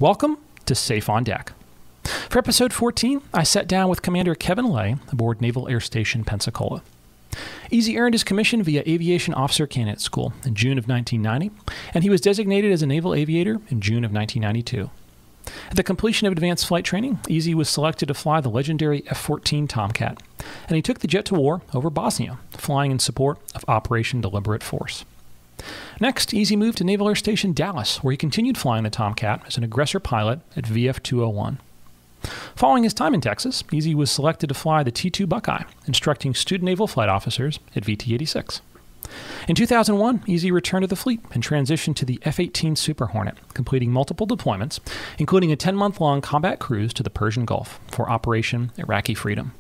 Welcome to Safe on Deck. For episode 14, I sat down with Commander Kevin Laye aboard Naval Air Station Pensacola. Easy earned his commission via Aviation Officer Candidate School in June of 1990, and he was designated as a Naval Aviator in June of 1992. At the completion of advanced flight training, Easy was selected to fly the legendary F-14 Tomcat, and he took the jet to war over Bosnia, flying in support of Operation Deliberate Force. Next, Easy moved to Naval Air Station Dallas, where he continued flying the Tomcat as an aggressor pilot at VF-201. Following his time in Texas, Easy was selected to fly the T-2 Buckeye, instructing Student Naval Flight Officers at VT-86. In 2001, Easy returned to the fleet and transitioned to the F-18 Super Hornet, completing multiple deployments, including a 10-month-long combat cruise to the Persian Gulf for Operation Iraqi Freedom.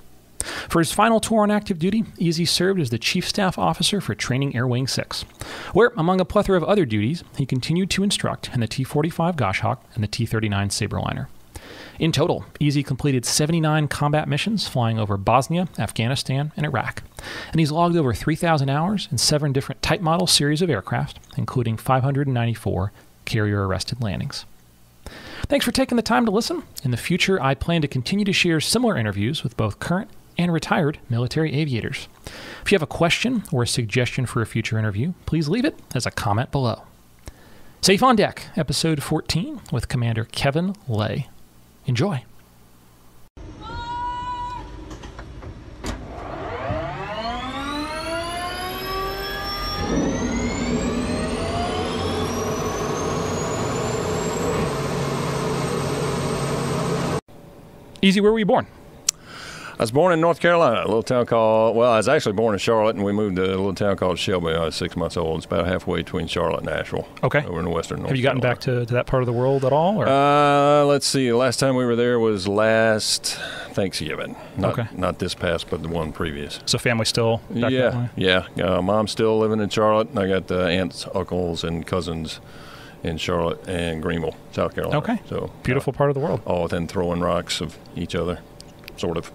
For his final tour on active duty, Easy served as the Chief Staff Officer for Training Airwing SIX, where, among a plethora of other duties, he continued to instruct in the T-45 Goshawk and the T-39 Sabreliner. In total, Easy completed 79 combat missions flying over Bosnia, Afghanistan, and Iraq, and he's logged over 3,000 hours in 7 different type model series of aircraft, including 594 carrier-arrested landings. Thanks for taking the time to listen. In the future, I plan to continue to share similar interviews with both current and retired military aviators. If you have a question or a suggestion for a future interview, please leave it as a comment below. Safe on Deck, episode 14 with Commander Kevin Laye. Enjoy. Easy, where were you born? I was born in North Carolina, a little town called, well, I was actually born in Charlotte, and we moved to a little town called Shelby when I was 6 months old. It's about halfway between Charlotte and Nashville. Okay. Over in the western North Have you gotten Carolina. back to that part of the world at all? Or? Let's see. The last time we were there was last Thanksgiving. Okay. Not this past, but the one previous. So family still back that way? Yeah. Mom's still living in Charlotte, and I got aunts, uncles, and cousins in Charlotte and Greenville, South Carolina. Okay. So beautiful part of the world. All within throwing rocks of each other, sort of.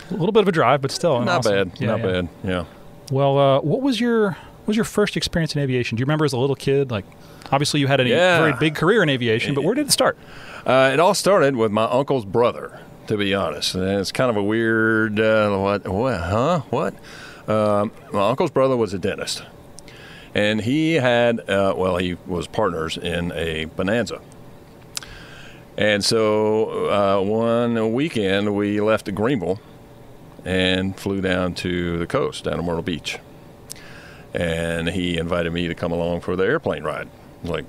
A little bit of a drive, but still not awesome. bad. Not bad. Yeah. Well, what was your first experience in aviation? Do you remember as a little kid? Like, obviously you had a very big carear in aviation, but where did it start? It all started with my uncle's brother, to be honest. And it's kind of a weird, what? My uncle's brother was a dentist. And he had, he was partners in a Bonanza. And so one weekend we left Greenville and flew down to the coast, down to Myrtle Beach. And he invited me to come along for the airplane ride. I was like,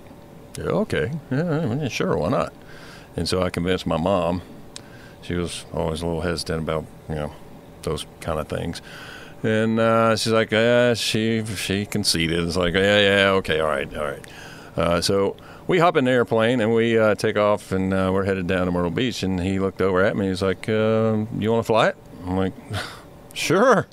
yeah, okay, yeah, sure, why not? And so I convinced my mom. She was always a little hesitant about, those kind of things. And she's like, she conceded. It's like, yeah, okay, all right. So we hop in the airplane and we take off, and we're headed down to Myrtle Beach. And he looked over at me. He's like, you want to fly it? I'm like, sure,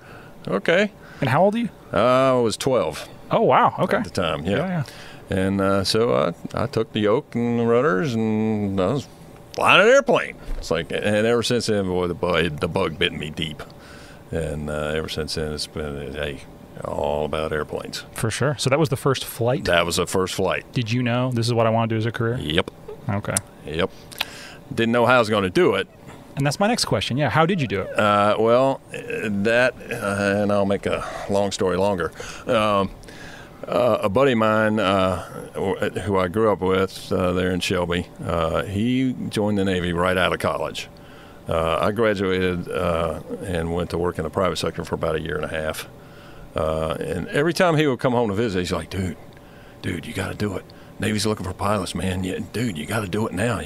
okay. And how old are you? I was 12. Oh, wow, okay. At the time, yeah. Yeah. And so I took the yoke and the rudders, and I was flying an airplane. It's like, and ever since then, boy, the bug bit me deep. And ever since then, it's been, all about airplanes. For sure. So that was the first flight? That was the first flight. Did you know this is what I want to do as a career? Yep. Okay. Yep. Didn't know how I was going to do it. And that's my next question. Yeah, how did you do it? And I'll make a long story longer. A buddy of mine who I grew up with there in Shelby, he joined the Navy right out of college. I graduated and went to work in the private sector for about a year and a half. And every time he would come home to visit, he's like, dude, you got to do it. Navy's looking for pilots, man. Dude, you got to do it now.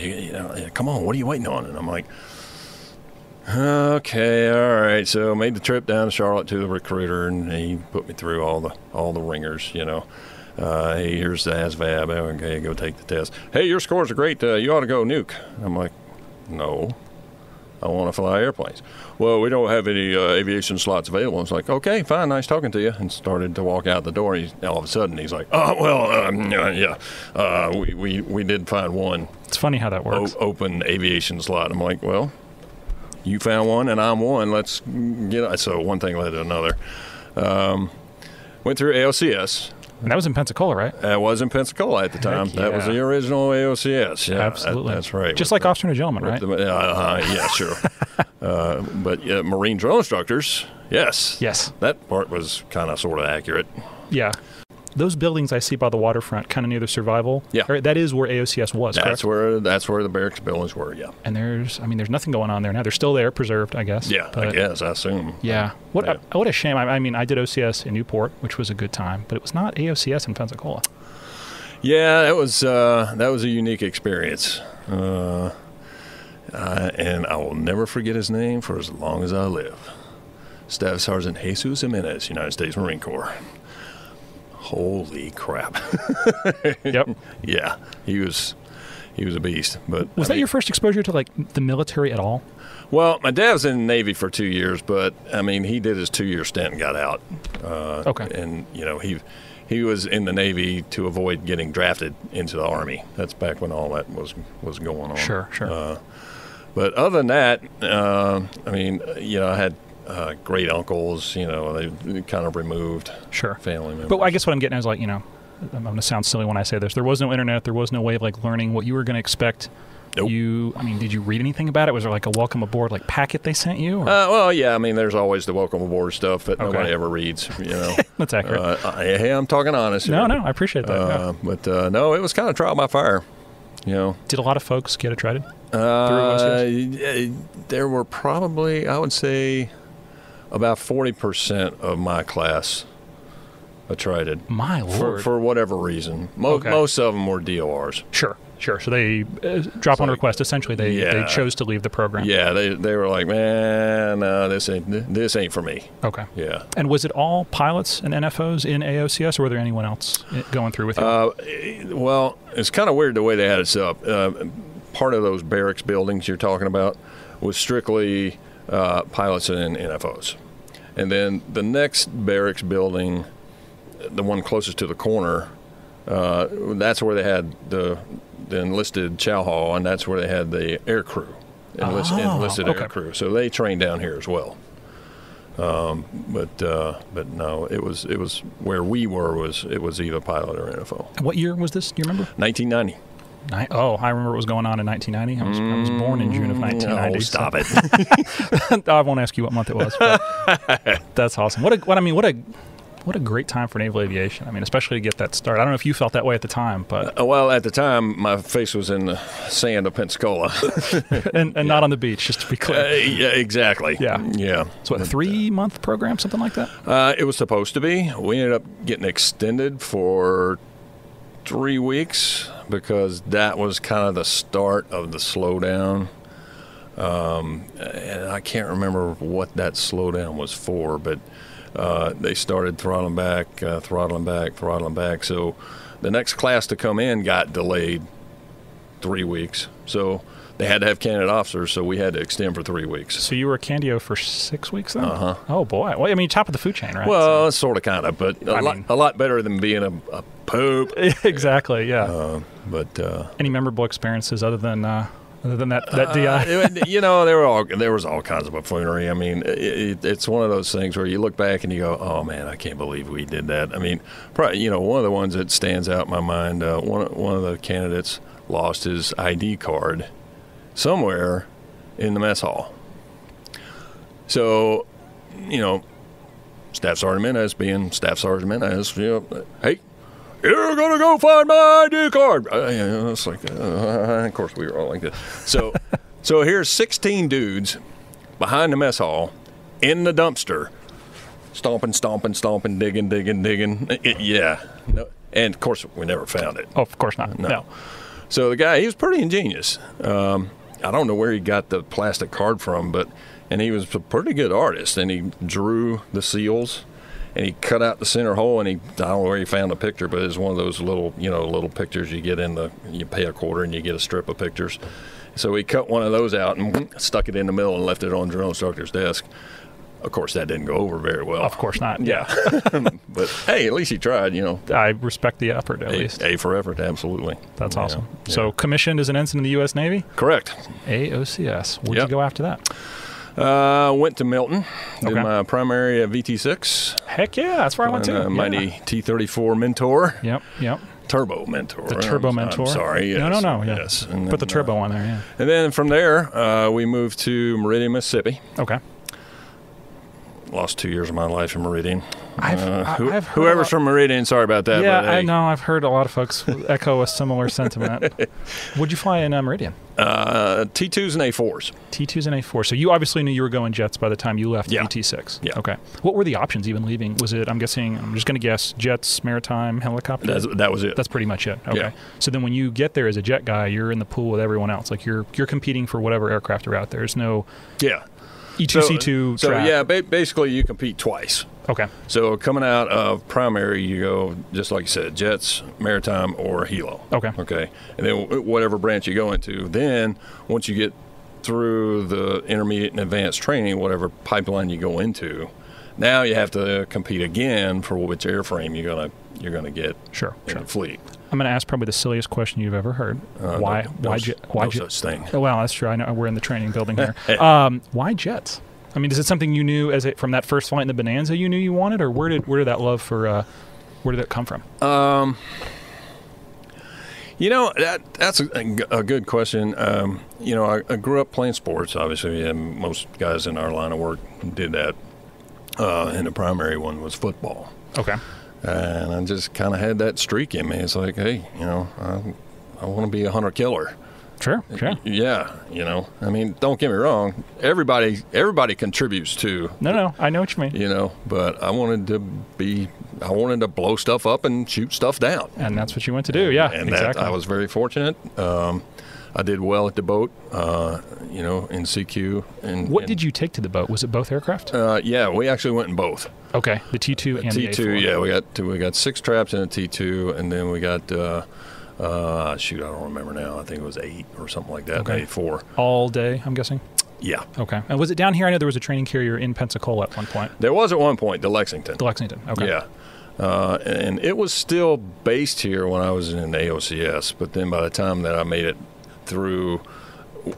Come on, what are you waiting on? And I'm like, okay, all right. So I made the trip down to Charlotte to the recruiter, and he put me through all the ringers, Hey, here's the ASVAB. Okay, go take the test. Hey, your scores are great. You ought to go nuke. I'm like, no, I want to fly airplanes. Well, we don't have any aviation slots available. It's like, okay, fine, nice talking to you. And started to walk out the door. All of a sudden, he's like, we did find one. It's funny how that works. Open aviation slot. I'm like, well, you found one and I'm one. Let's get it. So one thing led to another. Went through AOCS. And that was in Pensacola, right? That was in Pensacola at the time. Yeah. That was the original AOCS. Yeah, absolutely. That's right. Just like Officer and Gentleman, right? Yeah, sure. But Marine drill instructors, yes. Yes. That part was kind of sort of accurate. Yeah. Those buildings I see by the waterfront, kind of near the survival. Yeah. That is where AOCS was, That's correct? that's where the barracks buildings were, yeah. And there's nothing going on there now. They're still there, preserved, I guess. Yeah, I guess, I assume. Yeah. What a shame. I mean, I did OCS in Newport, which was a good time, but it was not AOCS in Pensacola. Yeah, that was a unique experience. And I will never forget his name for as long as I live. Staff Sergeant Jesus Jimenez, United States Marine Corps. Holy crap. Yep. Yeah, he was a beast. But was that your first exposure to like the military at all? Well, my dad was in the Navy for 2 years, but I mean, he did his 2-year stint and got out. Okay. And he was in the Navy to avoid getting drafted into the Army. That's back when all that was going on. Sure. But other than that, I mean, I had great uncles. They kind of removed family members. But I guess what I'm getting at is like, I'm going to sound silly when I say this. There was no internet. There was no way of like learning what you were going to expect. Nope. Did you read anything about it? Was there like a welcome aboard like packet they sent you? Well, yeah. I mean, there's always the welcome aboard stuff that nobody ever reads. That's accurate. Hey, I'm talking honest here. No, I appreciate that. But no, it was kind of trial by fire. Did a lot of folks get attrited? There were probably, I would say, about 40% of my class attrited. My Lord. For whatever reason. Most of them were DORs. Sure. So they drop on request. Essentially, they chose to leave the program. Yeah, they were like, man, no, this ain't for me. Okay. Yeah. And was it all pilots and NFOs in AOCS, or were there anyone else going through with you? Well, it's kind of weird the way they had it set up. Part of those barracks buildings you're talking about was strictly pilots and NFOs. And then the next barracks building, the one closest to the corner, that's where they had the enlisted chow hall, and that's where they had the air crew, enlisted air crew. So they trained down here as well. But no, it was where we were it was either pilot or NFO. What year was this? Do you remember? 1990. I remember what was going on in 1990. I was born in June of 1990. Oh, stop it. I won't ask you what month it was. But that's awesome. What a great time for naval aviation. I mean, especially to get that start. I don't know if you felt that way at the time, but well, at the time, my face was in the sand of Pensacola, and not on the beach. Just to be clear. Yeah, exactly. Yeah. So, what, a 3-month program, something like that? It was supposed to be. We ended up getting extended for 3 weeks because that was kind of the start of the slowdown. And I can't remember what that slowdown was for, but they started throttling back. So the next class to come in got delayed 3 weeks. So they had to have candidate officers, so we had to extend for 3 weeks. So you were a candio for 6 weeks then? Uh-huh. Oh, boy. Well, I mean, top of the food chain, right? Well, sort of, kind of, but a lot better than being a poop. Exactly, yeah. Any memorable experiences other than that DI? There was all kinds of buffoonery. I mean, it's one of those things where you look back and you go, "Oh man, I can't believe we did that." I mean, probably one of the ones that stands out in my mind. One of the candidates lost his ID card somewhere in the mess hall. So, Staff Sergeant Jimenez being Staff Sergeant Jimenez, hey, you're going to go find my ID card. It's like, of course, we were all like this. So here's 16 dudes behind the mess hall in the dumpster, stomping, digging. Yeah. No, and, of course, we never found it. Oh, of course not. No. So the guy, he was pretty ingenious. I don't know where he got the plastic card from, and he was a pretty good artist, and he drew the seals. And he cut out the center hole, and I don't know where he found the picture, but it's one of those little pictures you get you pay a quarter and you get a strip of pictures. So he cut one of those out and stuck it in the middle and left it on the drill instructor's desk. Of course, that didn't go over very well. Of course not. Yeah. But hey, at least he tried, I respect the effort, at least. A for effort, absolutely. That's awesome. Yeah. So commissioned as an ensign in the U.S. Navy? Correct. AOCS. Where'd you go after that? Went to Milton, did my primary at VT6. Heck yeah, that's where I went to. Mighty T-34 Mentor. Yep. Turbo Mentor. The Turbo Mentor. I'm sorry. Yes. No. Yeah. Yes. And put the turbo on there, yeah. And then from there, we moved to Meridian, Mississippi. Okay. Lost 2 years of my life in Meridian. I've heard whoever's from Meridian, sorry about that. Yeah, but, hey. I know. I've heard a lot of folks echo a similar sentiment. What'd you fly in Meridian? T2s and A4s. T2s and A4s. So you obviously knew you were going jets by the time you left VT6. Yeah. Okay. What were the options even leaving? Was it, I'm just going to guess, jets, maritime, helicopter? That was it. That's pretty much it. Okay. Yeah. So then when you get there as a jet guy, you're in the pool with everyone else. Like you're competing for whatever aircraft are out there. There's no... Yeah. E2, C2 So, track. yeah, basically you compete twice. Okay. So coming out of primary, you go, just like you said, jets, maritime, or helo. Okay. And then whatever branch you go into, then once you get through the intermediate and advanced training, whatever pipeline you go into, now you have to compete again for which airframe you're gonna get in the fleet. I'm going to ask probably the silliest question you've ever heard. Why such thing? Oh, well, that's true. I know we're in the training building here. Why jets? I mean, is it something you knew from that first flight in the Bonanza you knew you wanted, or where did that love for where did that come from? That's a good question. I grew up playing sports, obviously, and most guys in our line of work did that. And the primary one was football. Okay. And I just kind of had that streak in me. It's like, hey, I want to be a hunter killer. Sure. Yeah, I mean, don't get me wrong. Everybody contributes to. No, I know what you mean. But I wanted to blow stuff up and shoot stuff down. And that's what you went to do. Yeah, and exactly. I was very fortunate. I did well at the boat, in CQ. And what did you take to the boat? Was it both aircraft? Yeah, we actually went in both. Okay, the T2 and the T2. A4. Yeah, we got 6 traps in a T2, and then we got I don't remember now. I think it was 8 or something like that. Okay. 4 all day, I'm guessing. Yeah. Okay. And was it down here? I know there was a training carrier in Pensacola at one point. There was at one point, the Lexington. Okay. Yeah. And it was still based here when I was in AOCS, but then by the time that I made it through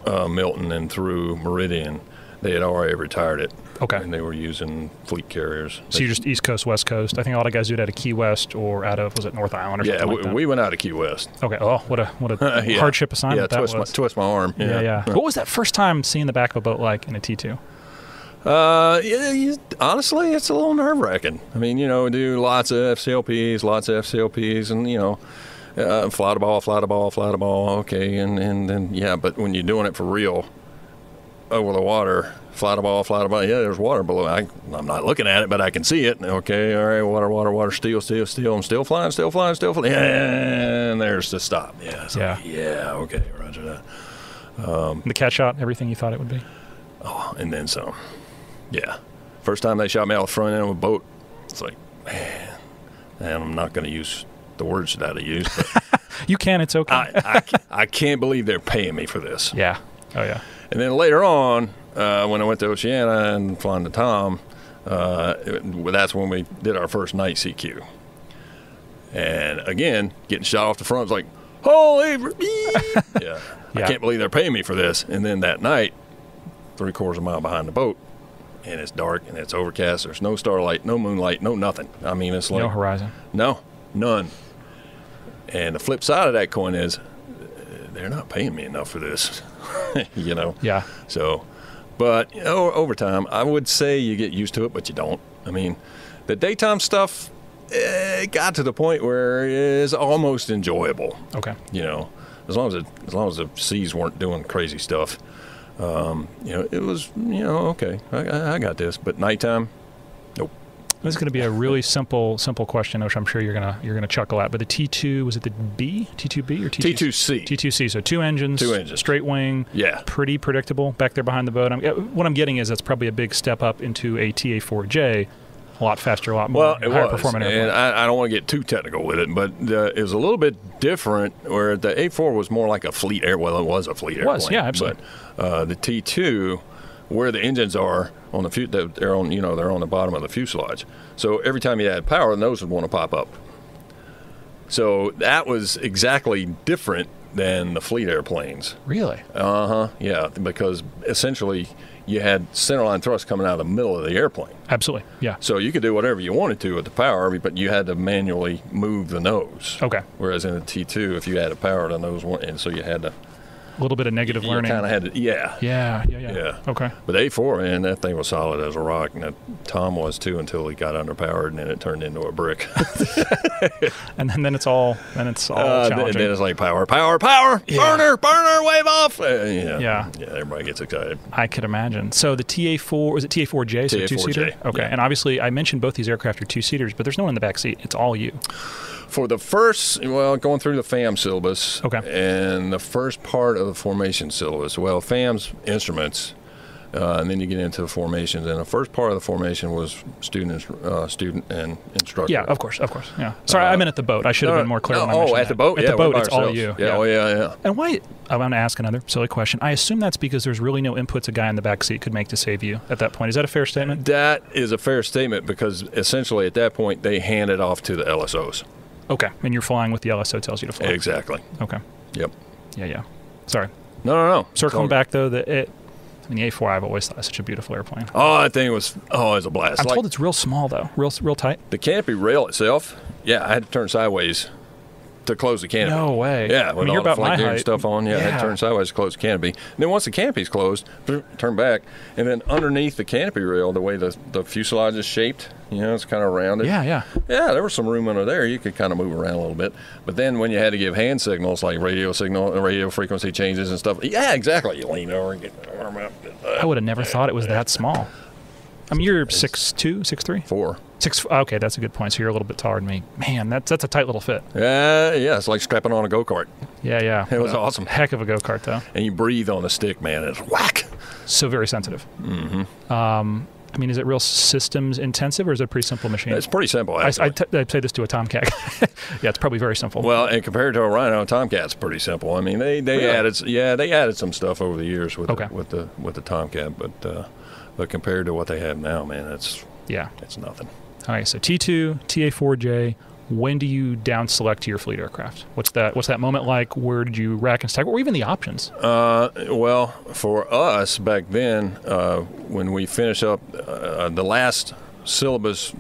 Milton and through Meridian, they had already retired it. Okay. And they were using fleet carriers. So you're just East Coast, West Coast. I think a lot of guys do it out of Key West or out of, was it North Island or something like that? Yeah, we went out of Key West. Okay. Oh, what a hardship assignment that was. Twist my arm. Yeah. What was that first time seeing the back of a boat like in a T2? Honestly, it's a little nerve-wracking. I mean, we do lots of FCLPs, and, fly the ball, okay, and then, but when you're doing it for real, over the water, fly the ball, yeah, there's water below. I'm not looking at it, but I can see it. Okay, all right, water, steal. I'm still flying. Yeah, and there's the stop. Yeah, okay, roger that. The catch shot, everything you thought it would be? Oh, and then some. Yeah. First time they shot me out the front end of a boat, it's like, man, and I'm not going to use the words that I use. But you can, it's okay. I can't believe they're paying me for this. Yeah. Oh, yeah. And then later on, when I went to Oceana and flying to Tom, that's when we did our first night CQ. And again, getting shot off the front was like, holy, yeah. I can't believe they're paying me for this. And then that night, 3/4 of a mile behind the boat, and it's dark and it's overcast. There's no starlight, no moonlight, no nothing. I mean, it's like no horizon. No, none. And the flip side of that coin is they're not paying me enough for this. Yeah. So, but over time, I would say you get used to it, but you don't. I mean, the daytime stuff got to the point where it is almost enjoyable. Okay. As long as the seas weren't doing crazy stuff. It was, okay, I got this. But nighttime, nope. This is going to be a really simple question, which I'm sure you're gonna chuckle at. But the T2, was it the B? T2B or T2C? T2C. T2C. So 2 engines. Straight wing. Yeah. Pretty predictable back there behind the boat. What I'm getting is that's probably a big step up into a TA4J. A lot faster, a lot more higher performing airplane. And I don't want to get too technical with it, but it was a little bit different where the A4 was more like a fleet air. Well, it was a fleet airplane. It was, yeah, absolutely. But the T2, where the engines are on the they're on the bottom of the fuselage. So every time you add power, the nose would want to pop up. So that was exactly different than the fleet airplanes. Really? Yeah, because essentially you had centerline thrust coming out of the middle of the airplane. Absolutely, yeah. So you could do whatever you wanted to with the power, but you had to manually move the nose. Okay. Whereas in the T2, if you had a power, the nose went, and so you had to. A little bit of negative learning. You kind of had to, yeah. Yeah. Okay. But A4, man, that thing was solid as a rock, and that Tom was too until he got underpowered, and then it turned into a brick. and then it's all challenging. And then it's like power, burner, wave off. Yeah, everybody gets excited. I could imagine. So the TA4, was it TA4J? So TA4J. Two-seater? Okay. Yeah. And obviously I mentioned both these aircraft are two-seaters, but there's no one in the back seat. It's all you. For the first, going through the FAM syllabus, okay, and the first part of the formation syllabus, FAM's instruments, and then you get into the formations, and the first part of the formation was student and instructor. Yeah, of course, yeah. Sorry, I meant at the boat. I should have been more clear when I mentioned at the boat? At the boat, it's all you. Yeah. And why, I want to ask another silly question. I assume that's because there's really no inputs a guy in the back seat could make to save you at that point. Is that a fair statement? That is a fair statement, because essentially at that point they hand it off to the LSOs. Okay, and you're flying what the LSO tells you to fly. Exactly. Okay. Yep. Yeah. Sorry. No. Circling back though, the A4 I've always thought was such a beautiful airplane. Oh, that thing was it was a blast. I'm told it's real small though, real tight. The canopy rail itself, I had to turn sideways to close the canopy. No way. Yeah, with you're all the about my flight gear and height. stuff on. I had to turn sideways to close the canopy. And then once the canopy's closed, turn back, and then underneath the canopy rail, the way the fuselage is shaped, it's kind of rounded. Yeah, there was some room under there. You could kind of move around a little bit. But then when you had to give hand signals, like radio frequency changes and stuff, exactly. You lean over and get the arm up. I would have never thought it was that small. I mean, you're 6'2", 6'3"? 4. 6. Okay, that's a good point. So you're a little bit taller than me. Man, that's a tight little fit. Yeah, it's like strapping on a go-kart. Yeah. It was awesome. Heck of a go-kart, though. And you breathe on the stick, man. It's whack. So very sensitive. Mm-hmm. I mean, is it real systems intensive, or is it a pretty simple machine? It's pretty simple, actually. I'd say this to a Tomcat. Yeah, it's probably very simple. Well, and compared to a Rhino, Tomcat's pretty simple. I mean, they really? added some stuff over the years with okay. with the Tomcat, but compared to what they have now, man, it's nothing. All right, so T2, TA4J. When do you down select to your fleet aircraft? What's that moment like? Where did you rack and stack, or even the options? Well, for us back then, when we finished up the last syllabus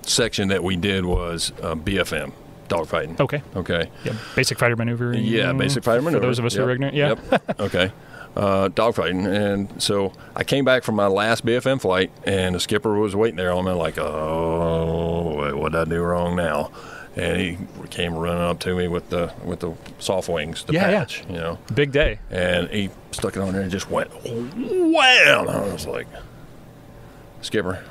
section that we did was BFM, dogfighting. Okay. Yeah, basic fighter maneuver. Yeah, basic fighter maneuver. For those of us who are ignorant. Yeah. Yep. Okay. Dogfighting, and so I came back from my last BFM flight, and the skipper was waiting there on me like, oh, what did I do wrong now? And he came running up to me with the soft wings, the patch, Big day. And he stuck it on there and just went wham! I was like, Skipper,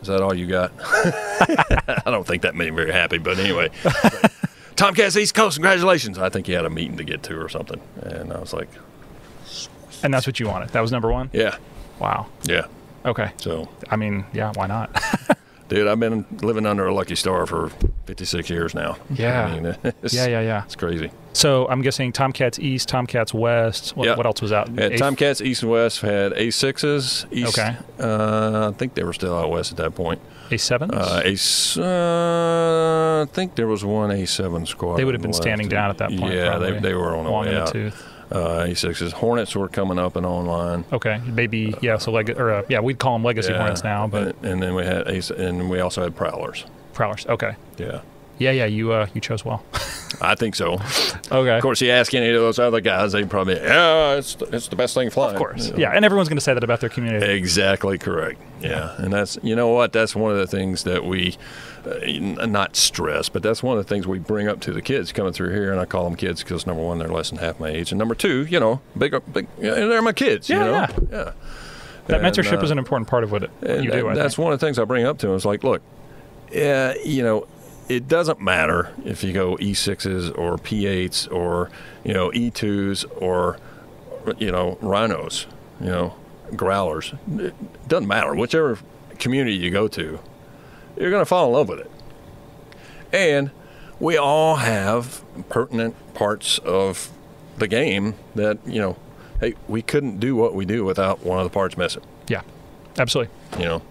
is that all you got? I don't think that made him very happy, but anyway. Tomcats East Coast, congratulations. I think he had a meeting to get to or something, and I was like, and that's what you wanted. That was number one? Yeah. Wow. Yeah. Okay. So, I mean, yeah, why not? Dude, I've been living under a lucky star for 56 years now. Yeah. I mean, yeah. It's crazy. So I'm guessing Tomcats East, Tomcats West. What else was out? Yeah, Tomcats East and West had A6s. East, okay. I think they were still out west at that point. A7s? I think there was one A7 squad. They would have been standing down at that point. Yeah, they were on the way out. Tooth. A6s. Hornets were coming up and online. Okay, maybe so we'd call them legacy Hornets now, but and then we had and we also had Prowlers. Okay. Yeah. Yeah. You chose well. I think so. Okay. Of course, you ask any of those other guys, they'd probably, it's the best thing flying. Of course. Yeah, and everyone's going to say that about their community. Exactly correct. Yeah, and that's that's one of the things that we not stress, but that's one of the things we bring up to the kids coming through here, and I call them kids because number one, they're less than half my age, and number two, big, they're my kids. Yeah. That and, mentorship is an important part of what you do. That's one of the things I bring up to them. It's like, look, it doesn't matter if you go E6s or P8s or E2s or Rhinos, growlers. It doesn't matter. Whichever community you go to, you're going to fall in love with it. And we all have pertinent parts of the game that hey, we couldn't do what we do without one of the parts missing. Yeah, absolutely. Yep.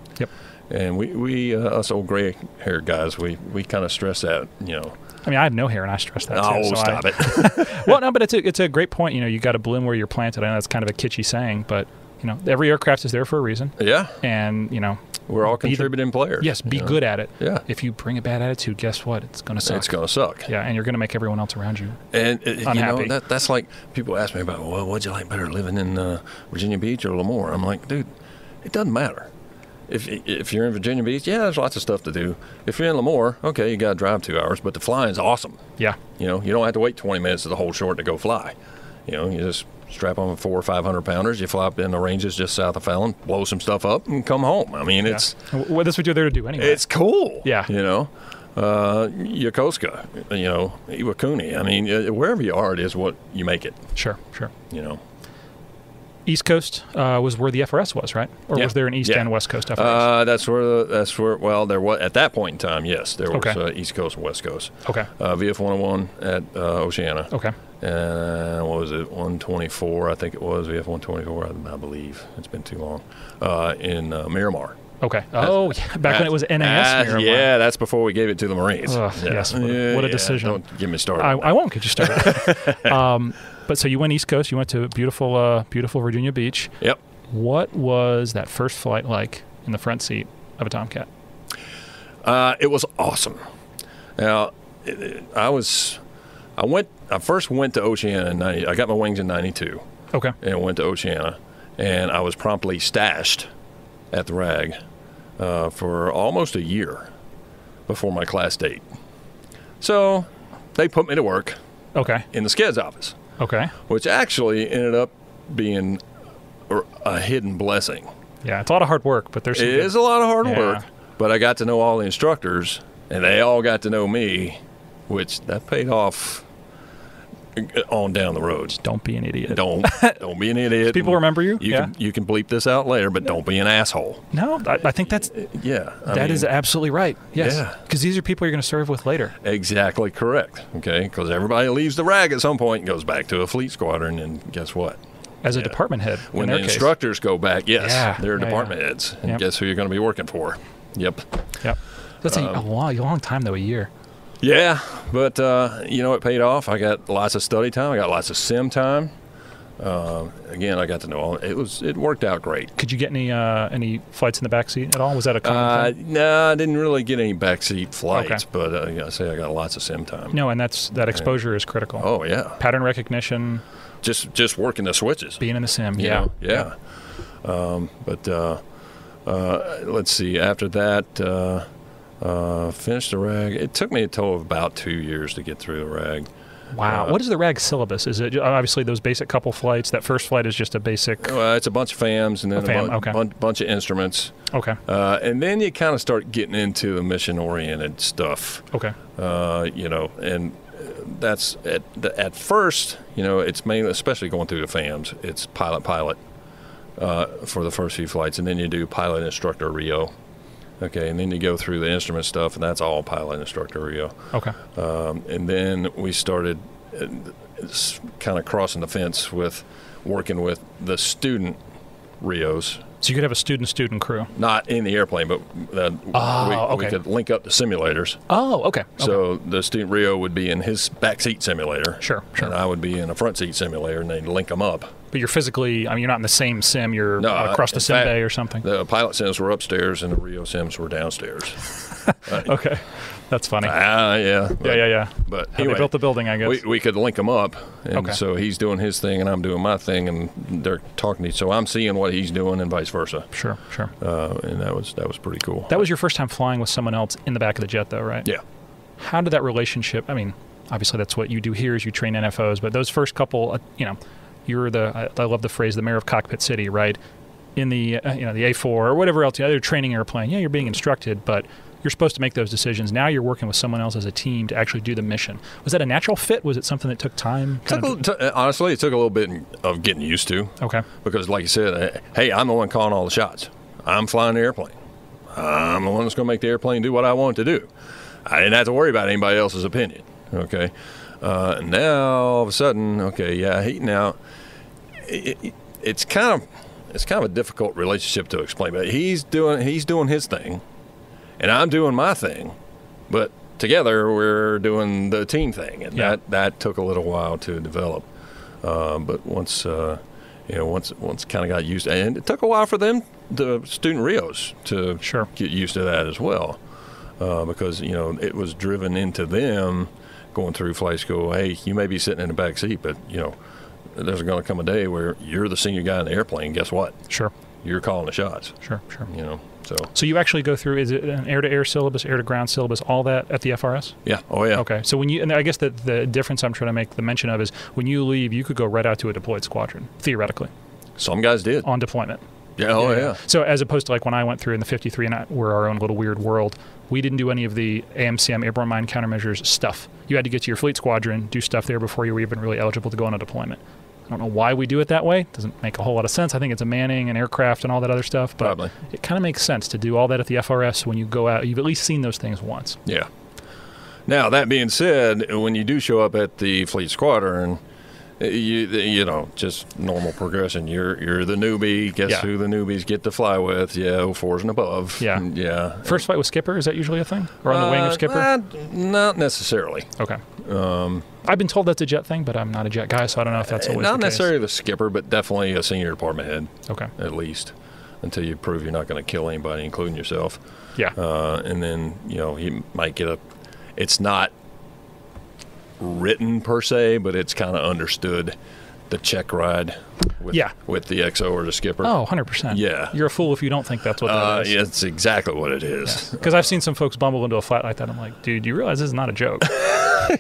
And we us old gray-haired guys, we kind of stress that, you know. I mean, I have no hair, and I stress that too. Oh, so stop it. Well, no, but it's a great point. You know, you got to bloom where you're planted. I know that's kind of a kitschy saying, but you know, every aircraft is there for a reason. Yeah. And you know, we're all contributing players. Yes, be good at it. Yeah. If you bring a bad attitude, guess what? It's going to suck. It's going to suck. Yeah, and you're going to make everyone else around you unhappy. You know, that's like people ask me about, well, what'd you like better, living in Virginia Beach or Lemoore? I'm like, dude, it doesn't matter. If you're in Virginia Beach, yeah, there's lots of stuff to do. If you're in Lemoore, okay, you got to drive 2 hours, but the flying's awesome. Yeah. You know, you don't have to wait 20 minutes to the whole short to go fly. You know, you just strap on 400 or 500 pounders, you fly up in the ranges just south of Fallon, blow some stuff up, and come home. I mean, it's... Well, that's what you're there to do anyway. It's cool. Yeah. You know, Yokosuka, you know, Iwakuni. I mean, wherever you are, it is what you make it. Sure. You know. East Coast was where the FRS was, right? Or was there an East and West Coast FRS? That's where. Well, there was at that point in time. Yes, there was East Coast and West Coast. Okay. VF 101 at Oceana. Okay. And what was it? 124, I think it was VF 124. I believe it's been too long. In Miramar. Okay. Oh, back when it was NAS Miramar. Yeah, that's before we gave it to the Marines. Yes. What a decision. Don't get me started. I won't get you started. But so you went East Coast. You went to beautiful Virginia Beach. Yep. What was that first flight like in the front seat of a Tomcat? It was awesome. Now, I first went to Oceana in 90. I got my wings in 92. Okay. And went to Oceana, and I was promptly stashed at the RAG for almost a year before my class date. So they put me to work. Okay. In the SCEDS office. Okay. Which actually ended up being a hidden blessing. Yeah, it's a lot of hard work, but it is a lot of hard work. But I got to know all the instructors, and they all got to know me, which that paid off on down the road. Just don't be an idiot. Don't be an idiot. People remember you. You can bleep this out later, but don't be an asshole. No, I think that's that is absolutely right. Yes, because these are people you're going to serve with later. Exactly correct. Okay, because everybody leaves the RAG at some point and goes back to a fleet squadron, and guess what? As a department head. When the instructors go back, they're department heads, and guess who you're going to be working for? Yep. That's a long time though, a year. Yeah, but you know, it paid off. I got lots of study time. I got lots of sim time. Again, I got to know all. It worked out great. Could you get any flights in the back seat at all? Was that a common thing? No, I didn't really get any backseat flights, but I say I got lots of sim time. No, and that exposure is critical. Oh yeah, pattern recognition. Just working the switches. Being in the sim. Yeah. But let's see. After that. Finished the RAG. It took me a total of about 2 years to get through the RAG. Wow. What is the RAG syllabus? Is it obviously those basic couple flights? That first flight is just a basic... it's a bunch of FAMs and then a bunch of instruments. Okay. And then you kind of start getting into the mission-oriented stuff. Okay. You know, and that's at first, you know, it's mainly, especially going through the FAMs, it's pilot for the first few flights, and then you do pilot instructor Rio. Okay, and then you go through the instrument stuff, and that's all pilot instructor Rio. Okay. And then we started kind of crossing the fence with working with the student Rios. So you could have a student crew? Not in the airplane, but we could link up the simulators. Oh, okay. So the student Rio would be in his backseat simulator. Sure. And I would be in a front seat simulator, and they'd link them up. But you're physically, I mean, you're not in the same sim. You're across the sim bay or something. The pilot sims were upstairs, and the Rio sims were downstairs. Okay. That's funny. Yeah. But anyway, they built the building, I guess. We could link them up, and so he's doing his thing, and I'm doing my thing, and they're talking to each. So I'm seeing what he's doing, and vice versa. Sure. And that was pretty cool. That was your first time flying with someone else in the back of the jet, though, right? Yeah. How did that relationship? I mean, obviously that's what you do here is you train NFOs, but those first couple, you're I love the phrase, the mayor of Cockpit City, right? In the the A4 or whatever else, the other training airplane. Yeah, you're being instructed, but you're supposed to make those decisions. Now you're working with someone else as a team to actually do the mission. Was that a natural fit? Was it something that took time? Honestly, it took a little bit of getting used to. Okay. Because like you said, hey, I'm the one calling all the shots. I'm flying the airplane. I'm the one that's going to make the airplane do what I want it to do. I didn't have to worry about anybody else's opinion. Okay. Now all of a sudden, it's kind of, it's kind of a difficult relationship to explain. But he's doing his thing, and I'm doing my thing, but together we're doing the team thing, and that took a little while to develop. But once once kind of got used, and it took a while for them, the student Rios, to get used to that as well, because it was driven into them going through flight school. Hey, you may be sitting in the back seat, but there's going to come a day where you're the senior guy in the airplane. Guess what? Sure. You're calling the shots. Sure. So you actually go through, is it an air-to-air syllabus, air-to-ground syllabus, all that at the FRS? Yeah. Oh, yeah. Okay. So and I guess that the difference I'm trying to make the mention of is when you leave, you could go right out to a deployed squadron, theoretically. Some guys did. On deployment. Yeah. Oh, yeah. So as opposed to like when I went through in the 53 and we're our own little weird world, we didn't do any of the AMCM, airborne mine countermeasures stuff. You had to get to your fleet squadron, do stuff there before you were even really eligible to go on a deployment. I don't know why we do it that way. It doesn't make a whole lot of sense. I think it's a Manning and aircraft and all that other stuff. But probably. It kind of makes sense to do all that at the FRS when you go out. You've at least seen those things once. Yeah. Now, that being said, when you do show up at the fleet squadron, just normal progression. You're the newbie. Guess who the newbies get to fly with? 04s and above. Yeah. Yeah. First flight with skipper, is that usually a thing? Or on the wing of skipper? Not necessarily. Okay. I've been told that's a jet thing, but I'm not a jet guy, so I don't know if that's always not the case. necessarily the skipper, but definitely a senior department head. Okay. At least, until you prove you're not going to kill anybody, including yourself. Yeah. And then he might get it's not written per se, but it's kind of understood, the check ride with the XO or the skipper. Oh, 100%. Yeah. You're a fool if you don't think that's what that is. Yeah, it's exactly what it is. Because I've seen some folks bumble into a flight like that. I'm like, dude, you realize this is not a joke.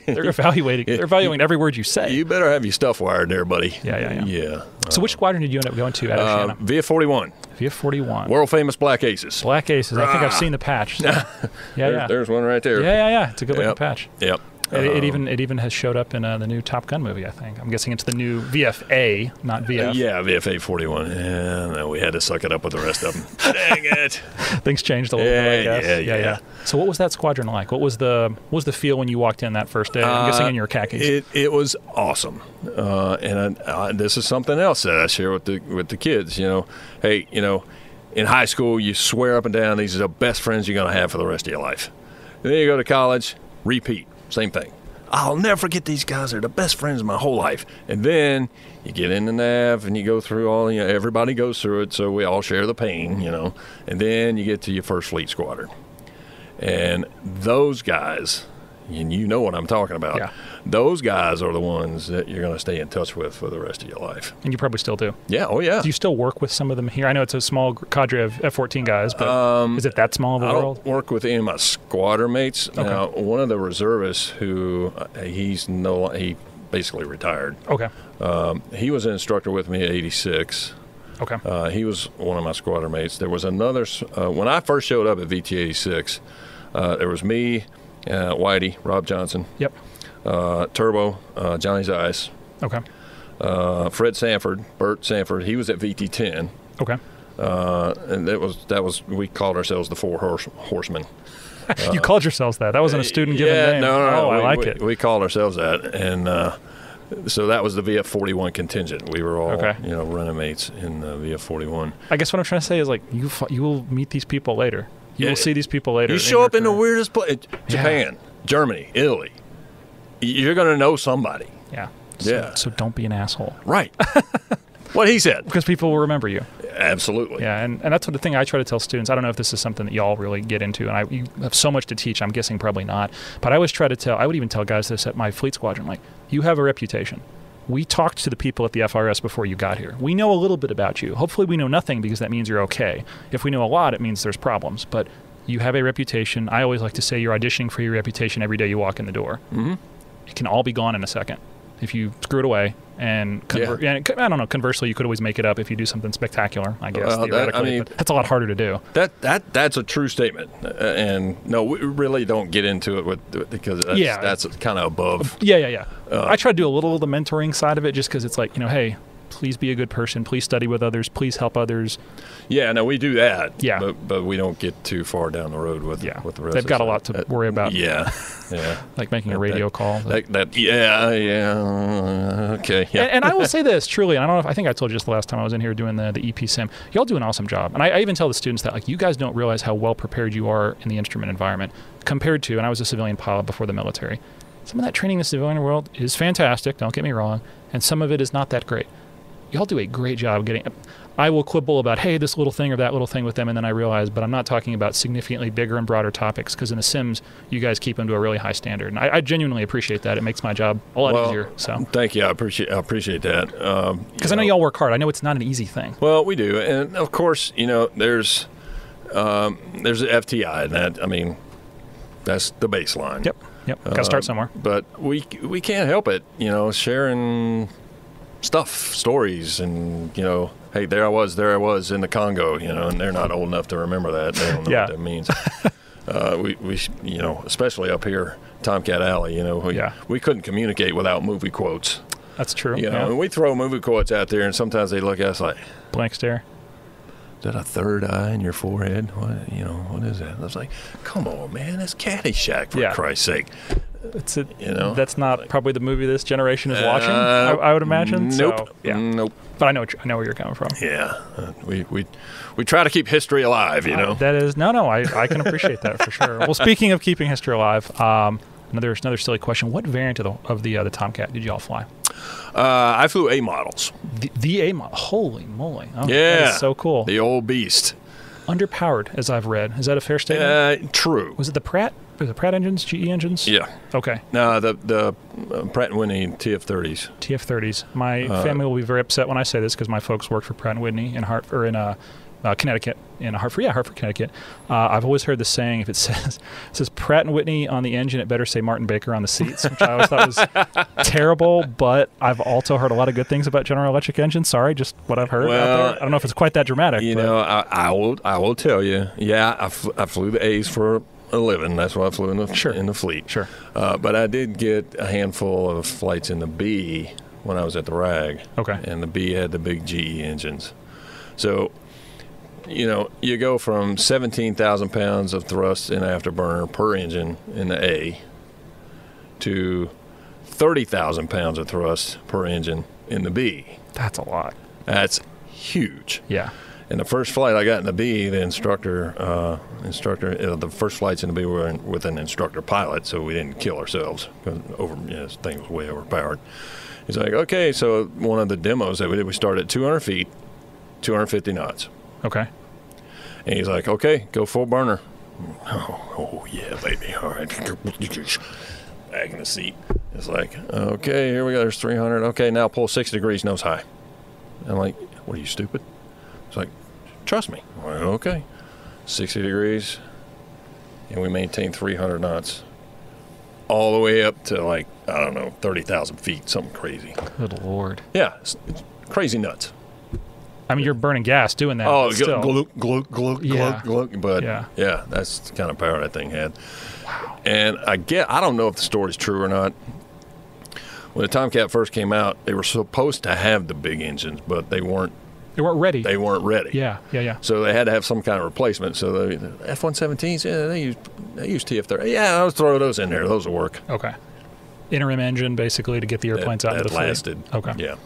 They're evaluating every word you say. You better have your stuff wired there, buddy. Yeah. So which squadron did you end up going to at Oceana? VF-41. VF-41. World famous Black Aces. Black Aces. I think I've seen the patch. So. There's one right there. Yeah. It's a good looking patch. Yep. It even has showed up in the new Top Gun movie, I think. I'm guessing it's the new VFA, not VF. Yeah, VFA 41. And we had to suck it up with the rest of them. Dang it. Things changed a little bit, I guess. Yeah. So what was that squadron like? What was the feel when you walked in that first day? I'm guessing in your khakis. It was awesome. And this is something else that I share with the kids. Hey, in high school, you swear up and down these are the best friends you're going to have for the rest of your life. Then you go to college, repeat. Same thing. I'll never forget these guys. They're the best friends of my whole life. And then you get in the nav and you go through all, everybody goes through it, so we all share the pain, And then you get to your first fleet squadron. And those guys, and you know what I'm talking about. Yeah. Those guys are the ones that you're going to stay in touch with for the rest of your life. And you probably still do. Yeah. Oh, yeah. Do you still work with some of them here? I know it's a small cadre of F-14 guys, but is it that small of a world? I don't work with any of my squadron mates. Okay. Now, one of the reservists who he basically retired. Okay. He was an instructor with me at 86. Okay. He was one of my squadron mates. There was another, when I first showed up at VT 86, there was me, Whitey, Rob Johnson. Yep. Turbo, Johnny's Ice. Okay. Fred Sanford, Bert Sanford. He was at VT 10. Okay. And that was we called ourselves the Four Horsemen. You called yourselves that? That wasn't a student given name. No. Oh, I like it. We called ourselves that, and so that was the VF-41 contingent. We were all running mates in the VF-41. I guess what I'm trying to say is you will meet these people later. You will see these people later. You show up in the weirdest place: Japan, Germany, Italy. You're going to know somebody. Yeah. So don't be an asshole. Right. What he said. Because people will remember you. Absolutely. Yeah, and that's the thing I try to tell students. I don't know if this is something that y'all really get into, and you have so much to teach. I'm guessing probably not. But I always try to tell, I would even tell guys this at my fleet squadron, you have a reputation. We talked to the people at the FRS before you got here. We know a little bit about you. Hopefully we know nothing because that means you're okay. If we know a lot, it means there's problems. But you have a reputation. I always like to say you're auditioning for your reputation every day you walk in the door. Mm-hmm. It can all be gone in a second if you screw it away. And I don't know. Conversely, you could always make it up if you do something spectacular. I guess theoretically, but that's a lot harder to do. That's a true statement. And no, we really don't get into it because that's kind of above. Yeah. I try to do a little of the mentoring side of it, just because it's hey, please be a good person, please study with others, please help others. Yeah, no, we do that. Yeah. But we don't get too far down the road with the rest. They've got a lot to worry about. Yeah. Like making a radio call. Okay. Yeah. And I will say this, truly, and I don't know if I think I told you just the last time I was in here doing the EP sim. Y'all do an awesome job. And I even tell the students that, like, you guys don't realize how well prepared you are in the instrument environment compared to, and I was a civilian pilot before the military. Some of that training in the civilian world is fantastic, don't get me wrong, and some of it is not that great. Y'all do a great job getting... I will quibble about, hey, this little thing or that little thing with them, and then I realize, but I'm not talking about significantly bigger and broader topics, because in the sims, you guys keep them to a really high standard. And I genuinely appreciate that. It makes my job a lot easier. So thank you. I appreciate that. Because I know y'all work hard. I know it's not an easy thing. Well, we do. And, of course, there's the FTI, and that, I mean, that's the baseline. Yep. Got to start somewhere. But we can't help it, sharing stuff, stories, and, hey, there I was in the Congo, and they're not old enough to remember that. They don't know what that means. We especially up here, Tomcat Alley, we couldn't communicate without movie quotes. That's true. And we throw movie quotes out there, and sometimes they look at us like, blank stare. Is that a third eye in your forehead? What is that? I was like, come on, man, that's Caddyshack, for Christ's sake. That's not probably the movie this generation is watching, I would imagine. Nope. So, Nope. But I know where you're coming from. Yeah. We try to keep history alive, That is, I can appreciate that for sure. Well, speaking of keeping history alive, another silly question. What variant of the Tomcat did y'all fly? I flew A models. The A model. Holy moly. Oh, yeah. That is so cool. The old beast. Underpowered, as I've read. Is that a fair statement? True. Was it the Pratt? Was it Pratt engines, GE engines? Yeah. Okay. No, the Pratt & Whitney TF-30s. TF-30s. My family will be very upset when I say this because my folks worked for Pratt & Whitney in Connecticut, in Hartford, Connecticut. I've always heard the saying, if it says Pratt & Whitney on the engine, it better say Martin Baker on the seats, which I always thought was terrible, but I've also heard a lot of good things about General Electric engines. Sorry, just what I've heard out there. I don't know if it's quite that dramatic. I will tell you, I flew the A's for a living. That's why I flew in the fleet. Sure. But I did get a handful of flights in the B when I was at the RAG. Okay. And the B had the big GE engines. So, you go from 17,000 pounds of thrust in afterburner per engine in the A to 30,000 pounds of thrust per engine in the B. That's a lot. That's huge. Yeah. And the first flight I got in the B, the the first flights in the B were with an instructor pilot, so we didn't kill ourselves because this thing was way overpowered. He's like, okay, so one of the demos that we did, we started at 200 feet, 250 knots. Okay. And he's like, okay, go full burner. Oh yeah, baby. All right. Back in the seat. It's like, okay, here we go. There's 300. Okay, now pull 60 degrees nose high. I'm like, what are you, stupid? It's like, trust me. I'm like, okay. 60 degrees. And we maintain 300 knots. All the way up to 30,000 feet. Something crazy. Good Lord. Yeah. It's crazy nuts. I mean, you're burning gas doing that. Oh, glug, glug. But yeah, that's the kind of power that thing had. Wow. And I don't know if the story's true or not. When the Tomcat first came out, they were supposed to have the big engines, but they weren't ready. They weren't ready. Yeah. So they had to have some kind of replacement. So the F-117s, they use TF-30. Yeah, I'll throw those in there. Those will work. Okay. Interim engine, basically, to get the airplanes out of the fleet. That lasted,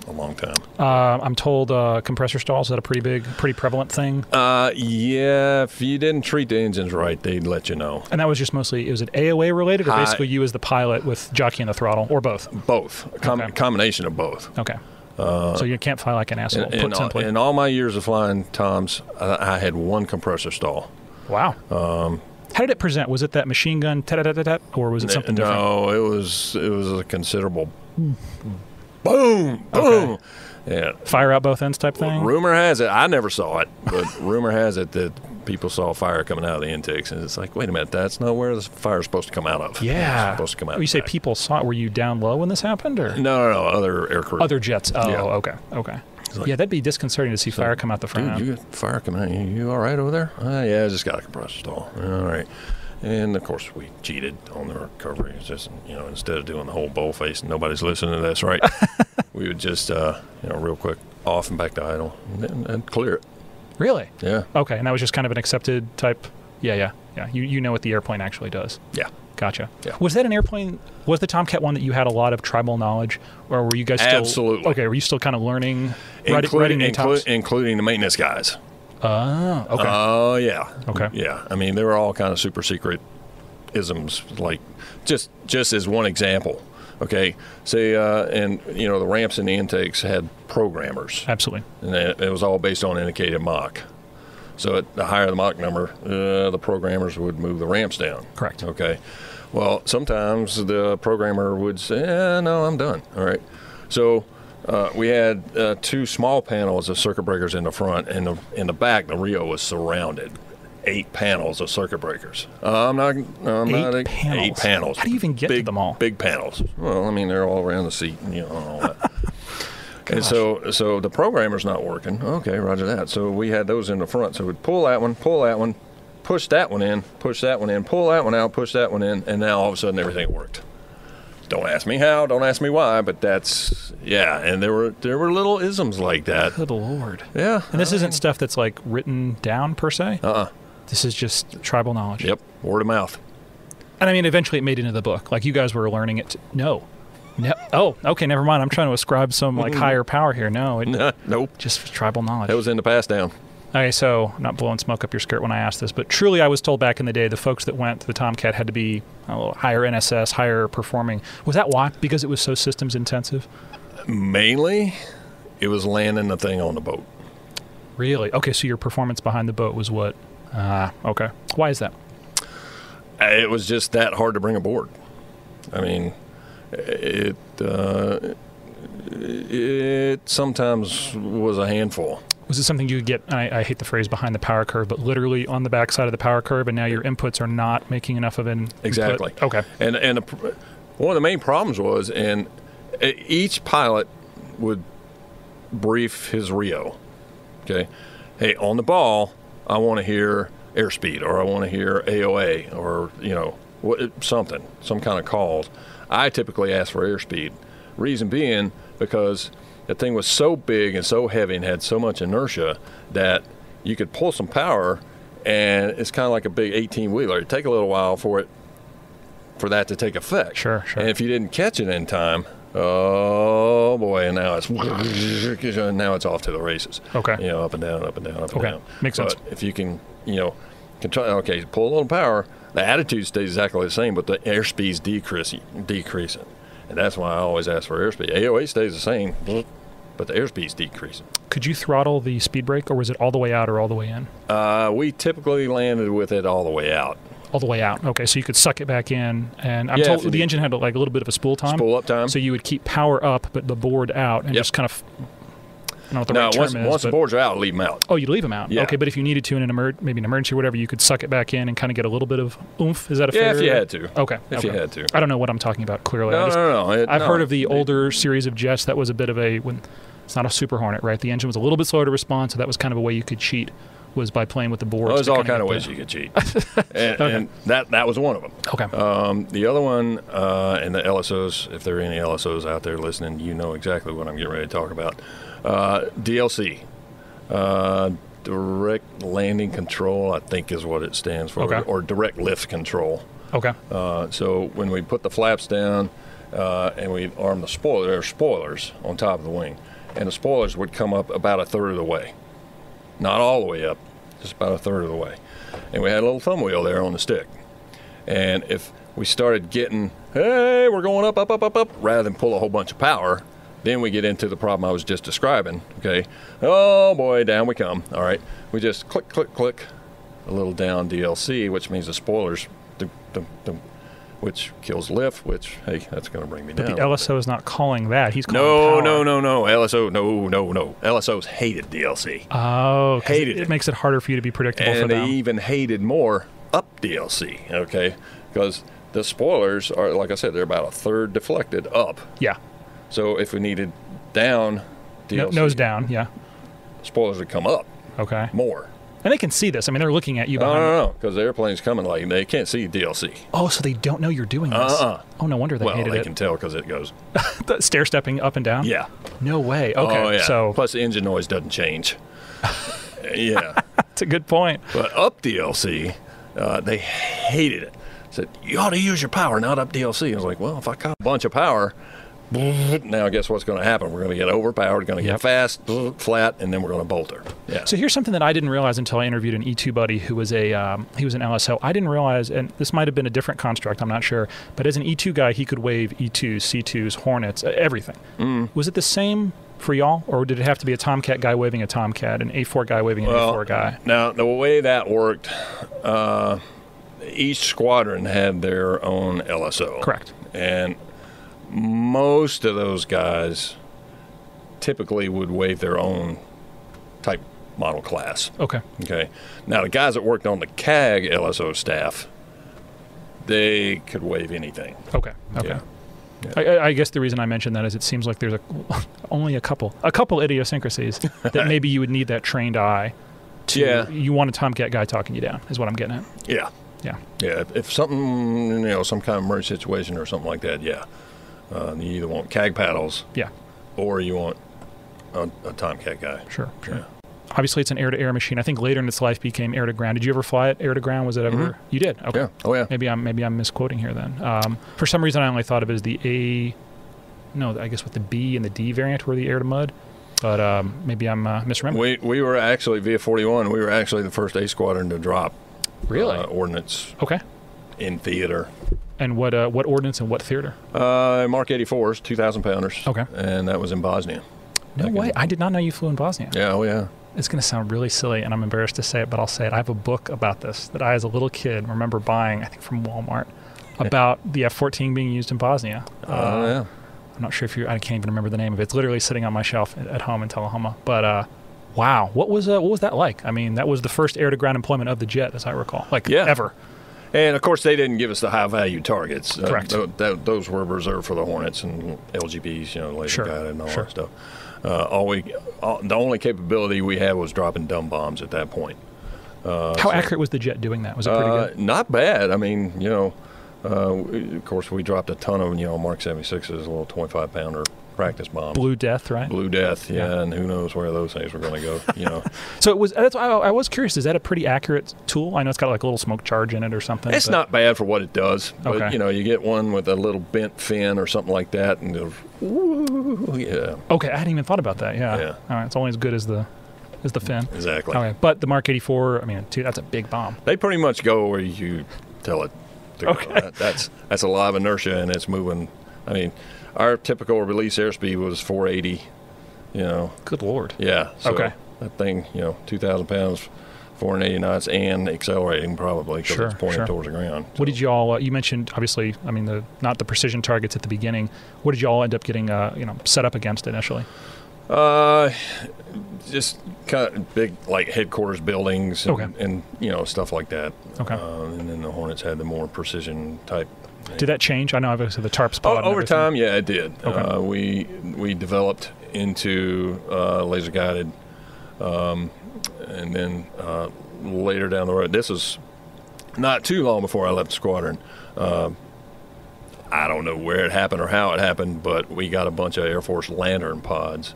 a long time. I'm told compressor stalls, is that a pretty prevalent thing? Yeah, if you didn't treat the engines right, they'd let you know. And that was just mostly, was it AOA related, or basically you as the pilot with jockeying the throttle, or both? Both. Combination of both. Okay. So you can't fly like an asshole, put simply. In all my years of flying Toms, I had one compressor stall. Wow. How did it present? Was it that machine gun, or was it something different? No, it was a considerable boom. Okay. Yeah. Fire out both ends type thing? Rumor has it, I never saw it, but rumor has it that people saw fire coming out of the intakes, and it's like, wait a minute, that's not where the fire's supposed to come out of. Yeah. It's supposed to come out You say people saw it. Were you down low when this happened? Or? No, other aircrew. Other jets. Oh, yeah. Okay. Like, that'd be disconcerting to see fire come out the front. Dude, you got fire coming out. You all right over there? Yeah, I just got a compressor stall. All right. And, of course, we cheated on the recovery. It's just, instead of doing the whole bowl face, and nobody's listening to this, right? We would just, real quick, off and back to idle, and clear it. Really? Yeah. Okay, and that was just kind of an accepted type. Yeah. You know what the airplane actually does. Yeah. Gotcha. Yeah. Was that an airplane? Was the Tomcat one that you had a lot of tribal knowledge, or were you guys still? Absolutely. Okay. Were you still kind of learning, including writing the maintenance guys? Oh. Okay. Oh yeah. Okay. Yeah. I mean, they were all kind of super secret isms, like just as one example. Okay, say, and the ramps and the intakes had programmers. Absolutely. And it was all based on indicated Mach. So the higher the Mach number, the programmers would move the ramps down. Correct. Okay. Well, sometimes the programmer would say, no, I'm done. All right. So we had 2 small panels of circuit breakers in the front, and in the back, the Rio was surrounded. 8 panels of circuit breakers. I'm not 8 panels. 8 panels. How do you even get to them all? Big panels. Well, I mean, they're all around the seat and all that. And so the programmer's not working. Okay, roger that. So we had those in the front. So we'd pull that one, push that one in, pull that one out, push that one in, and now all of a sudden everything worked. Don't ask me how, don't ask me why, but that's, and there were little isms like that. Good Lord. Yeah. And this isn't stuff that's like written down per se? This is just tribal knowledge. Yep, word of mouth. And I mean, eventually it made it into the book. Like you guys were learning it. No. Oh, okay, never mind. I'm trying to ascribe some like higher power here. No. Nope. Just tribal knowledge. That was in the pass down. Okay, so I'm not blowing smoke up your skirt when I ask this, but truly I was told back in the day the folks that went to the Tomcat had to be a little higher NSS, higher performing. Was that why? Because it was so systems intensive? Mainly, it was landing the thing on the boat. Really? Okay, so your performance behind the boat was what? Okay. Why is that? It was just that hard to bring aboard. I mean, it sometimes was a handful. Was it something you could get, I hate the phrase behind the power curve, but literally on the backside of the power curve, and now your inputs are not making enough of an Exactly. input? Okay. And one of the main problems was, and each pilot would brief his Rio. Okay. Hey, on the ball, I want to hear airspeed, or I want to hear AOA, or, something, some kind of calls. I typically ask for airspeed. Reason being, because that thing was so big and so heavy and had so much inertia that you could pull some power, and it's kind of like a big 18-wheeler. It'd take a little while for that to take effect. Sure. And if you didn't catch it in time, oh boy, and now it's off to the races. Okay. Up and down, up and down, up and down. Makes sense. But if you can, control, okay, pull a little power, the attitude stays exactly the same, but the airspeed's decreasing. And that's why I always ask for airspeed. AOA stays the same, but the airspeed's decreasing. Could you throttle the speed brake, or was it all the way out or all the way in? We typically landed with it all the way out. All the way out. Okay, so you could suck it back in, and I'm told the engine had like a little bit of a spool time. Spool up time. So you would keep power up, but the board out, and just kind of. I don't know what the right term is. Once the boards are out, leave them out. Oh, you'd leave them out. Yeah. Okay, but if you needed to in maybe an emergency or whatever, you could suck it back in and kind of get a little bit of oomph. Is that a fair? Yeah, if you had to. Okay. If you had to. I don't know what I'm talking about clearly. No. I've heard of the older series of jets that was a bit of it's not a Super Hornet, right? The engine was a little bit slower to respond, so that was kind of a way you could cheat, was by playing with the boards. There's all kind of ways you could cheat. and that was one of them. Okay. The other one, and the LSOs, if there are any LSOs out there listening, you know exactly what I'm getting ready to talk about. DLC. Direct landing control, I think is what it stands for, or direct lift control. Okay. So when we put the flaps down and we arm the spoilers on top of the wing, and the spoilers would come up about a third of the way. Not all the way up, just about a third of the way. And we had a little thumb wheel there on the stick. And if we started getting, hey, we're going up, rather than pull a whole bunch of power, then we get into the problem I was just describing, okay? Oh, boy, down we come. All right. We just click, click, click, a little down DLC, which means the spoilers, which kills lift, which, hey, that's going to bring me down. But the LSO is not calling that. He's calling power. No. LSO, no. LSOs hated DLC. Oh, hated it. It makes it harder for you to be predictable for them. And they even hated more up DLC, okay? Because the spoilers are, like I said, they're about a third deflected up. Yeah. So if we needed down DLC, nose down, yeah, spoilers would come up. Okay. More. And they can see this. I mean, they're looking at you behind No, because the airplane's coming. Like they can't see DLC. Oh, so they don't know you're doing this. Oh, no wonder they hated it. Well, they can tell because it goes. Stair stepping up and down? Yeah. No way. Okay. Oh, yeah. So plus the engine noise doesn't change. Yeah. That's a good point. But up DLC, they hated it. Said, you ought to use your power, not up DLC. I was like, well, if I cut a bunch of power, now guess what's going to happen? We're going to get overpowered, going to get fast, flat, and then we're going to bolt her. Yeah. So here's something that I didn't realize until I interviewed an E2 buddy who was he was an LSO. I didn't realize, and this might have been a different construct, I'm not sure, but as an E2 guy, he could wave E2s, C2s, Hornets, everything. Was it the same for y'all, or did it have to be a Tomcat guy waving a Tomcat, an A4 guy waving an A4 guy? Now, the way that worked, each squadron had their own LSO. Correct. And most of those guys typically would wave their own type model class. Okay. Okay. Now, the guys that worked on the CAG LSO staff, they could wave anything. Okay. Okay. Yeah. I guess the reason I mentioned that is it seems like there's only a couple idiosyncrasies that maybe you would need that trained eye to. Yeah. You want a Tomcat guy talking you down, is what I'm getting at. Yeah. Yeah. Yeah. If something, some kind of emergency situation or something like that, yeah. You either want CAG paddles, or you want a Tomcat guy. Sure. Yeah. Obviously, it's an air-to-air machine. I think later in its life became air-to-ground. Did you ever fly it air-to-ground? Was it ever? You did. Okay. Yeah. Oh yeah. Maybe I'm misquoting here then. For some reason, I only thought of it as the A. No, I guess with the B and the D variant were the air-to-mud. But maybe I'm misremembering. We were actually via 41. We were actually the first A squadron to drop. Really? Ordnance. Okay. In theater. And what ordnance and what theater? Mark 84s, 2,000 pounders. Okay. And that was in Bosnia. No way. I did not know you flew in Bosnia. Yeah. Oh yeah. It's going to sound really silly, and I'm embarrassed to say it, but I'll say it. I have a book about this that I, as a little kid, remember buying, I think from Walmart, about the F-14 being used in Bosnia. Yeah. I'm not sure if I can't even remember the name of it. It's literally sitting on my shelf at home in Tullahoma. But wow, what was that like? I mean, that was the first air-to-ground employment of the jet, as I recall, ever. And of course, they didn't give us the high-value targets. Correct. Those were reserved for the Hornets and LGBs, laser guided and all that stuff. The only capability we had was dropping dumb bombs at that point. How accurate was the jet doing that? Was it pretty good? Not bad. I mean, of course, we dropped a ton of Mark 76s, a little 25-pounder practice bomb. Blue Death, right? Blue Death, yeah, and who knows where those things were going to go. So it was. That's why I was curious. Is that a pretty accurate tool? I know it's got like a little smoke charge in it or something. It's not bad for what it does, but okay. You get one with a little bent fin or something like that, and yeah. Okay, I hadn't even thought about that. Yeah. All right, it's only as good as the fin. Exactly. Okay, but the Mark 84, I mean, dude, that's a big bomb. They pretty much go where you tell it to go. Okay. That's a lot of inertia, and it's moving. I mean, our typical release airspeed was 480. Good Lord. Yeah. So okay. That thing, 2,000 pounds, 480 knots, and accelerating probably because it's pointing towards the ground. So. What did you all? You mentioned obviously. I mean, not the precision targets at the beginning. What did you all end up getting? Set up against initially. Just kind of big like headquarters buildings and stuff like that. Okay. And then the Hornets had the more precision type. Did that change? I know obviously the tarp spot. Over time, yeah, it did. Okay. We developed into laser guided, and then later down the road. This was not too long before I left the squadron. I don't know where it happened or how it happened, but we got a bunch of Air Force Lantern pods,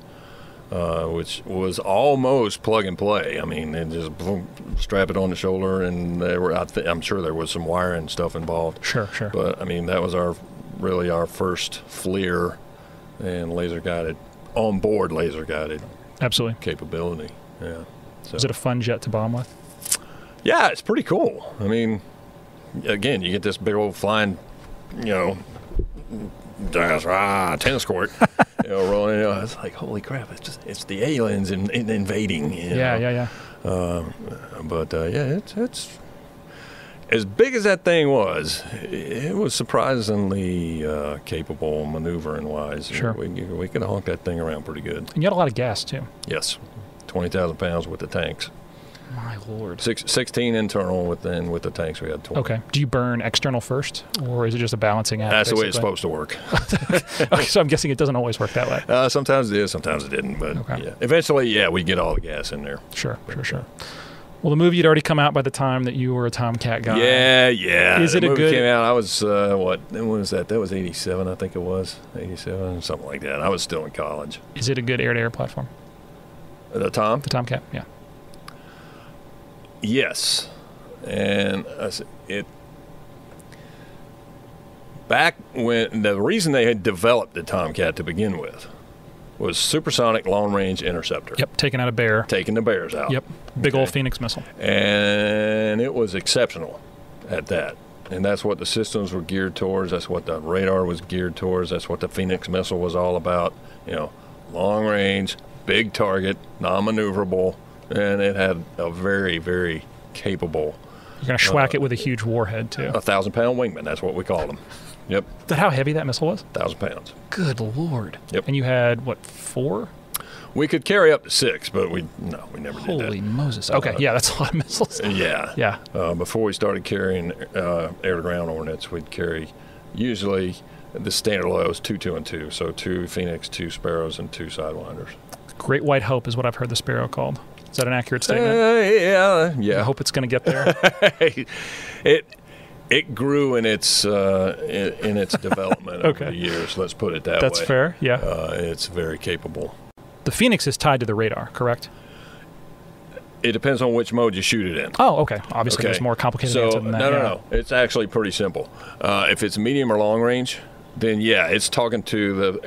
which was almost plug and play. I mean, they just boom, strap it on the shoulder, and I'm sure there was some wiring stuff involved. Sure. But I mean, that was our first FLIR and laser guided, onboard laser guided. Absolutely. Capability. Yeah. So. Is it a fun jet to bomb with? Yeah, it's pretty cool. I mean, again, you get this big old flying, tennis court, rolling. It's like, holy crap! It's the aliens invading. Yeah. It's as big as that thing was. It was surprisingly capable, maneuvering wise. Sure, we could honk that thing around pretty good. And you had a lot of gas too. Yes, 20,000 pounds with the tanks. My Lord. 16 internal with the tanks we had 20. Okay. Do you burn external first, or is it just a balancing act? That's the way it's supposed to work. Okay, so I'm guessing it doesn't always work that way. Sometimes it is, sometimes it didn't. But eventually, we get all the gas in there. Sure. Well, the movie had already come out by the time that you were a Tomcat guy. Yeah. Is it the a movie good? came out. I was when was that? That was 87, I think it was 87, something like that. I was still in college. Is it a good air-to-air platform? The Tomcat, yeah. Yes, and it. Back when the reason they had developed the Tomcat to begin with was supersonic long-range interceptor. Yep, taking out a bear. Taking the bears out. Yep, big old Phoenix missile. And it was exceptional at that. And that's what the systems were geared towards. That's what the radar was geared towards. That's what the Phoenix missile was all about. You know, long range, big target, non-maneuverable, and it had a very, very capable. You're going to schwack it with a huge warhead, too. 1,000-pound wingman, that's what we called them. Yep. Is that how heavy that missile was? 1,000 pounds. Good Lord. Yep. And you had, what, 4? We could carry up to 6, but we never did that. Holy Moses. Okay, yeah, that's a lot of missiles. Yeah. Yeah. Before we started carrying air-to-ground Hornets, we'd carry usually the standard low is 2, 2, and 2. So 2 Phoenix, 2 Sparrows, and 2 Sidewinders. Great White Hope is what I've heard the Sparrow called. Is that an accurate statement? Yeah. I hope it's going to get there. It grew in its development over the years. Let's put it that way. That's fair. Yeah. It's very capable. The Phoenix is tied to the radar, correct? It depends on which mode you shoot it in. Oh, okay. Obviously, there's more complicated answer than that. No. It's actually pretty simple. If it's medium or long range, then yeah, it's talking to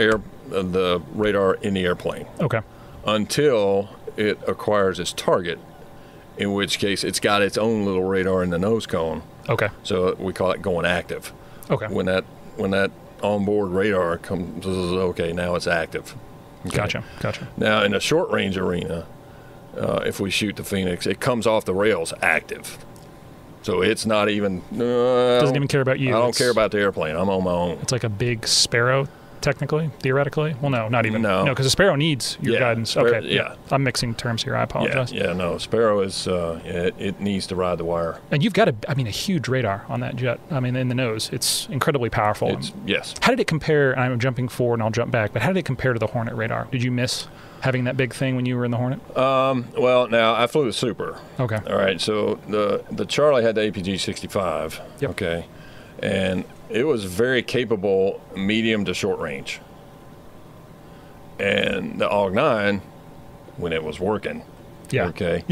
the radar in the airplane. Okay. Until it acquires its target, in which case it's got its own little radar in the nose cone. Okay. So we call it going active. Okay. When that onboard radar comes, okay, now it's active. Okay. Gotcha. Now in a short range arena, if we shoot the Phoenix, it comes off the rails active. So it's not even doesn't even care about you. I don't care about the airplane. I'm on my own. It's like a big Sparrow, technically, theoretically. Well, no, not even. No, because a Sparrow needs your guidance. Okay, yeah. I'm mixing terms here. I apologize. No. Sparrow is it needs to ride the wire. And you've got a huge radar on that jet. I mean, in the nose, it's incredibly powerful. Yes. How did it compare? And I'm jumping forward, and I'll jump back. But how did it compare to the Hornet radar? Did you miss having that big thing when you were in the Hornet? Well, now I flew the Super. Okay. All right. So the Charlie had the APG-65. Yep. Okay. And it was very capable medium to short range. And the AUG-9, when it was working, okay,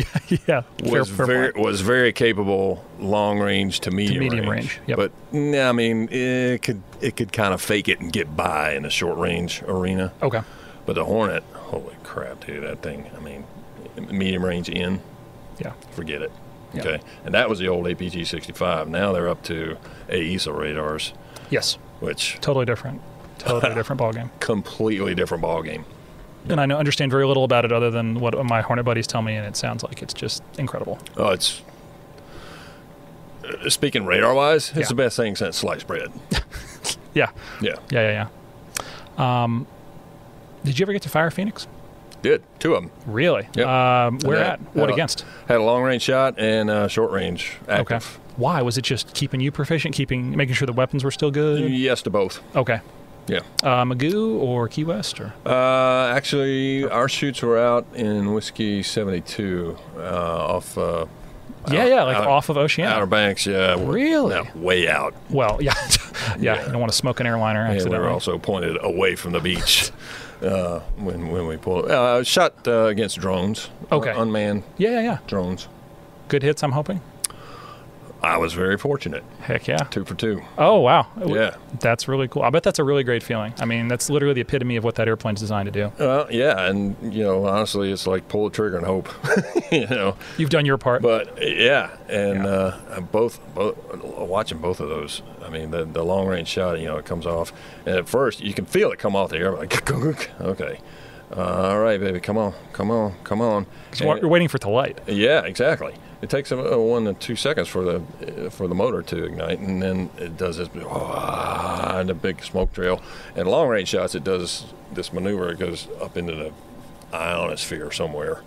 was very capable long range to medium range. Yep. But I mean, it could kind of fake it and get by in a short range arena. Okay. But the Hornet, holy crap, dude, that thing! I mean, medium range in, forget it. Yeah. Okay, and that was the old APG-65. Now they're up to AESA radars. Yes. Which totally different ballgame. Completely different ballgame. And I understand very little about it other than what my Hornet buddies tell me, and it sounds like it's just incredible. Oh, it's speaking radar-wise, it's the best thing since sliced bread. Yeah. Yeah. Did you ever get to fire a Phoenix? Did. 2 of them. Really? Yep. Where at? What against? Had a long-range shot and short-range active. Okay. Why? Was it just keeping you proficient, making sure the weapons were still good? Yes to both. Okay. Yeah. Magoo or Key West? Or? Actually, our shoots were out in Whiskey 72 off... off of Oceana. Outer Banks, yeah. Really? No, way out. Well, yeah. You don't want to smoke an airliner accidentally. And we were also pointed away from the beach when we pulled. Shot against drones. Okay. Unmanned drones. Good hits, I'm hoping? I was very fortunate. Heck yeah. 2 for 2. Oh, wow. Yeah. That's really cool. I bet that's a really great feeling. I mean, that's literally the epitome of what that airplane's designed to do. Yeah, and, honestly, it's like pull the trigger and hope, You've done your part. But, both watching both of those, I mean, the long-range shot, it comes off, and at first, you can feel it come off the air, like, okay. All right, baby, come on. You're waiting for it to light. Yeah, exactly. It takes 1 to 2 seconds for the motor to ignite, and then it does this, and a big smoke trail. And long range shots, it does this maneuver. It goes up into the ionosphere somewhere,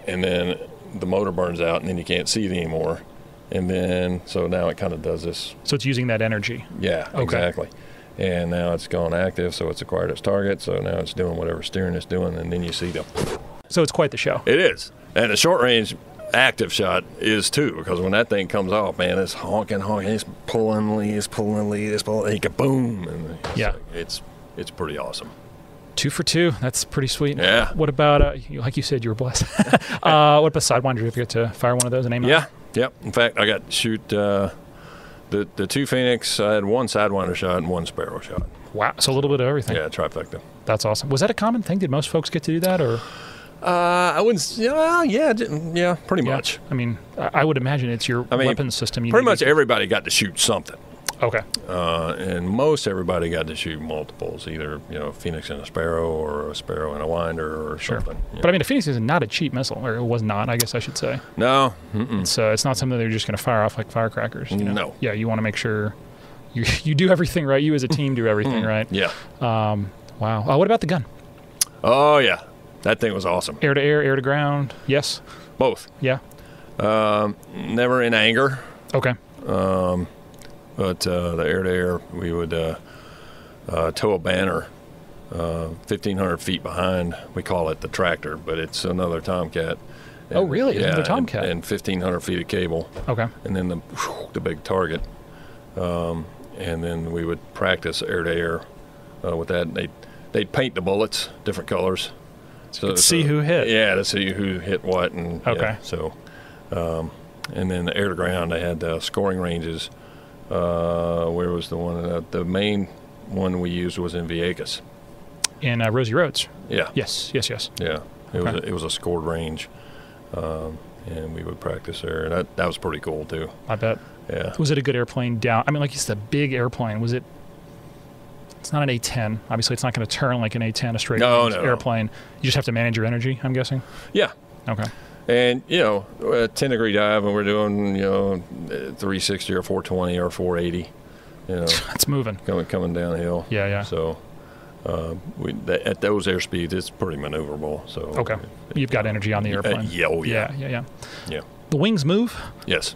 and then the motor burns out, and then you can't see it anymore. And then so now it kind of does this. So it's using that energy. Yeah, okay. Exactly. And now it's gone active, so it's acquired its target. So now it's doing whatever steering it's doing, and then you see the. So it's quite the show. It is, and the short range. active shot is too, because when that thing comes off, man, it's honking, it's pulling lead, it's pulling, boom, and it's pretty awesome. 2 for 2. That's pretty sweet. Yeah. What about, like you said, you were blessed. What about Sidewinder? Did you ever get to fire one of those and aim it? Yeah. Yep. In fact, I got to shoot the 2 Phoenix. I had 1 Sidewinder shot and 1 Sparrow shot. Wow. So a little bit of everything. Yeah, trifecta. That's awesome. Was that a common thing? Did most folks get to do that, or? I wouldn't. Yeah, pretty much. I mean, I would imagine it's your weapons system. Pretty much everybody got to shoot something. Okay. And most everybody got to shoot multiples, either Phoenix and a Sparrow, or a Sparrow and a Winder, or something. But I mean, a Phoenix is not a cheap missile, or it was not, I guess I should say. No. It's not something they're just going to fire off like firecrackers. No. Yeah, you want to make sure you do everything right. You as a team do everything right. Yeah. Wow. What about the gun? Oh yeah, that thing was awesome. Air to air, air to ground. Yes. Both. Yeah. Never in anger. Okay. But the air-to-air, we would tow a banner 1,500 feet behind. We call it the tractor, but it's another Tomcat. And, oh, really? It's another Tomcat? And 1,500 feet of cable. Okay. And then the big target. And then we would practice air-to-air with that. They'd paint the bullets different colors. So to see who hit. Yeah, to see who hit what. And, okay. And then the air-to-ground, they had scoring ranges. Where was the one? The main one we used was in Vieques. In Rosie Roads. Yeah. Yes. Yeah. It was a scored range, and we would practice there. And that was pretty cool too. I bet. Yeah. Was it a good airplane down? I mean, like it's a big airplane. Was it? It's not an A-10. Obviously, it's not going to turn like an A-10, a straight airplane. You just have to manage your energy, I'm guessing. Yeah. Okay. And, a 10-degree dive, and we're doing, 360 or 420 or 480. It's moving. Coming downhill. Yeah. So at those airspeeds, it's pretty maneuverable. So okay. You've got energy on the airplane. Yeah. The wings move? Yes.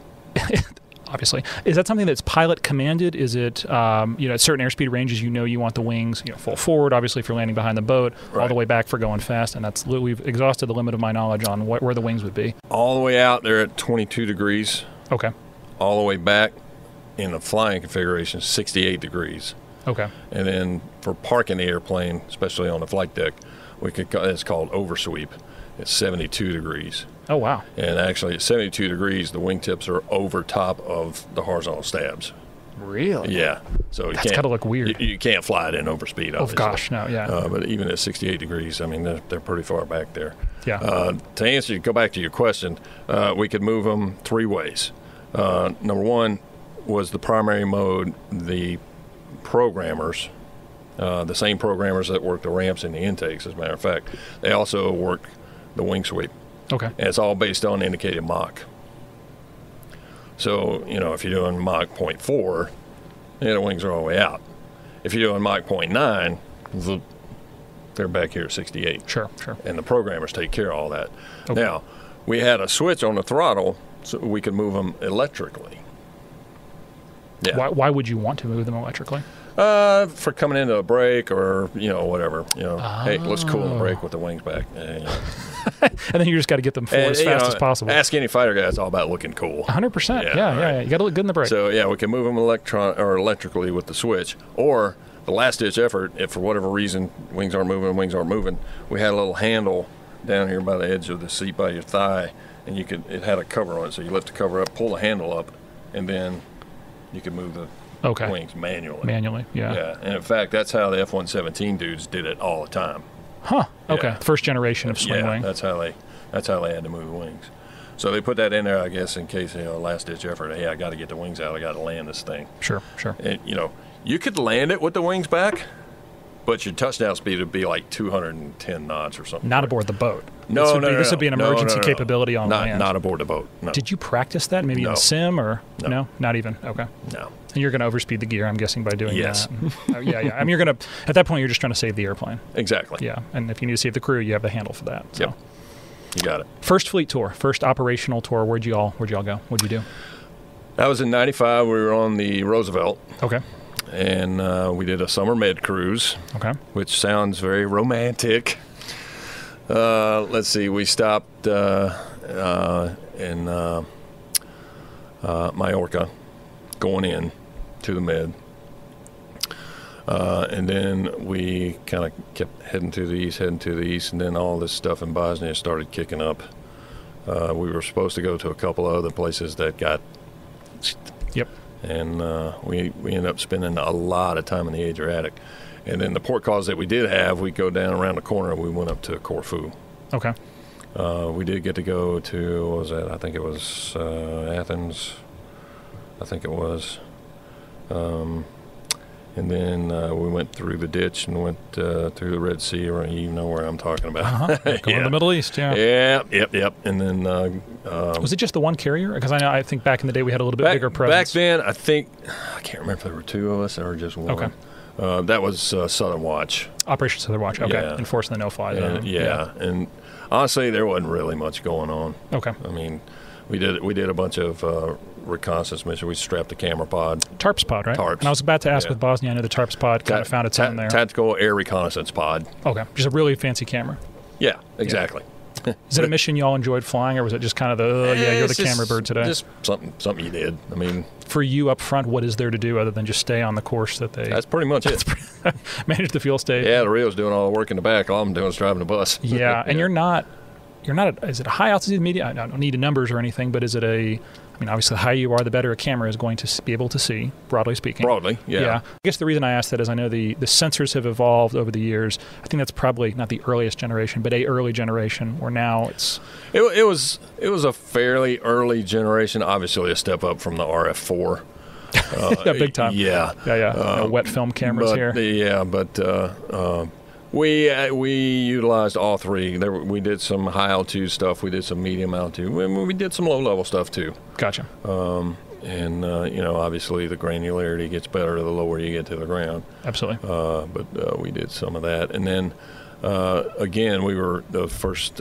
Obviously. Is that something that's pilot commanded? Is it, at certain airspeed ranges, you want the wings, full forward, obviously, if you're landing behind the boat, right, all the way back for going fast, and we've exhausted the limit of my knowledge on where the wings would be. All the way out, they're at 22 degrees. Okay. All the way back in the flying configuration, 68 degrees. Okay. And then for parking the airplane, especially on the flight deck, it's called oversweep. It's 72 degrees. Oh, wow. And actually, at 72 degrees, the wingtips are over top of the horizontal stabs. Really? Yeah. So that's got to look weird. You can't fly it in overspeed, obviously. Oh, gosh, no, yeah. But even at 68 degrees, I mean, they're pretty far back there. Yeah. To go back to your question, we could move them 3 ways. Number one was the primary mode, the programmers, the same programmers that work the ramps and the intakes, as a matter of fact. They also work the wing sweep. Okay. And it's all based on indicated Mach. So, if you're doing Mach 0.4, the wings are all the way out. If you're doing Mach 0.9, they're back here at 68. Sure. And the programmers take care of all that. Okay. Now, we had a switch on the throttle so we could move them electrically. Yeah. Why would you want to move them electrically? For coming into a break or, whatever. Hey, let's cool the break with the wings back. And then you just got to get them forward as fast as possible. Ask any fighter guy, it's all about looking cool. 100%. Yeah. You got to look good in the break. So, we can move them electrically with the switch. Or the last-ditch effort, if for whatever reason wings aren't moving, we had a little handle down here by the edge of the seat by your thigh, and it had a cover on it. So you lift the cover up, pull the handle up, and then you can move the wings manually. Yeah. And in fact, that's how the F-117 dudes did it all the time. Huh. Okay. Yeah. First generation of swing wing. That's how they had to move the wings. So they put that in there, I guess, in case last ditch effort. Hey, I got to get the wings out. I got to land this thing. Sure. And you could land it with the wings back, but your touchdown speed would be like 210 knots or something. Not aboard the boat. No. This would be an emergency capability on land. Not aboard the boat. No. Did you practice that maybe in a sim or no? Not even. Okay. No. And you're going to overspeed the gear, I'm guessing, by doing yes. that. Yeah. I mean, at that point, you're just trying to save the airplane. Exactly. Yeah. And if you need to save the crew, you have the handle for that. So. Yep. You got it. First fleet tour, first operational tour. Where'd you all go? What'd you do? That was in '95. We were on the Roosevelt. Okay. And we did a summer med cruise. Okay. Which sounds very romantic. Let's see. We stopped Majorca, going in to the Med. And then we kind of kept heading to the east, and then all this stuff in Bosnia started kicking up. We were supposed to go to a couple of other places that got... Yep. And we ended up spending a lot of time in the Adriatic. And then the port calls that we did have, we go down around the corner, and we went up to Corfu. Okay. We did get to go to, what was that? I think it was Athens. I think it was. And then we went through the ditch and went through the Red Sea, or you know where I'm talking about. Going to the Middle East, yeah. Yep. And then... was it just the one carrier? Because I think back in the day we had a little bit bigger presence. Back then, I can't remember if there were two of us or just one. Okay. That was Southern Watch. Operation Southern Watch, okay. Yeah. Enforcing the no-fly. And honestly, there wasn't really much going on. Okay. I mean, we did a bunch of reconnaissance missions. We strapped the camera pod. TARPS pod, right? TARPS. And I was about to ask with Bosnia, I know the TARPS pod kind of found its own there. Tactical Air Reconnaissance Pod. Okay. Just a really fancy camera. Yeah, exactly. Yeah. Is it a mission y'all enjoyed flying, or was it just kind of you're the camera bird today? Just something you did. I mean, for you up front, what is there to do other than just stay on the course that they... That's pretty much it. Manage the fuel stage. Yeah, the Rio's doing all the work in the back. All I'm doing is driving the bus. Yeah, and you're not is it a high altitude medium? I don't need numbers or anything, but is it obviously the higher you are, the better a camera is going to be able to see, broadly speaking. Broadly, yeah. I guess the reason I asked that is I know the sensors have evolved over the years. I think that's probably not the earliest generation, but a early generation where now it's... It was a fairly early generation, obviously a step up from the RF4. Yeah, big time. Yeah. Wet film cameras here. Yeah, but we utilized all three. We did some high altitude stuff. We did some medium altitude. We did some low level stuff too. Gotcha. And obviously the granularity gets better the lower you get to the ground. Absolutely. But we did some of that, and then again we were the first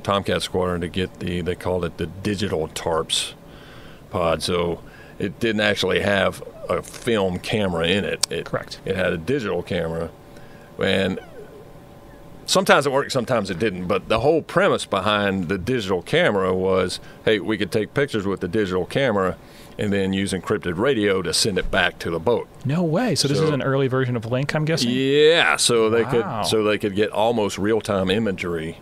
Tomcat squadron to get they called it the digital TARPS pod. So it didn't actually have a film camera in it. Correct. It had a digital camera. And sometimes it worked, sometimes it didn't. But the whole premise behind the digital camera was, hey, we could take pictures with the digital camera and then use encrypted radio to send it back to the boat. No way. So this is an early version of Link, I'm guessing? Yeah. So they could get almost real-time imagery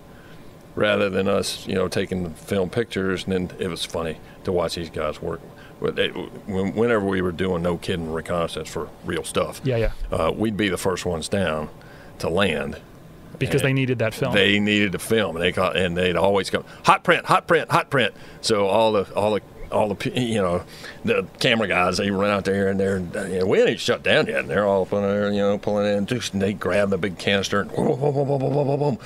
rather than us, taking film pictures. And then it was funny to watch these guys work. Whenever we were doing no kidding reconnaissance for real stuff, we'd be the first ones down to land because they needed that film. They needed the film, and they'd always come hot print. So all the the camera guys, they run out there and we ain't shut down yet, and they're all up in there, pulling in, and they grab the big canister and boom,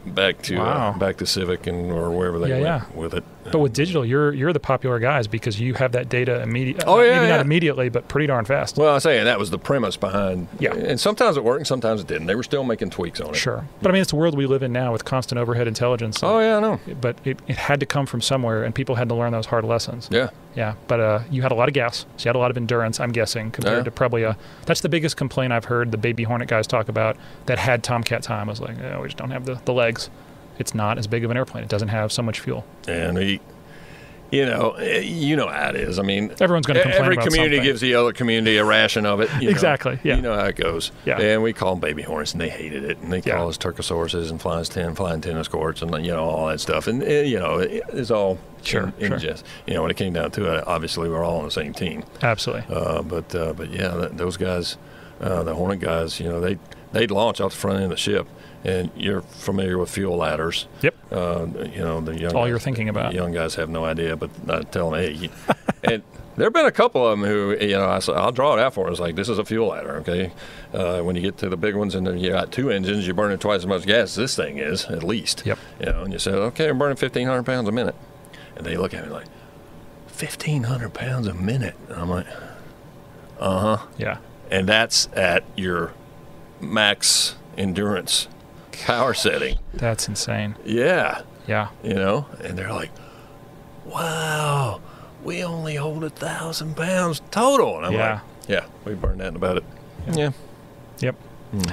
back to Civic or wherever they went with it. But with digital, you're the popular guys because you have that data immediately. Not immediately, but pretty darn fast. Well, I say that was the premise behind. Yeah, and sometimes it worked, and sometimes it didn't. They were still making tweaks on it. Sure, but it's the world we live in now with constant overhead intelligence. Oh yeah, I know. But it had to come from somewhere, and people had to learn those hard lessons. Yeah. Yeah, but you had a lot of gas, so you had a lot of endurance, I'm guessing, compared to probably that's the biggest complaint I've heard the baby Hornet guys talk about that had Tomcat time. I was like, we just don't have the legs. It's not as big of an airplane. It doesn't have so much fuel. And how it is. I mean, everyone's going to complain every about community something. Gives the other community a ration of it. Exactly. Yeah. You know how it goes. Yeah. And we call them baby hornets, and they hated it. And they call us Turkosauruses and flying tennis courts, and all that stuff. And it's all in jest. When it came down to it, obviously we're all on the same team. Absolutely. But those guys, the Hornet guys, they'd launch off the front end of the ship. And you're familiar with fuel ladders. Yep. The young That's all you're thinking about. The young guys have no idea, but I tell them, hey. And there have been a couple of them who, I said, I'll draw it out for them. It's like, this is a fuel ladder, okay? When you get to the big ones and then you got two engines, you're burning twice as much gas as this thing is, at least. Yep. And you say, okay, I'm burning 1,500 pounds a minute. And they look at me like, 1,500 pounds a minute? And I'm like, uh-huh. Yeah. And that's at your max endurance power setting. That's insane. Yeah. Yeah. And they're like, wow, we only hold 1,000 pounds total. And I'm like, yeah, we burned that in about it. Yeah. Yep.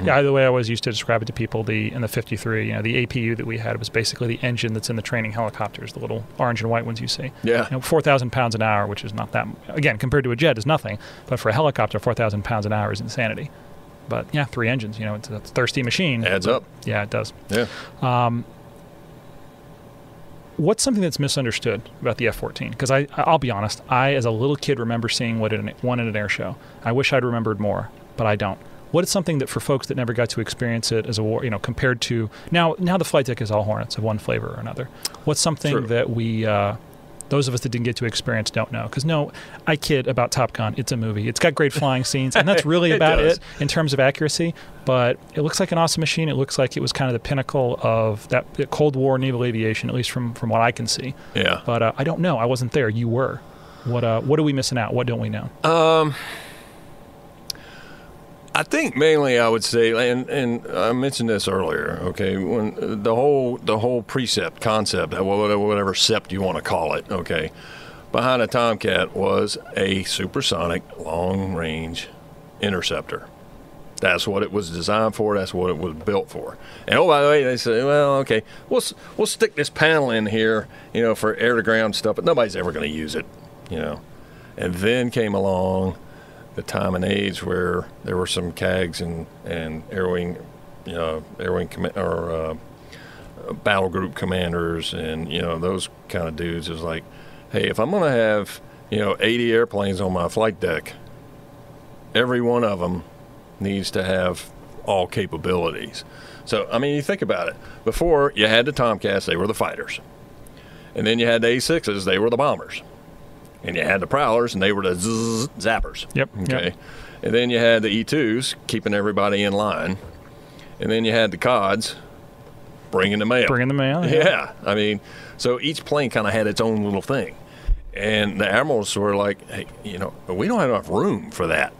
Yeah, the way I always used to describe it to people, in the 53, the APU that we had was basically the engine that's in the training helicopters, the little orange and white ones you see. Yeah. 4,000 pounds an hour, which is not that, again, compared to a jet is nothing, but for a helicopter, 4,000 pounds an hour is insanity. But yeah, 3 engines, it's a thirsty machine. Adds up. Yeah, it does. Yeah. What's something that's misunderstood about the F-14? Because I'll be honest, as a little kid, remember seeing one at an air show. I wish I'd remembered more, but I don't. What is something that for folks that never got to experience it as a war, compared to now the flight deck is all Hornets of one flavor or another. What's something that we, those of us that didn't get to experience don't know? Because I kid about Top Gun. It's a movie. It's got great flying scenes, and that's really about it in terms of accuracy. But it looks like an awesome machine. It looks like it was kind of the pinnacle of that Cold War naval aviation, at least from what I can see. Yeah. But I don't know. I wasn't there. You were. What are we missing out? What don't we know? I think mainly I would say, and I mentioned this earlier, okay, when the whole precept concept, whatever sept you want to call it, okay, behind a Tomcat was a supersonic long-range interceptor. That's what it was designed for. That's what it was built for. And by the way, they say, well, okay, we'll stick this panel in here, for air-to-ground stuff, but nobody's ever going to use it, And then came along the time and age where there were some CAGs and airwing battle group commanders and those kind of dudes. Is like, hey, if I'm going to have 80 airplanes on my flight deck, every one of them needs to have all capabilities. So I mean, you think about it. Before you had the Tomcats, they were the fighters, and then you had the A6s, they were the bombers. And you had the Prowlers, and they were the zappers. Yep. Okay. Yep. And then you had the E2s, keeping everybody in line. And then you had the CODs, bringing the mail. Yeah. I mean, so each plane kind of had its own little thing. And the admirals were like, hey, we don't have enough room for that.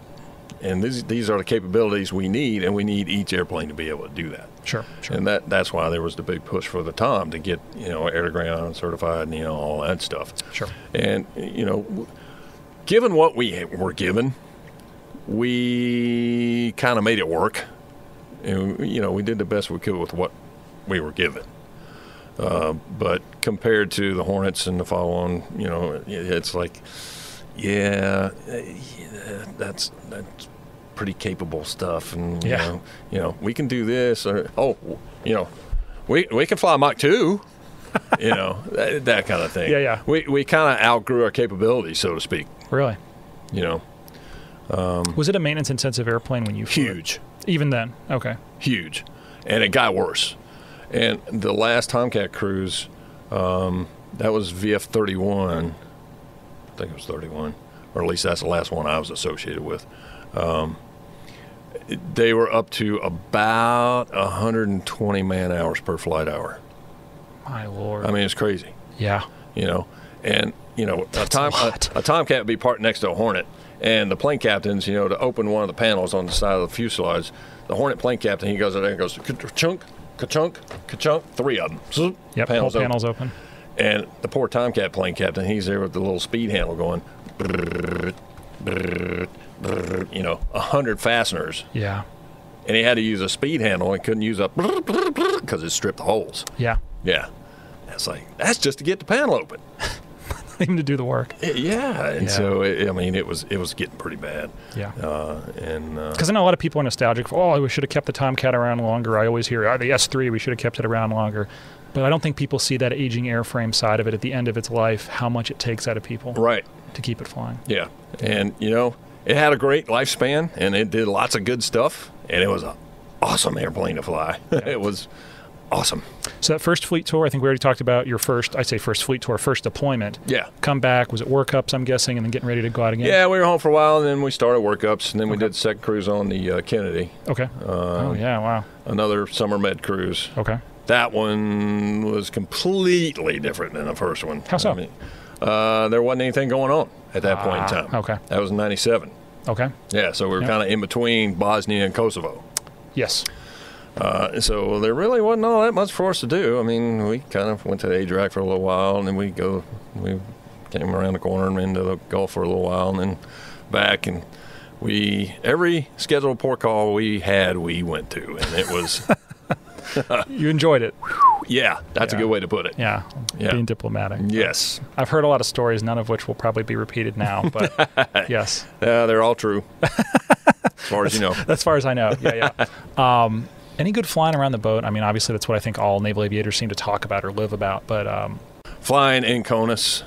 And these are the capabilities we need, and we need each airplane to be able to do that. Sure. And that's why there was the big push for the Tom to get, air-to-ground certified and, all that stuff. Sure. And, given what we were given, we kind of made it work. And, we did the best we could with what we were given. But compared to the Hornets and the follow-on, it's like, that's pretty capable stuff, and we can do this, or we can fly Mach 2, that kind of thing. Yeah. We kind of outgrew our capabilities, so to speak. Really? Was it a maintenance intensive airplane when you flew? Huge. Even then? Okay. Huge, and it got worse. And the last Tomcat cruise, that was VF-31. I think it was 31, or at least that's the last one I was associated with. They were up to about 120 man-hours per flight hour. My Lord. I mean, it's crazy. Yeah. And a Tomcat would be parked next to a Hornet, and the plane captains, to open one of the panels on the side of the fuselage, the Hornet plane captain, he goes there and goes, ka-chunk, ka-chunk, ka-chunk, 3 of them. Yep, panels open. And the poor Tomcat plane captain, he's there with the little speed handle going, 100 fasteners. Yeah. And he had to use a speed handle and couldn't use a because it stripped the holes. Yeah. Yeah. It's like, that's just to get the panel open. Even to do the work. Yeah. And so, it was getting pretty bad. Yeah. Because I know a lot of people are nostalgic for, we should have kept the Tomcat around longer. I always hear, the S3, we should have kept it around longer. But I don't think people see that aging airframe side of it at the end of its life, how much it takes out of people. Right. To keep it flying. Yeah. And, it had a great lifespan, and it did lots of good stuff, and it was an awesome airplane to fly. Yeah. It was awesome. So that first fleet tour, I think we already talked about your first fleet tour, first deployment. Yeah. Come back, was it workups, I'm guessing, and then getting ready to go out again? Yeah, we were home for a while, and then we started workups, and then we did the second cruise on the Kennedy. Okay. Wow. Another summer med cruise. Okay. That one was completely different than the first one. How so? There wasn't anything going on at that point in time. Okay. That was in 97. Okay. Yeah, so we were kind of in between Bosnia and Kosovo. Yes. So there really wasn't all that much for us to do. I mean, we kind of went to the Iraq for a little while, and then we came around the corner and into the Gulf for a little while, and then back. And every scheduled port call we had, we went to, and it was. You enjoyed it. Yeah, that's a good way to put it. Yeah, being diplomatic. Yes. I've heard a lot of stories, none of which will probably be repeated now, but yes. Yeah, they're all true. As far as you know. As far as I know, yeah. Any good flying around the boat? I mean, obviously that's what I think all naval aviators seem to talk about or live about, but... Flying in CONUS,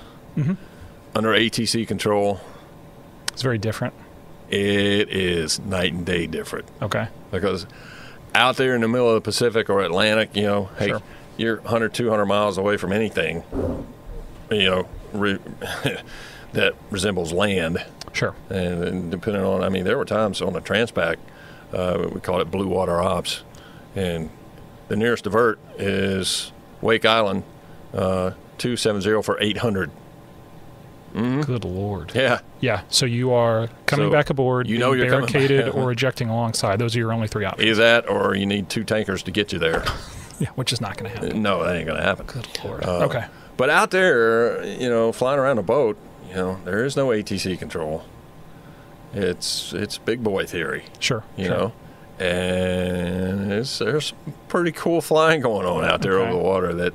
under ATC control. It's very different. It is night and day different. Okay. Because out there in the middle of the Pacific or Atlantic, you know, hey, you're 100, 200 miles away from anything, you know, that resembles land. Sure. And depending on, I mean, there were times on the Transpac, we called it blue water ops, and the nearest divert is Wake Island, 270 for 800. Good Lord. Yeah. Yeah. So you are coming back aboard, you know, you're barricaded or ejecting alongside. Those are your only 3 options. Is that, or you need 2 tankers to get you there. Yeah, which is not going to happen. No, that ain't going to happen. Good Lord. Okay. But out there, you know, flying around a boat, you know, there is no ATC control. It's big boy theory. Sure. You know, and there's pretty cool flying going on out there over the water that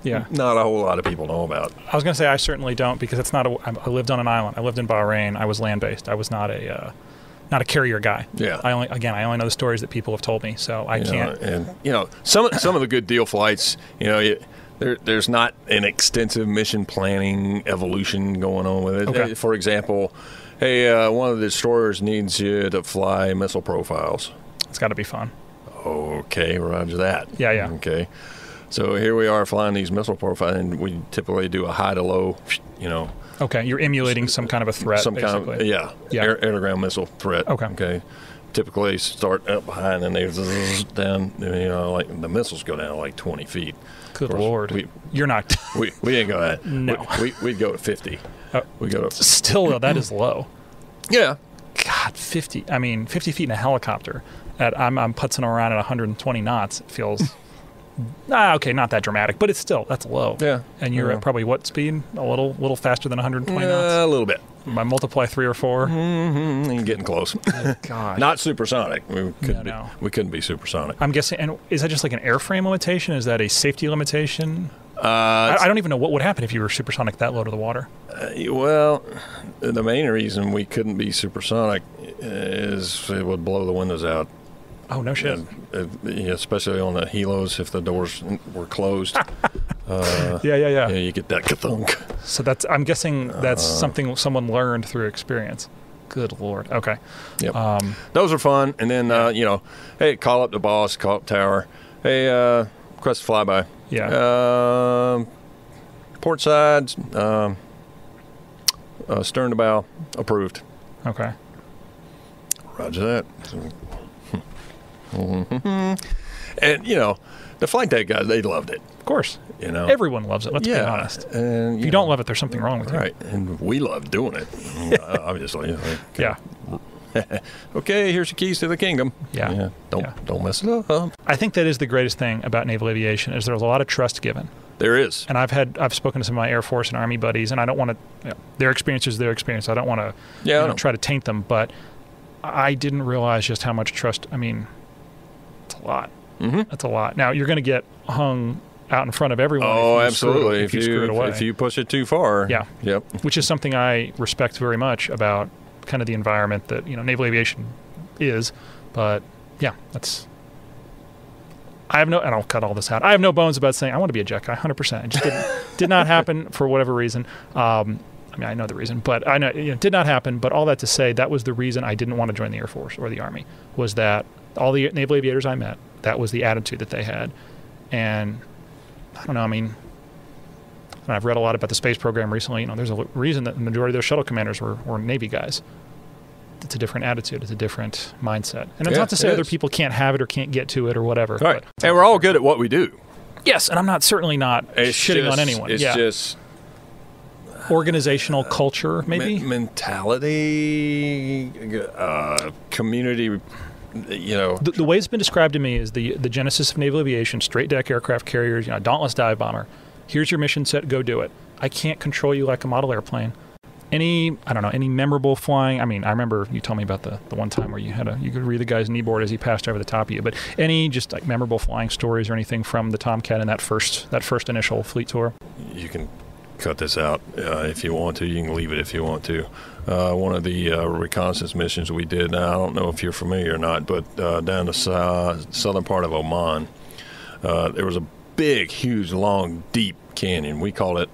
not a whole lot of people know about. I was going to say I certainly don't, because it's not I lived on an island. I lived in Bahrain. I was land-based. I was not a carrier guy. Yeah. I only know the stories that people have told me, so I can't. And you know, some of the good deal flights, you know, there's not an extensive mission planning evolution going on with it. Okay. For example, hey, one of the destroyers needs you to fly missile profiles. It's got to be fun. Okay, roger that. Yeah. Okay. So here we are flying these missile profiles, and we typically do a high to low, you know. Okay, you're emulating some kind of a threat, basically. Air-to-ground missile threat. Okay. Typically start up high, and then they zzz down, you know, like the missiles go down like 20 feet. Good Lord. You're not. we ain't go that. No. We'd go to 50. We go to. Still, though, that is low. Yeah. God, 50. I mean, 50 feet in a helicopter. I'm putzing around at 120 knots. It feels... okay, not that dramatic, but it's still, that's low. Yeah. And you're at probably what speed? A little faster than 120 knots? A little bit. I multiply 3 or 4. You're getting close. Oh, God. Not supersonic. We couldn't be supersonic. I'm guessing, and is that just like an airframe limitation? Is that a safety limitation? I don't even know what would happen if you were supersonic that low to the water. Well, the main reason we couldn't be supersonic is it would blow the windows out. Oh, no shit. Especially on the helos if the doors were closed. Yeah. You get that ka-thunk. So I'm guessing that's something someone learned through experience. Good Lord. Okay. Yep. Those are fun. And then, you know, hey, call up the boss, call up tower. Hey, request a flyby. Yeah. Port sides, stern to bow, approved. Okay. Roger that. And, you know, the flight deck guys, they loved it. Of course. You know, everyone loves it. Let's be honest. And if you don't love it, there's something wrong with you. Right. And we love doing it, obviously. Yeah. Okay, here's the keys to the kingdom. Yeah. Don't mess it up. I think that is the greatest thing about naval aviation is there's a lot of trust given. There is. And I've spoken to some of my Air Force and Army buddies, and I don't want to, their experience is their experience. I don't want to try to taint them, but I didn't realize just how much trust. I mean, it's a lot. Mm-hmm. That's a lot. Now, you're going to get hung out in front of everyone. Oh, absolutely. If you screw it away. If you push it too far. Yeah. Yep. Which is something I respect very much about kind of the environment that, naval aviation is. But, yeah, that's... and I'll cut all this out. I have no bones about saying I want to be a jet guy, 100%. It just did not happen for whatever reason. I mean, I know the reason, but I know it did not happen. But all that to say, that was the reason I didn't want to join the Air Force or the Army, was that all the naval aviators I met, that was the attitude that they had. And I don't know, I mean, I've read a lot about the space program recently. There's a reason that the majority of those shuttle commanders were Navy guys. It's a different attitude. It's a different mindset. And it's not to say other people can't have it or can't get to it or whatever. Right. And we're all good at what we do. Yes, and I'm certainly not shitting on anyone. It's just... organizational culture, maybe? Mentality, community, The way it's been described to me is the genesis of naval aviation, straight deck aircraft carriers, dauntless dive bomber. Here's your mission set, go do it. I can't control you like a model airplane. Any, I don't know, any memorable flying? I mean, I remember you told me about the one time where you could read the guy's kneeboard as he passed over the top of you. But any just like memorable flying stories or anything from the Tomcat in that first initial fleet tour? You can cut this out if you want to. You can leave it if you want to. One of the reconnaissance missions we did, now I don't know if you're familiar or not, but down the southern part of Oman, there was a big, huge, long, deep canyon. We call it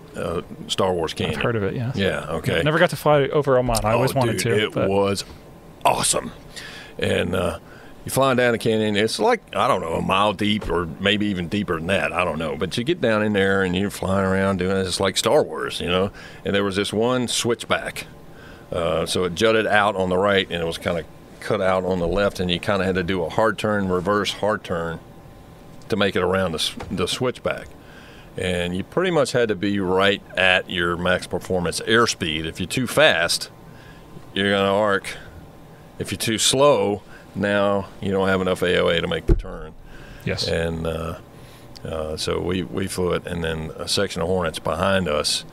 Star Wars Canyon. I've heard of it, yes. Yeah, okay. Never got to fly over Oman. I always wanted to. It was awesome. And you're flying down the canyon. It's like, I don't know, a mile deep or maybe even deeper than that. I don't know. But you get down in there and you're flying around doing it. It's like Star Wars, you know. And there was this one switchback. So it jutted out on the right and it was kind of cut out on the left. And you kind of had to do a hard turn, reverse hard turn to make it around the switchback. And you pretty much had to be right at your max performance airspeed. If you're too fast, you're going to arc. If you're too slow, now you don't have enough AOA to make the turn. Yes. And so we flew it, and then a section of Hornets behind us.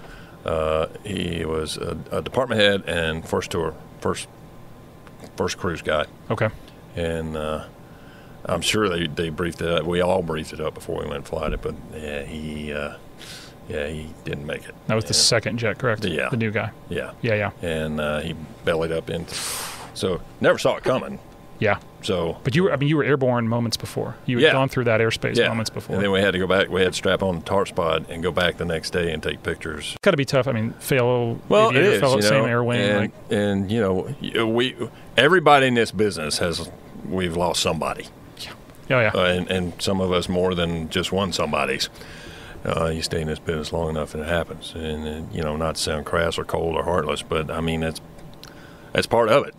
He was a department head and first cruise guy. Okay. And I'm sure they briefed it up. We all briefed it up before we went and flight it, but he didn't make it. That was the second jet, correct? Yeah. The new guy. Yeah. Yeah. And he bellied up into, so never saw it coming. Yeah. So. But you were airborne moments before. You had gone through that airspace moments before. And then we had to go back. We had to strap on the tarp spot and go back the next day and take pictures. It's got to be tough. I mean, It is, same air wing. And you know, everybody in this business we've lost somebody. Yeah. And some of us more than just one somebody's. You stay in this business long enough and it happens. And, you know, not to sound crass or cold or heartless, but, I mean, that's part of it.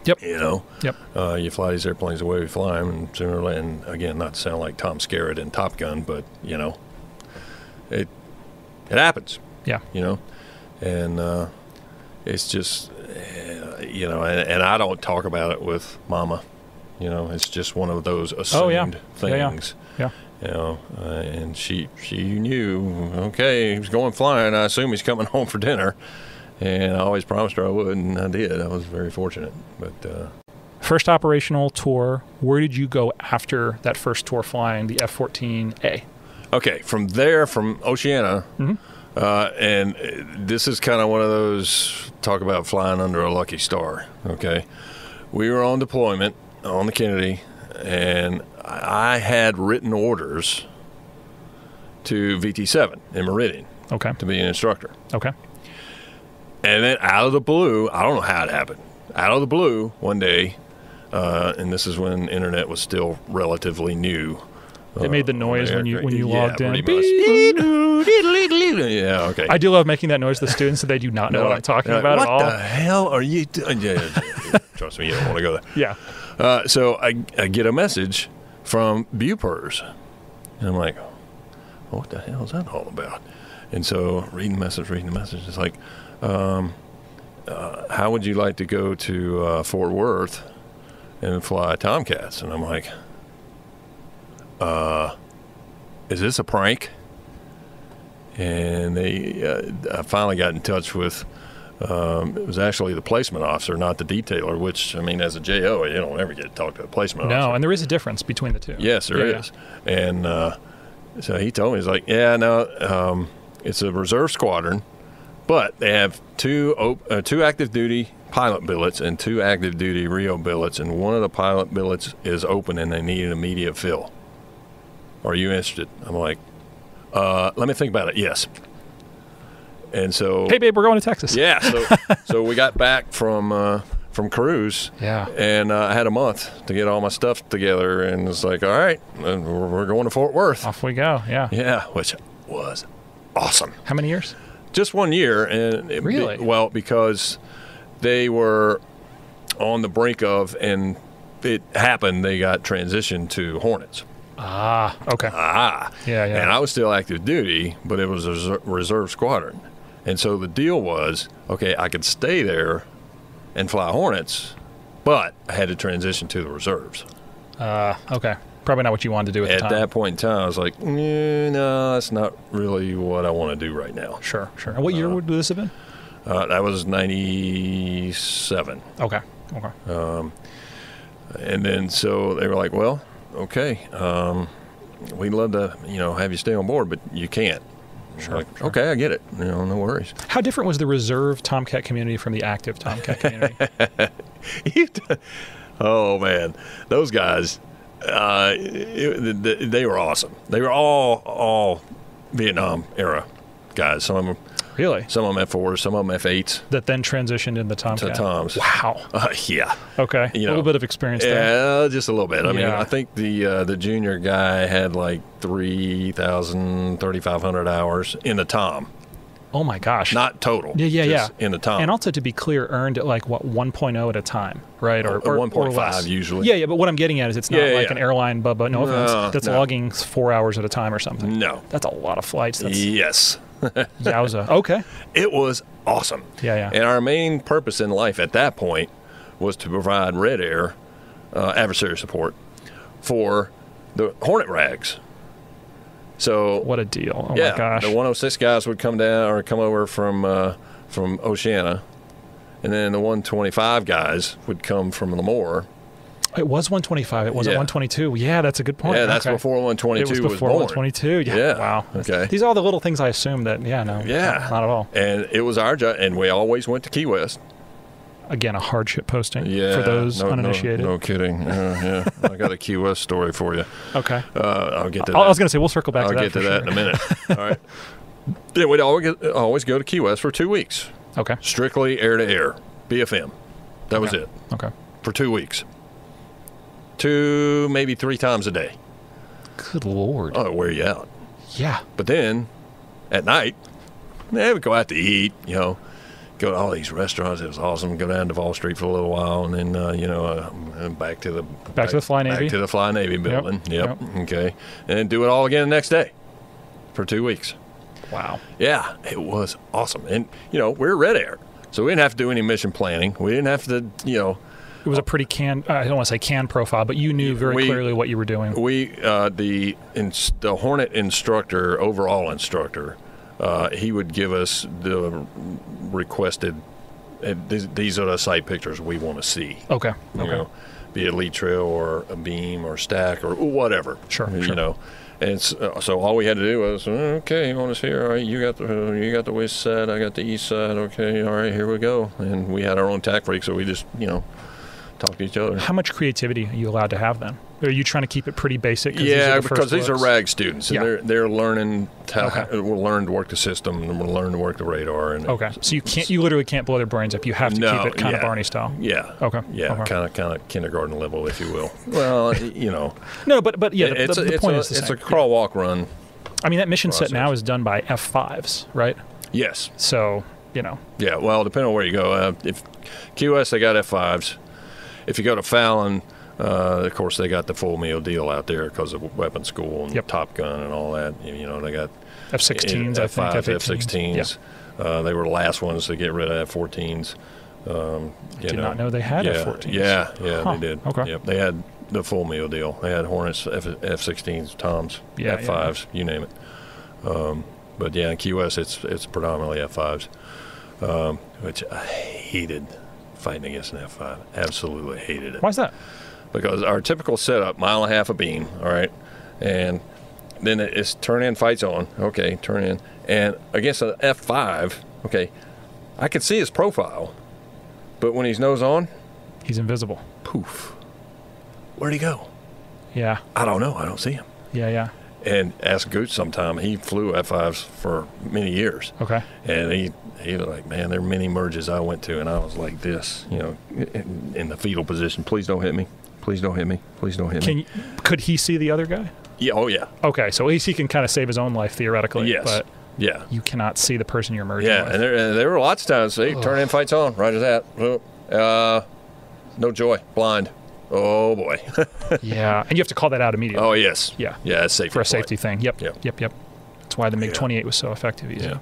Yep. You know? Yep. You fly these airplanes the way we fly them, and sooner or later, and again, not to sound like Tom Skerritt in Top Gun, but, you know, it happens. Yeah. You know? And it's just, you know, and I don't talk about it with Mama. You know, it's just one of those assumed things. Yeah. You know, and she knew, okay, he was going flying. I assume he's coming home for dinner. And I always promised her I would, and I did. I was very fortunate. But first operational tour, where did you go after that first tour flying the F-14A? Okay, from there, from Oceana, and this is kind of one of those, talk about flying under a lucky star, okay? We were on deployment on the Kennedy, and I had written orders to VT7 in Meridian to be an instructor. Okay. And then out of the blue, I don't know how it happened, out of the blue one day, and this is when internet was still relatively new. It made the noise when you logged in. Yeah, okay. I do love making that noise to the students so they do not know what I'm talking about at all. What the hell are you doing? Trust me, you don't want to go there. Yeah. So I get a message from BUPERS. And I'm like, what the hell is that all about? And so reading the message, it's like, how would you like to go to Fort Worth and fly Tomcats? And I'm like, is this a prank? And I finally got in touch with, it was actually the placement officer, not the detailer, which, I mean, as a JO, you don't ever get to talk to a placement officer. No, and there is a difference between the two. Yes, there is. And so he told me, he's like, yeah, no, it's a reserve squadron, but they have two active duty pilot billets and 2 active duty REO billets, and one of the pilot billets is open and they need an immediate fill. Are you interested? I'm like, let me think about it. Yes. And so, hey babe, we're going to Texas. Yeah. So we got back from cruise. Yeah. And I had a month to get all my stuff together, and it's like, all right, we're going to Fort Worth. Off we go. Yeah. Yeah, which was awesome. How many years? Just 1 year. And really? Well, because they were on the brink of, and it happened, they got transitioned to Hornets. Ah, okay. Yeah. And I was still active duty, but it was a reserve squadron. And so the deal was, okay, I could stay there and fly Hornets, but I had to transition to the reserves. Okay. Probably not what you wanted to do at the time. At that point in time, I was like, no, that's not really what I want to do right now. Sure. And what year would this have been? That was 97. Okay. Okay. And then so they were like, well, okay, we'd love to, have you stay on board, but you can't. Sure, Like, sure. okay, I get it. No worries. How different was the reserve Tomcat community from the active Tomcat community? Oh, man. Those guys, they were awesome. They were all Vietnam era guys. Some of them. Really? Some of them F-4s, some of them F-8s. That then transitioned into Tomcat. To Toms. Wow. Yeah. Okay. A little bit of experience there. Yeah, just a little bit. I mean, I think the junior guy had like 3,000, 3,500 hours in the Tom. Oh my gosh. Not total. Yeah. In the Tom. And also, to be clear, earned at like what, 1.0 at a time, right? Or 1.5 usually. Yeah. But what I'm getting at is it's not like an airline Bubba. No offense. That's logging 4 hours at a time or something. No. That's a lot of flights. Yes. Yowza. Okay. It was awesome. Yeah. And our main purpose in life at that point was to provide red air adversary support for the Hornet rags. So what a deal. Oh my gosh. The 106 guys would come down or come over from Oceana, and then the 125 guys would come from Lemoore. It was 125. It wasn't 122. Yeah, that's a good point. Yeah, that's before 122 was before born. 122. Yeah. Wow. Okay. These are all the little things I assume that, not at all. And it was our job, and we always went to Key West. Again, a hardship posting for those uninitiated. No kidding. Yeah. I got a Key West story for you. Okay. I'll get to that. I was going to say, we'll circle back to that. I'll get to that in a minute. All right. Then we'd always go to Key West for 2 weeks. Okay. Strictly air-to-air, BFM. That was it. Okay. For 2 weeks. 2, maybe 3 times a day. Good Lord. Oh, it'll wear you out. Yeah. But then, at night, we'd go out to eat, go to all these restaurants. It was awesome. Go down to Duval Street for a little while, and then, back to the Fly Navy. Back to the Fly Navy building. Yep. Okay. And then do it all again the next day for 2 weeks. Wow. Yeah, it was awesome. And, we're Red Air, so we didn't have to do any mission planning. We didn't have to, It was a pretty I don't want to say canned profile, but you knew very clearly what you were doing. The Hornet instructor, overall instructor, he would give us the requested, these are the site pictures we want to see. Okay. Be it lead trail or a beam or stack or whatever. Sure. And so all we had to do was, okay, you want us here? All right, you got the west side, I got the east side. Okay, all right, here we go. And we had our own tack freak, so we just, talk to each other. How much creativity are you allowed to have then? Are you trying to keep it pretty basic? Yeah, because these are RAG students, and they're learning we'll learn to work the system, and we'll learn to work the radar. And so you literally can't blow their brains up. You have to keep it kind of Barney style. Yeah. Okay. Yeah, kind of kindergarten level, if you will. Well, No, but yeah, the point is the same. It's a crawl, walk, run. I mean, that mission set now is done by F5s, right? Yes. So Yeah. Well, depending on where you go, if QS they got F5s. If you go to Fallon, of course, they got the full meal deal out there because of weapons school and Top Gun and all that. They got F-16s, I think. F-16s. They were the last ones to get rid of F-14s. Did not know they had F-14s. Yeah, they did. Okay. Yep. They had the full meal deal. They had Hornets, F-16s, Toms, F-5s, you name it. But yeah, in QS, it's predominantly F-5s, which I hated. Fighting against an F5. Absolutely hated it. Why's that? Because our typical setup, 1.5 miles a beam, all right? And then it's turn in, fights on. Okay, turn in. And against an F5, okay, I can see his profile, but when he's nose on, he's invisible. Poof. Where'd he go? Yeah. I don't know. I don't see him. Yeah. And ask Gooch sometime. He flew F5s for many years. Okay. And he was like, man, there are many merges I went to, and I was like this, in the fetal position. Please don't hit me. Please don't hit me. Please don't hit me. Could he see the other guy? Yeah. Oh, yeah. Okay, so at least he can kind of save his own life theoretically. Yes. But you cannot see the person you're merging with. And there were lots of times, turn in, fights on, right as that. No joy, blind. Oh, boy. Yeah, and you have to call that out immediately. Oh, yes. Yeah. Yeah, it's safe. For a safety thing. Yep. Yep. That's why the MiG-28 was so effective. Yeah.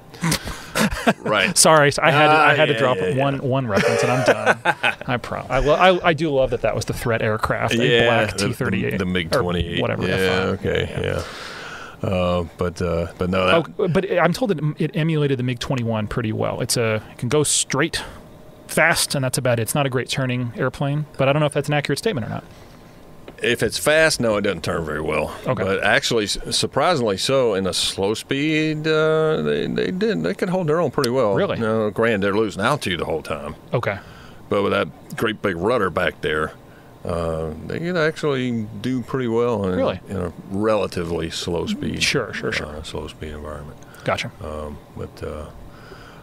Right. Sorry, I had to drop one reference, and I'm done. I promise. I do love that was the threat aircraft. A black T-38. The MiG-28. Whatever. Yeah. F5. Okay. But no, that, but I'm told that it emulated the MiG-21 pretty well. It can go straight, fast, and that's about it. It's not a great turning airplane, but I don't know if that's an accurate statement or not. if it's fast, no, it doesn't turn very well. Okay. But actually, surprisingly so, in a slow speed, they could hold their own pretty well. Really? Granted, they're losing altitude the whole time. Okay. But with that great big rudder back there, they can actually do pretty well in a relatively slow speed. Sure. Slow speed environment. Gotcha.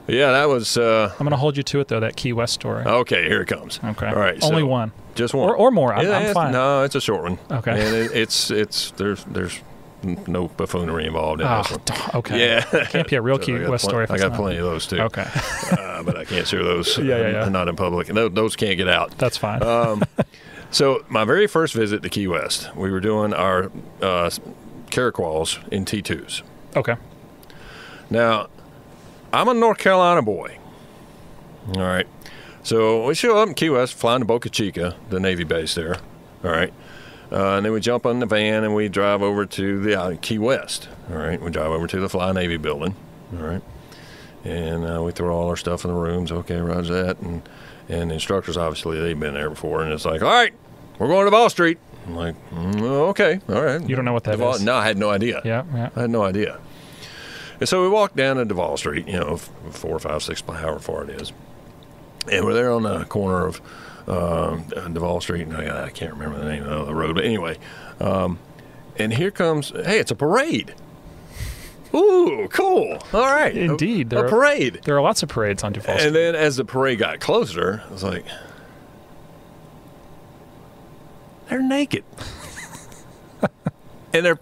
Yeah, that was. I'm going to hold you to it, though, that Key West story. Okay, here it comes. Okay. All right. Only one. Just one. Or more. I'm fine. No, it's a short one. Okay. And there's no buffoonery involved in this one. Okay. Yeah. Can't be a real Key West story. I got plenty of those, too. Okay. But I can't share those. Yeah. Not in public. Those can't get out. That's fine. So my very first visit to Key West, we were doing our caraquals in T2s. Okay. Now, I'm a North Carolina boy. All right. So we show up in Key West, flying to Boca Chica, the Navy base there. All right. And then we jump on the van and we drive over to the Key West. All right. We drive over to the Fly Navy building. All right. And we throw all our stuff in the rooms. Okay, roger that. And the instructors, obviously, they've been there before. And it's like, all right, we're going to Ball Street. I'm like, okay, all right. You don't know what that is? No, I had no idea. Yeah. I had no idea. And so we walked down to Duval Street, 4, 5, 6, however far it is. And we're there on the corner of Duval Street, and I can't remember the name of the road, but anyway. And here comes, hey, it's a parade. Ooh, cool. All right. Indeed. A parade. There are lots of parades on Duval Street. And then as the parade got closer, I was like, they're naked. And they're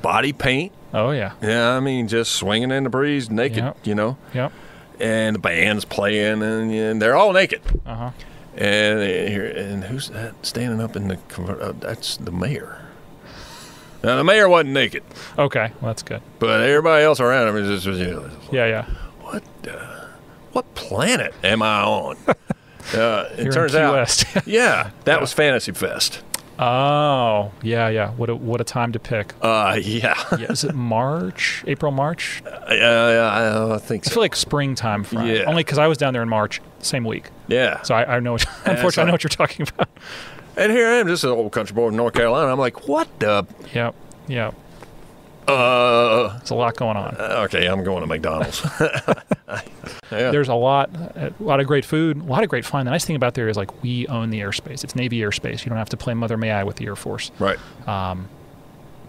body paint. Oh, yeah. Yeah, I mean, just swinging in the breeze, naked, Yep. And the band's playing, and they're all naked. Uh-huh. And who's that standing up in the that's the mayor. Now, the mayor wasn't naked. Okay, well, that's good. But everybody else around him is just Yeah. What planet am I on? It turns in Key out, West. that was Fantasy Fest. Oh, yeah. What a time to pick. Yeah. Is it March? April, March? I think so. I feel like springtime for Yeah. Only because I was down there in March, same week. Yeah. So I know. Unfortunately, I know what you're talking about. And here I am, just an old country boy from North Carolina. I'm like, what the? Yep. There's a lot going on. Okay, I'm going to McDonald's. Yeah. There's a lot of great food, a lot of great fun. The nice thing about there is, like, we own the airspace. It's Navy airspace. You don't have to play Mother May I with the Air Force. Right.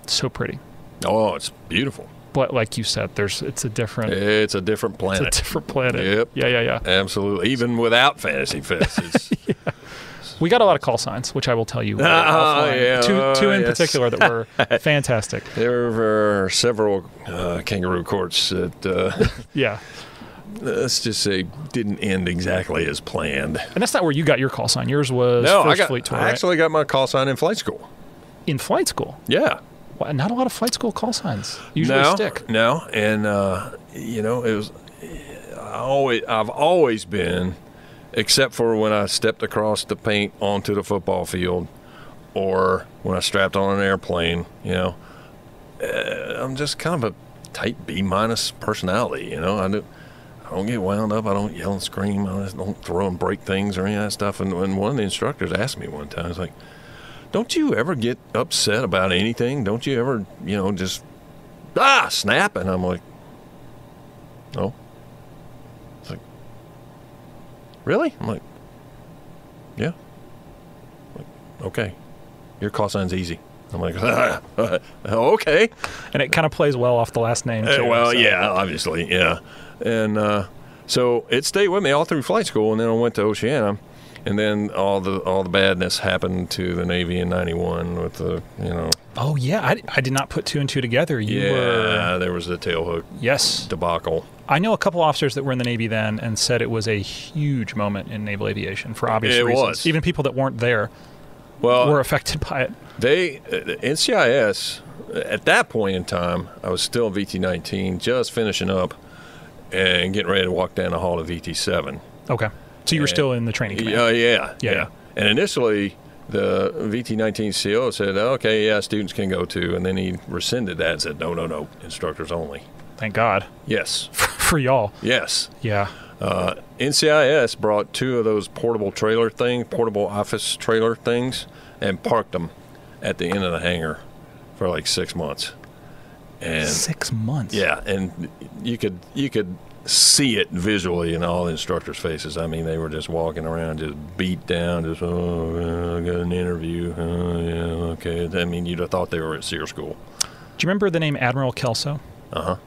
So pretty. Oh, it's beautiful. But like you said, it's a different planet. It's a different planet. Yep. Yeah. Absolutely. Even without Fantasy Fest. It's We got a lot of call signs, which I will tell you. Two in particular that were fantastic. There were several kangaroo courts that, let's just say, didn't end exactly as planned. And that's not where you got your call sign. Yours was First Fleet Tour, I actually got my call sign in flight school. In flight school? Yeah. Well, not a lot of flight school call signs usually stick. No, and, it was, I've always been, except for when I stepped across the paint onto the football field or when I strapped on an airplane, I'm just kind of a type B- personality, I don't get wound up. I don't yell and scream. I just don't throw and break things or any of that stuff. And when one of the instructors asked me one time, he's like, don't you ever get upset about anything? Don't you ever, just, snap? And I'm like, no. It's like, really? I'm like, yeah. Like, okay. Your call sign's easy. I'm like, okay. And it kind of plays well off the last name, too. Yeah, obviously, yeah. And so it stayed with me all through flight school, and then I went to Oceana, and then all the badness happened to the Navy in '91 with the, Oh, yeah. I did not put two and two together. There was the tailhook debacle. I know a couple officers that were in the Navy then and said it was a huge moment in naval aviation for obvious reasons. Was. Even people that weren't there were affected by it. NCIS, at that point in time, I was still VT-19, just finishing up and getting ready to walk down the hall to VT-7. Okay. So you were still in the training command? Yeah. And initially, the VT-19 CO said, okay, yeah, students can go too. And then he rescinded that and said, no, instructors only. Thank God. Yes. For y'all. Yes. Yeah. NCIS brought 2 of those portable office trailer things, and parked them at the end of the hangar for like 6 months. And 6 months? Yeah, and you could see it visually in all the instructors' faces. I mean, they were just walking around, just beat down, just, oh, I got an interview. Oh, yeah, okay. I mean, you'd have thought they were at SEER school. Do you remember the name Admiral Kelso? Uh-huh.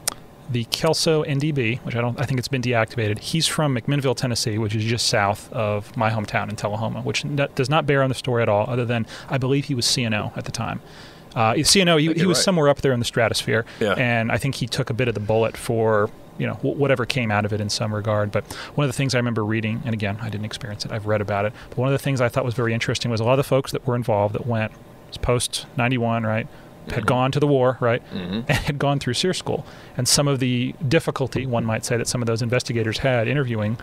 The Kelso NDB, which I think it's been deactivated. He's from McMinnville, Tennessee, which is just south of my hometown in Tullahoma, which does not bear on the story at all, other than I believe he was CNO at the time. CNO, he was somewhere up there in the stratosphere, and I think he took a bit of the bullet for whatever came out of it in some regard. But one of the things I remember reading, and again, I didn't experience it, I've read about it, but one of the things I thought was very interesting was a lot of the folks that were involved that went post-91, right, had gone to the war, right, and had gone through SEER school. And some of the difficulty, one might say, that some of those investigators had interviewing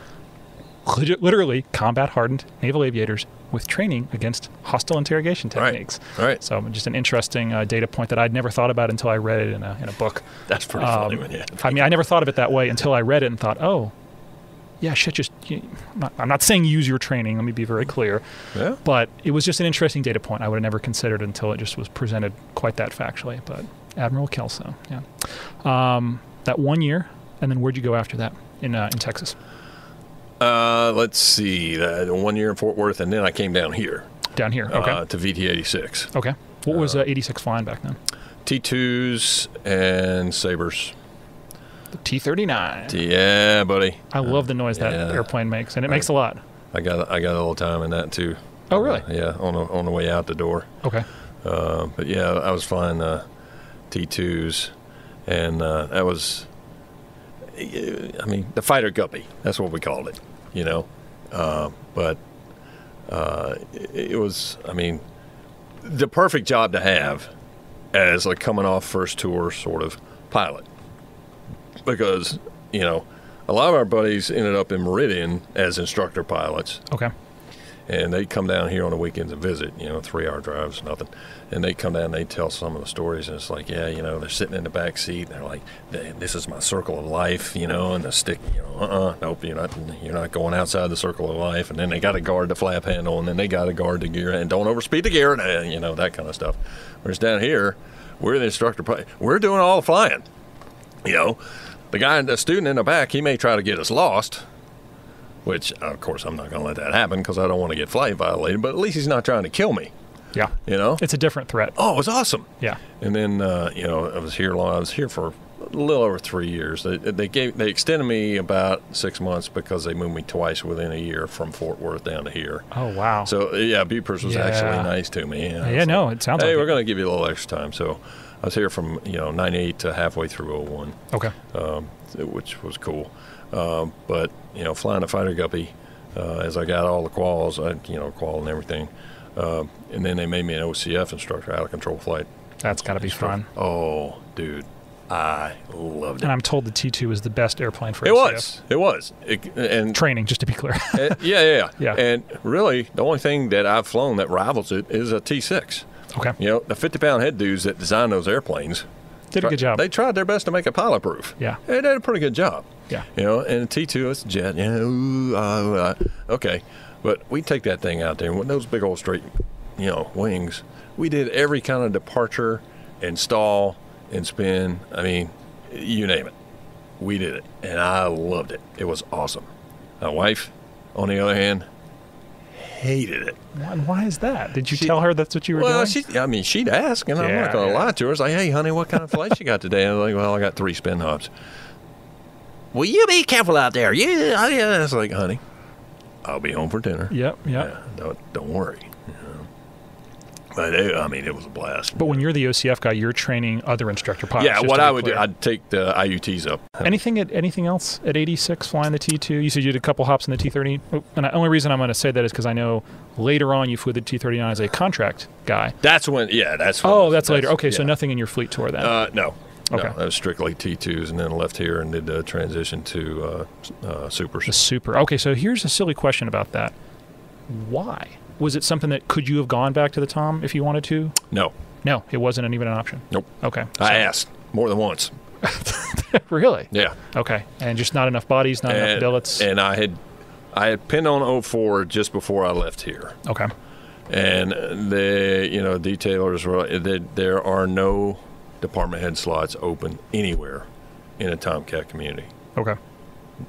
literally combat-hardened naval aviators with training against hostile interrogation techniques. Right. So just an interesting data point that I'd never thought about until I read it in a book. That's pretty funny. I never thought of it that way until I read it and thought, oh, yeah, I'm not saying use your training, let me be very clear. Yeah. But it was just an interesting data point I would have never considered until it just was presented quite that factually. But Admiral Kelso, yeah. That 1 year, and then where'd you go after that in Texas? Let's see, 1 year in Fort Worth, and then I came down here. Down here, okay. To VT-86. Okay. What was 86 flying back then? T2s and Sabres. The T-39. Yeah, buddy. I love the noise that airplane makes, and it makes a lot. I got a little time in that too. Oh, really? Yeah, on the way out the door. Okay. But yeah, I was flying T2s, and that was, the fighter guppy. That's what we called it, But it was, the perfect job to have as like coming off first tour sort of pilot. Because, a lot of our buddies ended up in Meridian as instructor pilots. Okay. And they'd come down here on the weekends and visit, 3-hour drives, nothing. And they'd come down and they'd tell some of the stories. And it's like, they're sitting in the back seat. And they're like, this is my circle of life, and the stick, nope, you're not going outside the circle of life. And then they got to guard the flap handle, and then they got to guard the gear, and don't overspeed the gear, and, that kind of stuff. Whereas down here, we're the instructor pilot. We're doing all the flying, The student in the back, he may try to get us lost, which, of course, I'm not going to let that happen because I don't want to get flight violated, but at least he's not trying to kill me. Yeah. It's a different threat. Oh, it was awesome. Yeah. And then, I was here long. I was here for a little over 3 years. They extended me about 6 months because they moved me twice within a year from Fort Worth down to here. Oh, wow. So, yeah, Bupers was actually nice to me. It sounds like hey, we're going to give you a little extra time. So I was here from, 98 to halfway through 01. Okay. Which was cool. But, flying a fighter guppy, as I got all the quals, qual and everything. And then they made me an OCF instructor, out of control flight. That's got to be fun. Oh, dude, I loved it. And I'm told the T2 is the best airplane for OCF. It was. And training, just to be clear. Yeah. And really, the only thing that I've flown that rivals it is a T6. Okay. The 50-pound head dudes that designed those airplanes did a good job. They tried their best to make it pilot-proof. Yeah. They did a pretty good job. Yeah. And a T2, it's a jet. Okay. But we take that thing out there with those big old straight, wings. We did every kind of departure and stall and spin. You name it. We did it. And I loved it. It was awesome. My wife, on the other hand, hated it. Why is that? Did you tell her that's what you were doing? Well, she'd ask, and I'm not going to lie to her. It's like, hey, honey, what kind of flights you got today? And I'm like, well, I got 3 spin hops. Will you be careful out there? Yeah. It's like, honey, I'll be home for dinner. Yep. Yeah, don't worry. But it was a blast. But when you're the OCF guy, you're training other instructor pilots. Yeah, what I would do, I'd take the IUTs up. Anything else at 86 flying the T2? You said you did a couple hops in the T30. And the only reason I'm going to say that is because I know later on you flew the T39 as a contract guy. That's when. That's later. Okay, so nothing in your fleet tour then. No. Okay. No, that was strictly T2s, and then left here and did the transition to Supers. The Super. Okay, so here's a silly question about that. Why? Was it something that could you have gone back to the Tom if you wanted to? No. No, it wasn't even an option. Nope. Okay. I asked more than once. Really? Yeah. Okay. And just not enough bodies, not enough billets. And I had pinned on 04 just before I left here. Okay. And the detailers were there are no department head slots open anywhere in a Tomcat community. Okay.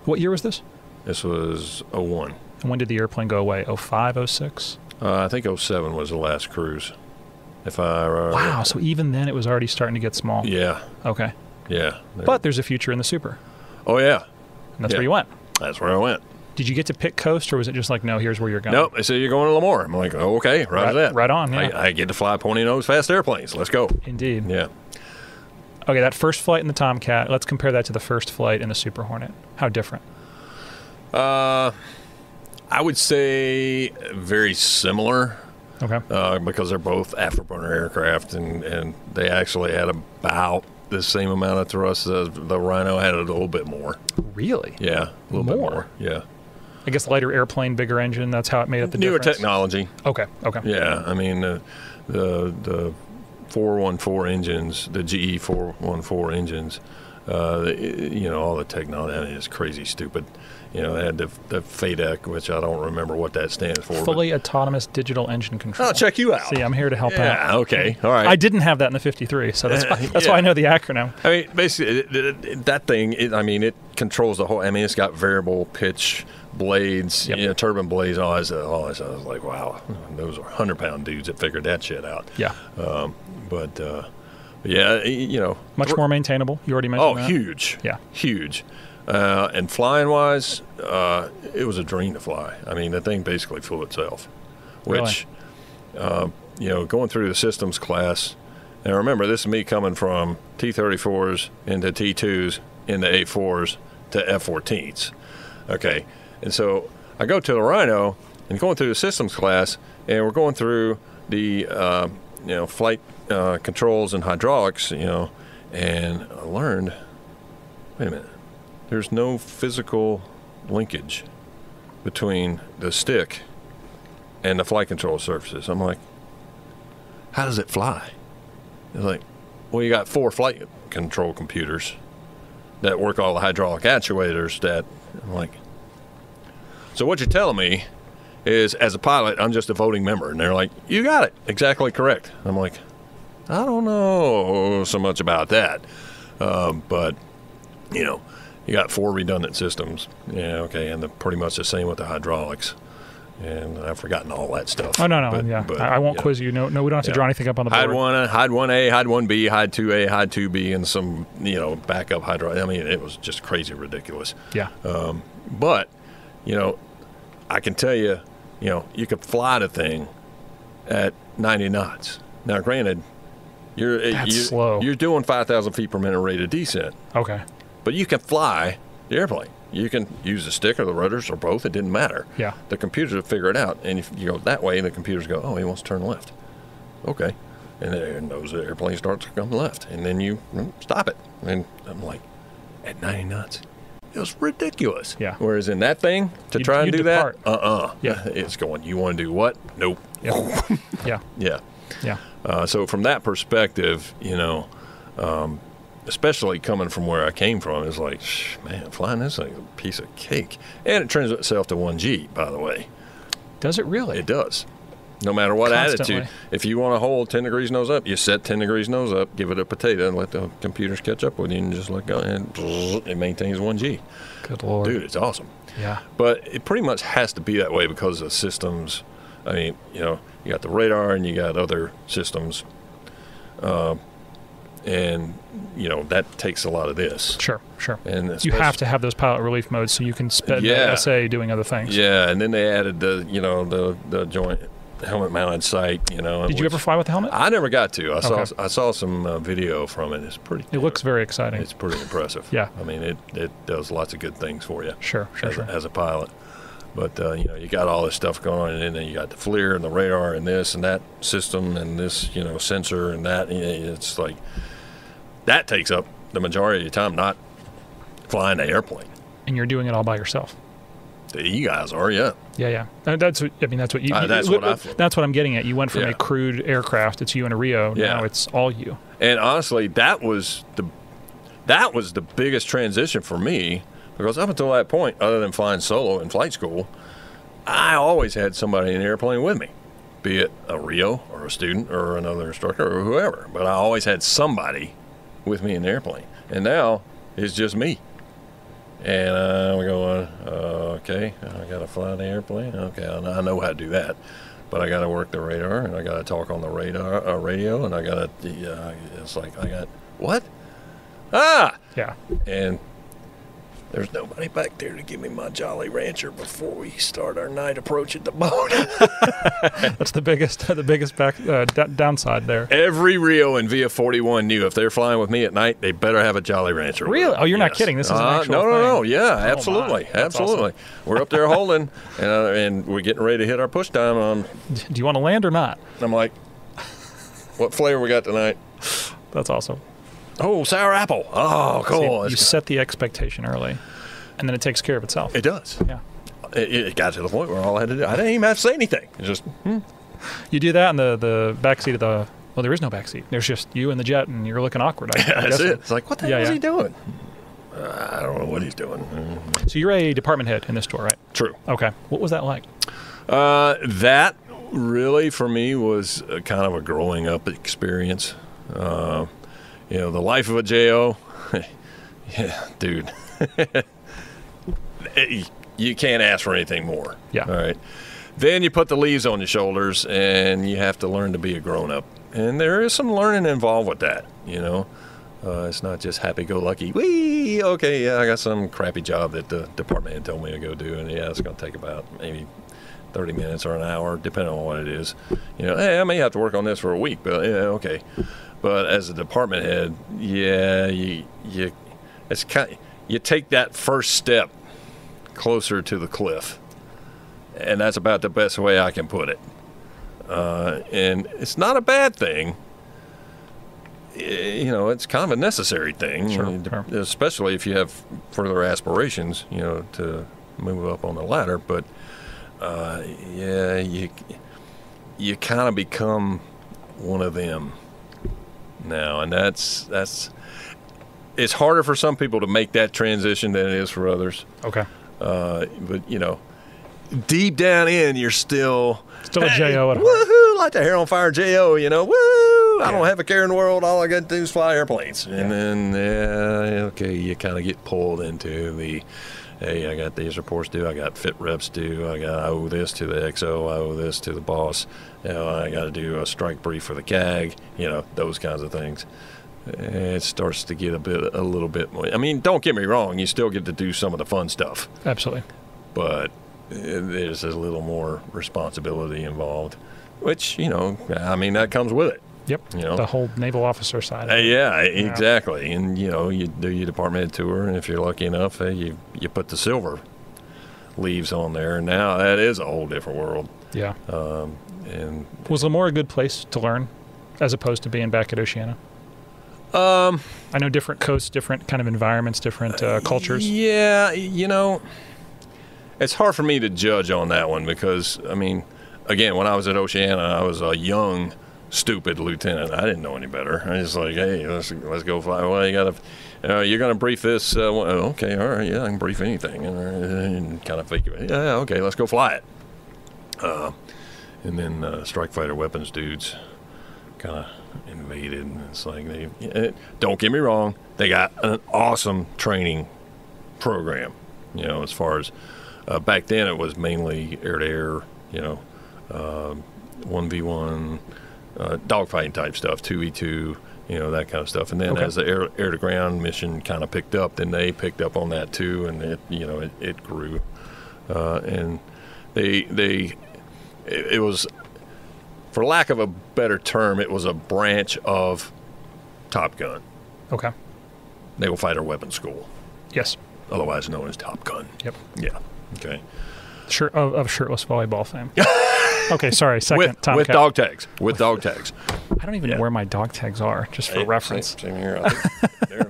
What year was this? This was 01. And when did the airplane go away? 05, 06? I think 07 was the last cruise. Wow, so even then it was already starting to get small. Yeah. Okay. Yeah. But there's a future in the Super. Oh, yeah. And that's where you went. That's where I went. Did you get to pick coast, or was it just like, no, here's where you're going? Nope. They said you're going to Lemoore. I'm like, oh, okay, right that. Right on, yeah. I get to fly pointy-nose fast airplanes. Let's go. Indeed. Yeah. Okay, that first flight in the Tomcat, let's compare that to the first flight in the Super Hornet. How different? I would say very similar. Okay. Because they're both afterburner aircraft, and they actually had about the same amount of thrust. The Rhino had a little bit more. Really? Yeah, a little bit more. Yeah. I guess lighter airplane, bigger engine. That's how it made up the Newer difference. technology. Okay. Okay. Yeah, I mean the 414 engines, the GE 414 engines. All the technology, I mean, it's crazy stupid. They had the FADEC, which I don't remember what that stands for. Fully autonomous digital engine control. I'll check you out. See, I'm here to help out. Yeah, okay, all right. I didn't have that in the 53, so that's why I know the acronym. I mean, basically, that thing, it controls the whole, it's got variable pitch blades, Yep. Turbine blades, all this. I was like, wow, those are 100-pound dudes that figured that shit out. Yeah. Yeah, Much more maintainable. You already mentioned that. Oh, huge. Yeah. Huge. And flying-wise, it was a dream to fly. I mean, the thing basically flew itself, which, going through the systems class, and remember, this is me coming from T-34s into T-2s into A-4s to F-14s. Okay, and so I go to the Rhino and going through the systems class, and we're going through the, flight controls and hydraulics, and I learned, wait a minute, there's no physical linkage between the stick and the flight control surfaces. I'm like, how does it fly? It's like, well, you got 4 flight control computers that work all the hydraulic actuators that, I'm like, so what you're telling me is, as a pilot, I'm just a voting member. And they're like, you got it, exactly correct. I'm like, I don't know so much about that. But, you got 4 redundant systems. Yeah, okay, and they're pretty much the same with the hydraulics. And I've forgotten all that stuff. Oh, no, but, I won't quiz you. No, we don't have to draw anything up on the board. Hyd 1A, Hyd 1B, Hyd 2A, Hyd 2B, and some, backup hydraulics. I mean, it was just crazy ridiculous. Yeah. But, I can tell you, you could fly the thing at 90 knots. Now, granted, you're slow. You're doing 5,000 feet per minute rate of descent. Okay. But you can fly the airplane. You can use the stick or the rotors or both. It didn't matter. Yeah. The computers will figure it out. And if you go that way, the computers go, oh, he wants to turn left. Okay. And then those airplanes start to come left. And then you stop it. And I'm like, at 90 knots. It was ridiculous. Yeah. Whereas in that thing, to try and do depart. that, Yeah. It's going, you want to do what? Nope. Yep. Yeah. Yeah. Yeah. So from that perspective, especially coming from where I came from, it's like, man, flying this thing is a piece of cake. And it turns itself to 1G, by the way. Does it really? It does. No matter what Constantly. attitude. If you want to hold 10 degrees nose up, you set 10 degrees nose up, give it a potato, and let the computers catch up with you, and just let go, and it maintains 1G. Good Lord. Dude, it's awesome. Yeah. But it pretty much has to be that way because of systems. I mean, you got the radar and you got other systems. And, that takes a lot of this. Sure. And you have to have those pilot relief modes so you can spend the SA doing other things. Yeah, and then they added the joint helmet-mounted sight, Did you ever fly with the helmet? I never got to. I saw some video from it. It's pretty. It looks very exciting. It's pretty impressive. Yeah. I mean, it does lots of good things for you. Sure. As a pilot. But, you got all this stuff going on, and then you got the FLIR and the radar and this and that system and this, sensor and that. It's like that takes up the majority of your time not flying the airplane. And you're doing it all by yourself. You guys are, yeah. Yeah. That's what you. That's what I flew. That's what I'm getting at. You went from a crewed aircraft. It's you and a Rio. Yeah. Now it's all you. And honestly, that was the biggest transition for me, because up until that point, other than flying solo in flight school, I always had somebody in the airplane with me, be it a Rio or a student or another instructor or whoever. But I always had somebody with me in the airplane. And now it's just me. And we go, okay, I got to fly the airplane. Okay, I know how to do that. But I got to work the radar, and I got to talk on the radio, and I got to, it's like, what? Ah! Yeah. And there's nobody back there to give me my Jolly Rancher before we start our night approach at the boat. That's the biggest downside there. Every Rio in VF 41 knew if they're flying with me at night, they better have a Jolly Rancher. Really? Oh, you're not kidding. This is an actual thing. No. Yeah, absolutely. Absolutely. Awesome. We're up there holding, and we're getting ready to hit our push time. Do you want to land or not? I'm like, what flavor we got tonight? That's awesome. Oh, sour apple. Oh, cool. So you set the expectation early, and then it takes care of itself. It does. Yeah. It got to the point where all I had to do, I didn't even have to say anything. It's just, You do that in the backseat of the, well, there is no backseat. There's just you and the jet, and you're looking awkward. That's it. It's like, what the hell is he doing? I don't know what he's doing. So you're a department head in this tour, right? True. Okay. What was that like? That really, for me, was kind of a growing up experience. The life of a JO, yeah, dude. You can't ask for anything more. Yeah. All right. Then you put the leaves on your shoulders, and you have to learn to be a grown-up. And there is some learning involved with that, It's not just happy-go-lucky. Whee! Okay, yeah, I got some crappy job that the department had told me to go do, and yeah, it's going to take about maybe 30 minutes or an hour, depending on what it is. Hey, I may have to work on this for a week, but yeah, okay. But as a department head, yeah, you take that first step closer to the cliff, and that's about the best way I can put it. And it's not a bad thing. It's kind of a necessary thing, sure. Especially if you have further aspirations, to move up on the ladder. But you kind of become one of them now, and that's it's harder for some people to make that transition than it is for others. Okay. But deep down in, you're still a JO at heart. Woohoo! Like the hair on fire JO, woo! I don't have a care in the world. All I got to do is fly airplanes. And then, you kind of get pulled into the, hey, I got these reports due. I got fit reps due. I owe this to the XO. I owe this to the boss. I got to do a strike brief for the CAG. Those kinds of things. It starts to get a little bit more. I mean, don't get me wrong. You still get to do some of the fun stuff. Absolutely. But there's a little more responsibility involved, which, that comes with it. Yep. The whole naval officer side. Yeah, exactly. And, you do your department head tour, and if you're lucky enough, you put the silver leaves on there. And now that is a whole different world. Yeah. And was Lemoore a good place to learn as opposed to being back at Oceana? I know different coasts, different kind of environments, different cultures. Yeah, it's hard for me to judge on that one because, again, when I was at Oceana, I was a young, stupid lieutenant. I didn't know any better. I was like, hey, let's go fly. Well, you're going to brief this. Okay, all right, yeah, I can brief anything. And kind of figure, yeah, okay, let's go fly it. And then strike fighter weapons dudes kind of invaded. And it's like, don't get me wrong, they got an awesome training program, as far as back then it was mainly air-to-air, 1v1, dogfighting type stuff, 2v2, that kind of stuff. And then as the air-to-ground mission kind of picked up, then they picked up on that too, and it grew. And it was, for lack of a better term, it was a branch of Top Gun. Okay. Naval Fighter Weapons School. Yes. Otherwise known as Top Gun. Yep. Yeah. Okay. Of shirtless volleyball fame. Okay, sorry. Second Tomcat. With dog tags. With dog tags. I don't even know where my dog tags are, just for reference. Same here. I think they're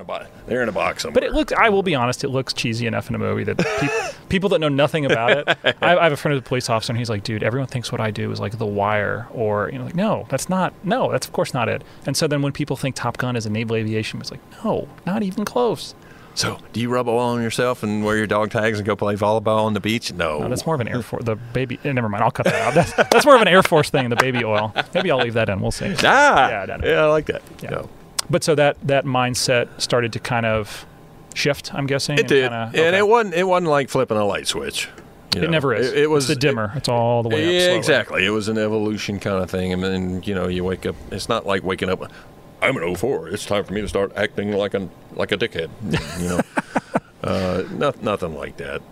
in a box somewhere. But it looks, I will be honest, it looks cheesy enough in a movie that people that know nothing about it. I have a friend who's a police officer, and he's like, dude, everyone thinks what I do is like The Wire, or, like, no, that's of course not it. And so then when people think Top Gun is a naval aviation, it's like, no, not even close. So, do you rub oil on yourself and wear your dog tags and go play volleyball on the beach? No. That's more of an Air Force. The baby. Never mind. I'll cut that out. That's more of an Air Force thing. The baby oil. Maybe I'll leave that in. We'll see. Yeah, I like that. Yeah. No. But so that mindset started to kind of shift, I'm guessing. It did, and it wasn't like flipping a light switch. It never is. It was the dimmer. It's all the way up. Yeah, slowly. exactly. It was an evolution kind of thing, and then you wake up. It's not like waking up. I'm an 04. It's time for me to start acting like a dickhead. Nothing like that.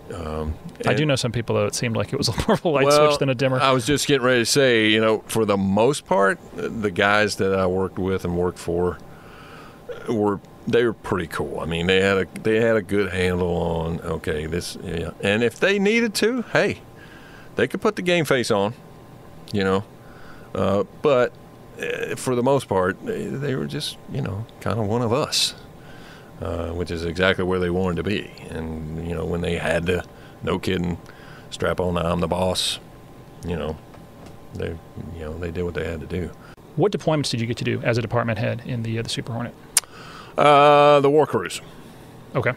I do know some people, though, it seemed like it was more of a light switch than a dimmer. I was just getting ready to say, for the most part, the guys that I worked with and worked for they were pretty cool. I mean, they had a good handle on this, and if they needed to, hey, they could put the game face on, but for the most part, they were just kind of one of us. Which is exactly where they wanted to be. And, when they had to, no kidding, strap on the I'm the boss, they did what they had to do. What deployments did you get to do as a department head in the Super Hornet? The War Cruise. Okay.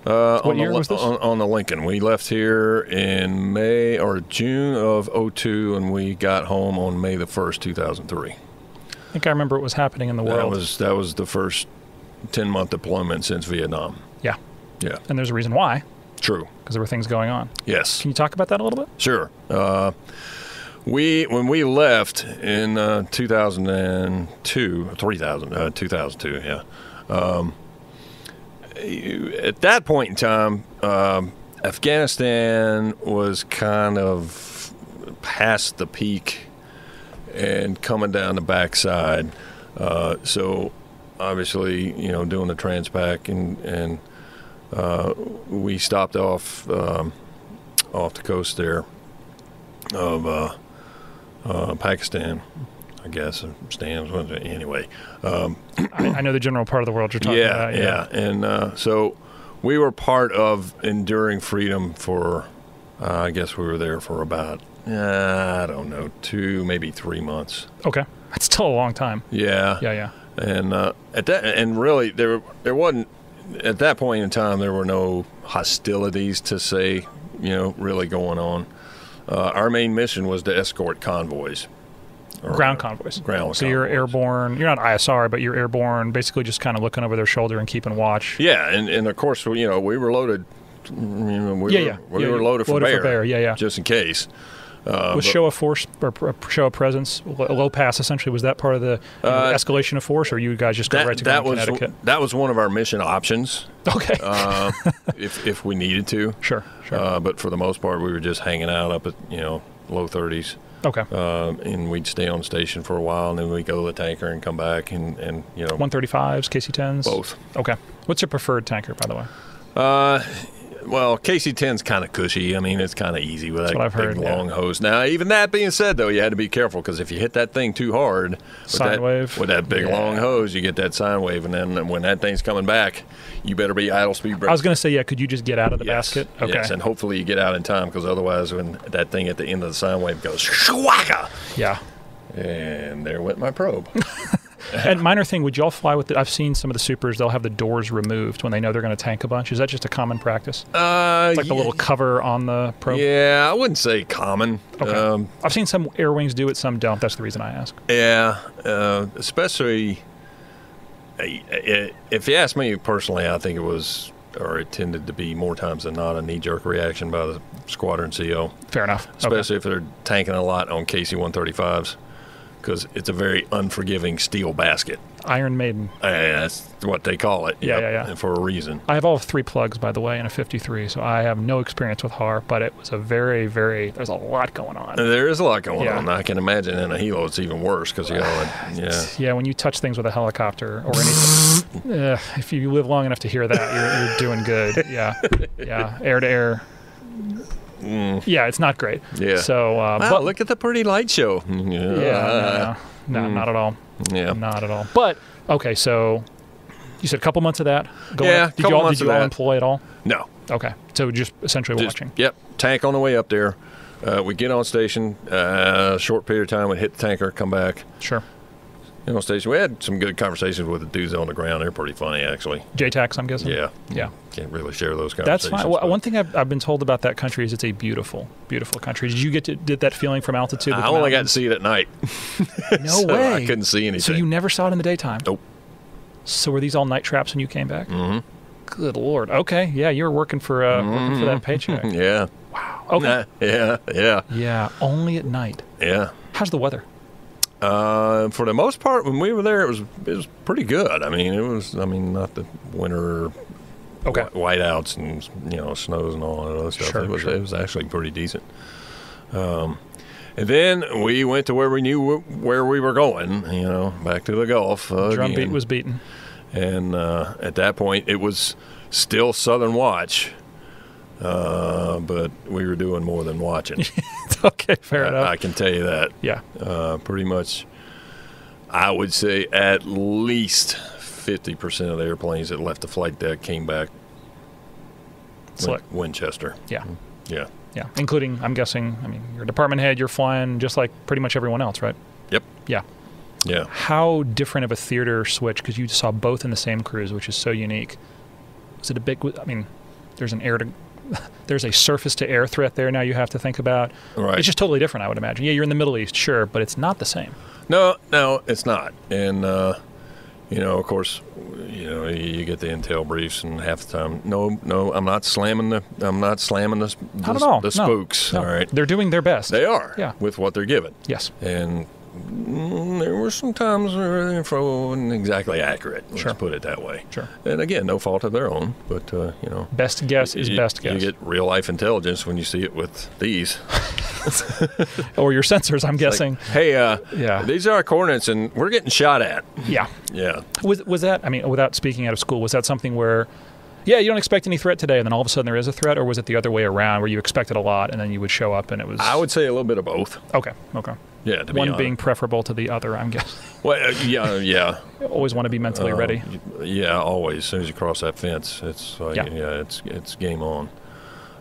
What year was this? On the Lincoln. We left here in May or June of 2002, and we got home on May the 1st, 2003. I think I remember what was happening in the world. That was the first 10-month deployment since Vietnam. Yeah. Yeah. And there's a reason why. True. Because there were things going on. Yes. Can you talk about that a little bit? Sure. When we left in 2002, yeah. At that point in time, Afghanistan was kind of past the peak and coming down the backside. So obviously, doing the Transpac, and we stopped off the coast there of Pakistan, I guess. Anyway. I know the general part of the world you're talking about. Yeah. And so we were part of Enduring Freedom for, I guess we were there for about, I don't know, 2, maybe 3 months. Okay. That's still a long time. Yeah. Yeah. And really there wasn't, at that point in time, there were no hostilities to say, really going on. Our main mission was to escort convoys. Ground convoys. Ground so convoys. You're airborne. You're not ISR, but you're airborne, basically just kind of looking over their shoulder and keeping watch. Yeah, and of course, we were loaded. We were loaded for bear. Yeah. Just in case. Was show of force or show of presence, low pass essentially, was that part of the escalation of force, or you guys just go right to Connecticut? That was one of our mission options. Okay. if we needed to. Sure. But for the most part, we were just hanging out up at low 30s. Okay. And we'd stay on station for a while, and then we'd go to the tanker and come back and 135s, KC-10s? Both. Okay. What's your preferred tanker, by the way? Well, KC-10's kind of cushy. I mean, it's kind of easy with that big long hose. Now, even that being said, though, you had to be careful, because if you hit that thing too hard with that big long hose, you get that sine wave, and then when that thing's coming back, you better be idle speed brake. I was going to say, could you just get out of the basket? Okay. Yes, and hopefully you get out in time, because otherwise, when that thing at the end of the sine wave goes, shwaka! Yeah. And there went my probe. And minor thing, would y'all fly with I've seen some of the supers, they'll have the doors removed when they know they're going to tank a bunch. Is that just a common practice? It's like the little cover on the probe? Yeah, I wouldn't say common. Okay. I've seen some air wings do it, some don't. That's the reason I ask. Yeah, especially if you ask me personally, I think it tended to be more times than not a knee-jerk reaction by the squadron CO. Fair enough. Especially if they're tanking a lot on KC-135s. Because it's a very unforgiving steel basket. Iron Maiden. That's what they call it. Yeah. And for a reason. I have all 3 plugs, by the way, in a 53, so I have no experience with HAR, but it was a very, very, there's a lot going on. There is a lot going on. I can imagine in a helo it's even worse, because Yeah, when you touch things with a helicopter or anything, if you live long enough to hear that, you're doing good. Yeah, air to air. Yeah, it's not great. Yeah. So, Wow, but look at the pretty light show. yeah, no, not at all. Yeah. Not at all. But okay, so you said a couple months of that. Yeah, Did you all that. employ at all? No. Okay, so just essentially watching. Yep. Tank on the way up there. We get on station. Short period of time, we hit the tanker, come back. Sure. On station, we had some good conversations with the dudes on the ground. They're pretty funny, actually. JTACs, I'm guessing. Yeah. Yeah. Can't really share those That's conversations. fine. Well, one thing I've been told about that country is it's a beautiful, beautiful country. Did you get that feeling from altitude? I only got to see it at night. No So way. I couldn't see anything. So you never saw it in the daytime? Nope. So were these all night traps when you came back? Mm-hmm. Good Lord. Okay. Yeah, you were working for that paycheck. Yeah. Wow. Okay. Yeah. Yeah. Only at night. Yeah. How's the weather? For the most part, when we were there, it was pretty good. I mean, not the winter whiteouts and snows and all that other stuff. Sure, It was actually pretty decent. And then we went to where we knew where we were going. Back to the Gulf. Drum beat again. was beaten. And at that point, it was still Southern Watch, but we were doing more than watching. Okay, fair enough. I can tell you that. Yeah. Pretty much, I would say at least 50% of the airplanes that left the flight deck came back Slick. Winchester. Yeah. Yeah. Yeah. Including, I'm guessing, you're a department head, you're flying just like pretty much everyone else, right? Yep. Yeah. Yeah. How different of a theater switch, because you saw both in the same cruise, which is so unique. Was it a big, there's a surface-to-air threat there now you have to think about. Right. It's just totally different, I would imagine. Yeah, you're in the Middle East, sure, but it's not the same. No, it's not. And, of course, you get the intel briefs, and half the time, no, I'm not slamming the Not at all. the spooks. No. All right. They're doing their best. They are. Yeah. With what they're given. Yes. And there were some times where the info wasn't exactly accurate. Sure. Let's put it that way. Sure. And again, no fault of their own, but Best guess is best guess. You get real life intelligence when you see it with these. Or your sensors, I'm guessing. Like, hey, these are our coordinates, and we're getting shot at. Yeah. Yeah. Was that? Without speaking out of school, was that something where? Yeah, you don't expect any threat today, and then all of a sudden there is a threat, or was it the other way around, where you expected a lot, and then you would show up, and it was? I would say a little bit of both. Okay. Yeah, to be One honest. being preferable to the other, I'm guessing. Well, yeah. Always want to be mentally ready. Yeah, always. As soon as you cross that fence, it's it's game on.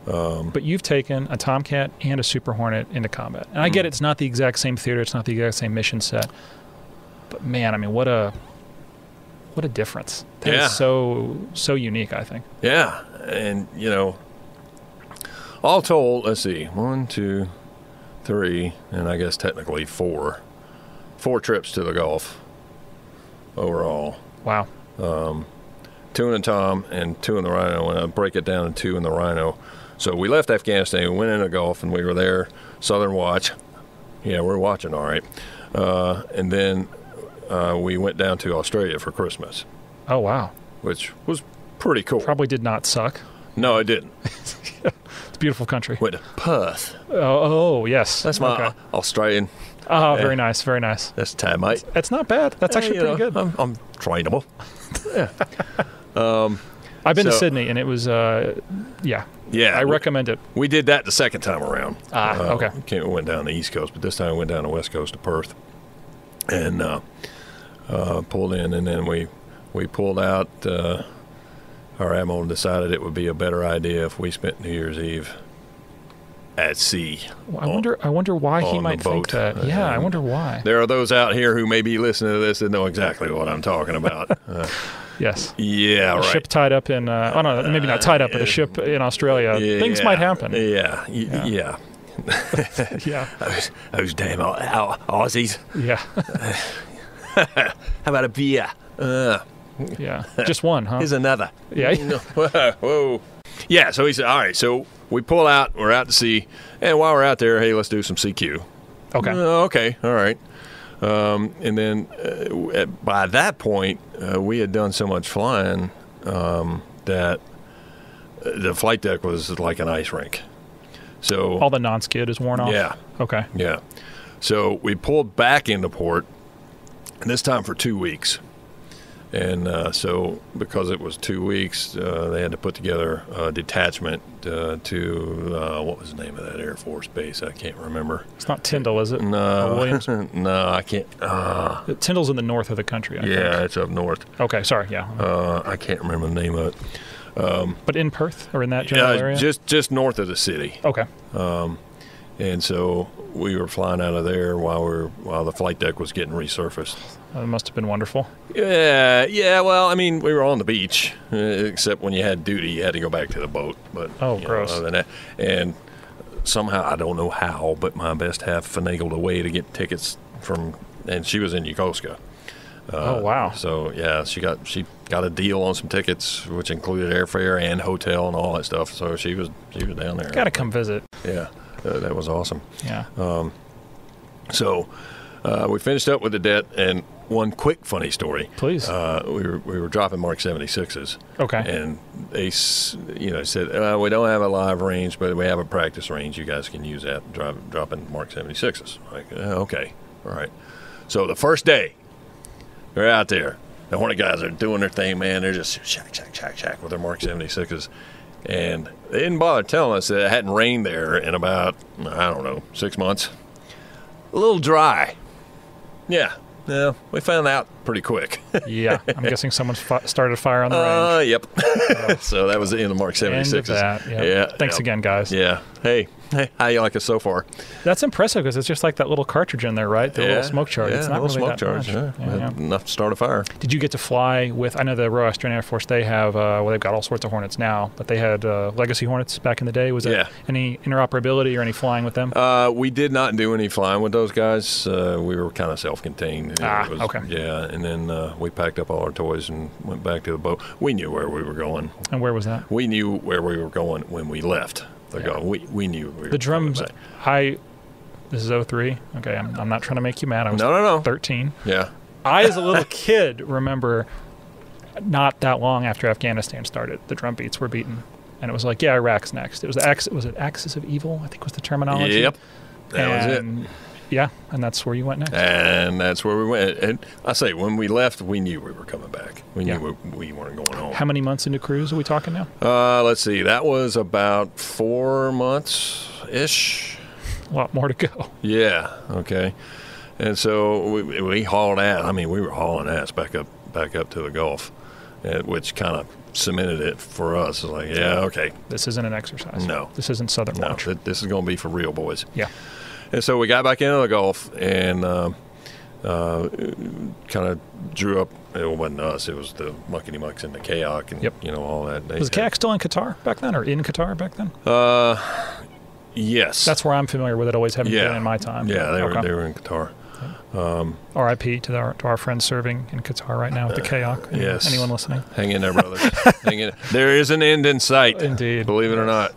But you've taken a Tomcat and a Super Hornet into combat, and I get it's not the exact same theater, it's not the exact same mission set, but man, what a difference. That is so unique, I think. Yeah, and all told, let's see, 1, 2, 3, and I guess technically 4 trips to the Gulf overall. Wow. 2 in the Tom and 2 in the Rhino, and I break it down to 2 in the Rhino. So we left Afghanistan, we went in the Gulf, and we were there, Southern Watch. Yeah, we're watching, all right. And then we went down to Australia for Christmas. Oh, wow. Which was pretty cool. Probably did not suck. No, it didn't. It's a beautiful country. Went to Perth. Oh, yes. That's my Australian. Oh, very nice, very nice. That's a tad, mate. That's not bad. That's actually pretty good. I'm trainable. I've been to Sydney, and it was, yeah, I recommend it. We did that the second time around. Okay. We went down the East Coast, but this time we went down the West Coast to Perth, and pulled in, and then we pulled out. Our admiral decided it would be a better idea if we spent New Year's Eve at sea. Well, I wonder why he might think that. Yeah, I wonder why. There are those out here who may be listening to this that know exactly what I'm talking about. Yes. Yeah, right. A ship tied up in, maybe not tied up, but a ship in Australia. Things might happen. Yeah. Yeah. Those damn Aussies. Yeah. How about a beer? Yeah. Just one, huh? Here's another. Yeah. Whoa. Yeah, so he said, all right, so we pull out, we're out to sea, and while we're out there, hey, let's do some CQ. Okay. Okay, all right. And then by that point, we had done so much flying that the flight deck was like an ice rink. So all the non-skid is worn off? Yeah. Okay. Yeah. So we pulled back into port, and this time for 2 weeks. And so because it was 2 weeks, they had to put together a detachment to, what was the name of that Air Force base? I can't remember. It's not Tyndall, is it? No. Or Williams? No, I can't. Tyndall's in the north of the country, I think. It's up north. Okay, sorry, yeah. I can't remember the name of it. But in Perth, or in that general area? Just north of the city. Okay. And so we were flying out of there while the flight deck was getting resurfaced. It must have been wonderful. Yeah. Well, I mean, we were on the beach, except when you had duty, you had to go back to the boat. But gross. Other than that, and somehow, I don't know how, but my best half finagled a way to get tickets and she was in Yokosuka. Oh wow! So yeah, she got a deal on some tickets, which included airfare and hotel and all that stuff. So she was down there. Got to come visit. Yeah, that was awesome. Yeah. So we finished up with the det, and one quick funny story. Please. We were dropping Mark 76s. Okay. And they said, we don't have a live range, but we have a practice range. You guys can use that dropping Mark 76s. Like, okay, all right. So the first day, they're out there. The Hornet guys are doing their thing, man. They're just shack with their Mark 76s. And they didn't bother telling us that it hadn't rained there in about, 6 months. A little dry. Yeah, we found out pretty quick. Yeah, I'm guessing someone started a fire on the range. Yep. So that was the end of Mark 76s. End of that, yep. Yeah. Thanks again, guys. Yeah. Hey, how you like us so far? That's impressive because it's just like that little cartridge in there, right? The little smoke charge. Yeah, it's not little really smoke that charge. much. Yeah. Enough to start a fire. Did you get to fly with? I know the Royal Australian Air Force. They have they've got all sorts of Hornets now, but they had Legacy Hornets back in the day. Was there any interoperability or any flying with them? We did not do any flying with those guys. We were kind of self-contained. Okay. Yeah, and then we packed up all our toys and went back to the boat. We knew where we were going. And where was that? We knew where we were going when we left. We knew we were the drums. This is 03. Okay, I'm not trying to make you mad. I was no. 13. Yeah. I, as a little kid, remember not that long after Afghanistan started, the drum beats were beaten, and it was like, yeah, Iraq's next. It was the Axis of Evil, I think was the terminology. Yep. That was it. Yeah, and that's where you went next. And that's where we went. And I say, when we left, we knew we were coming back. We knew we weren't going home. How many months into cruise are we talking now? Let's see. That was about 4 months-ish. A lot more to go. Yeah. Okay. And so we hauled ass. I mean, we were hauling ass back up to the Gulf, which kind of cemented it for us. It's like, yeah, okay. This isn't an exercise. No. This isn't Southern Watch. This is going to be for real, boys. Yeah. And so we got back into the Gulf and kind of drew up. It wasn't us. It was the muckety mucks and the kayak and all that. Was the kayak still in Qatar back then, or in Qatar back then? Yes. That's where I'm familiar with it. Always having been in my time. Yeah, they were in Qatar. R.I.P. to our friends serving in Qatar right now with the kayak. Yes. Anyone listening? Hang in there, brothers. Hang in. There is an end in sight. Indeed. Believe it or not.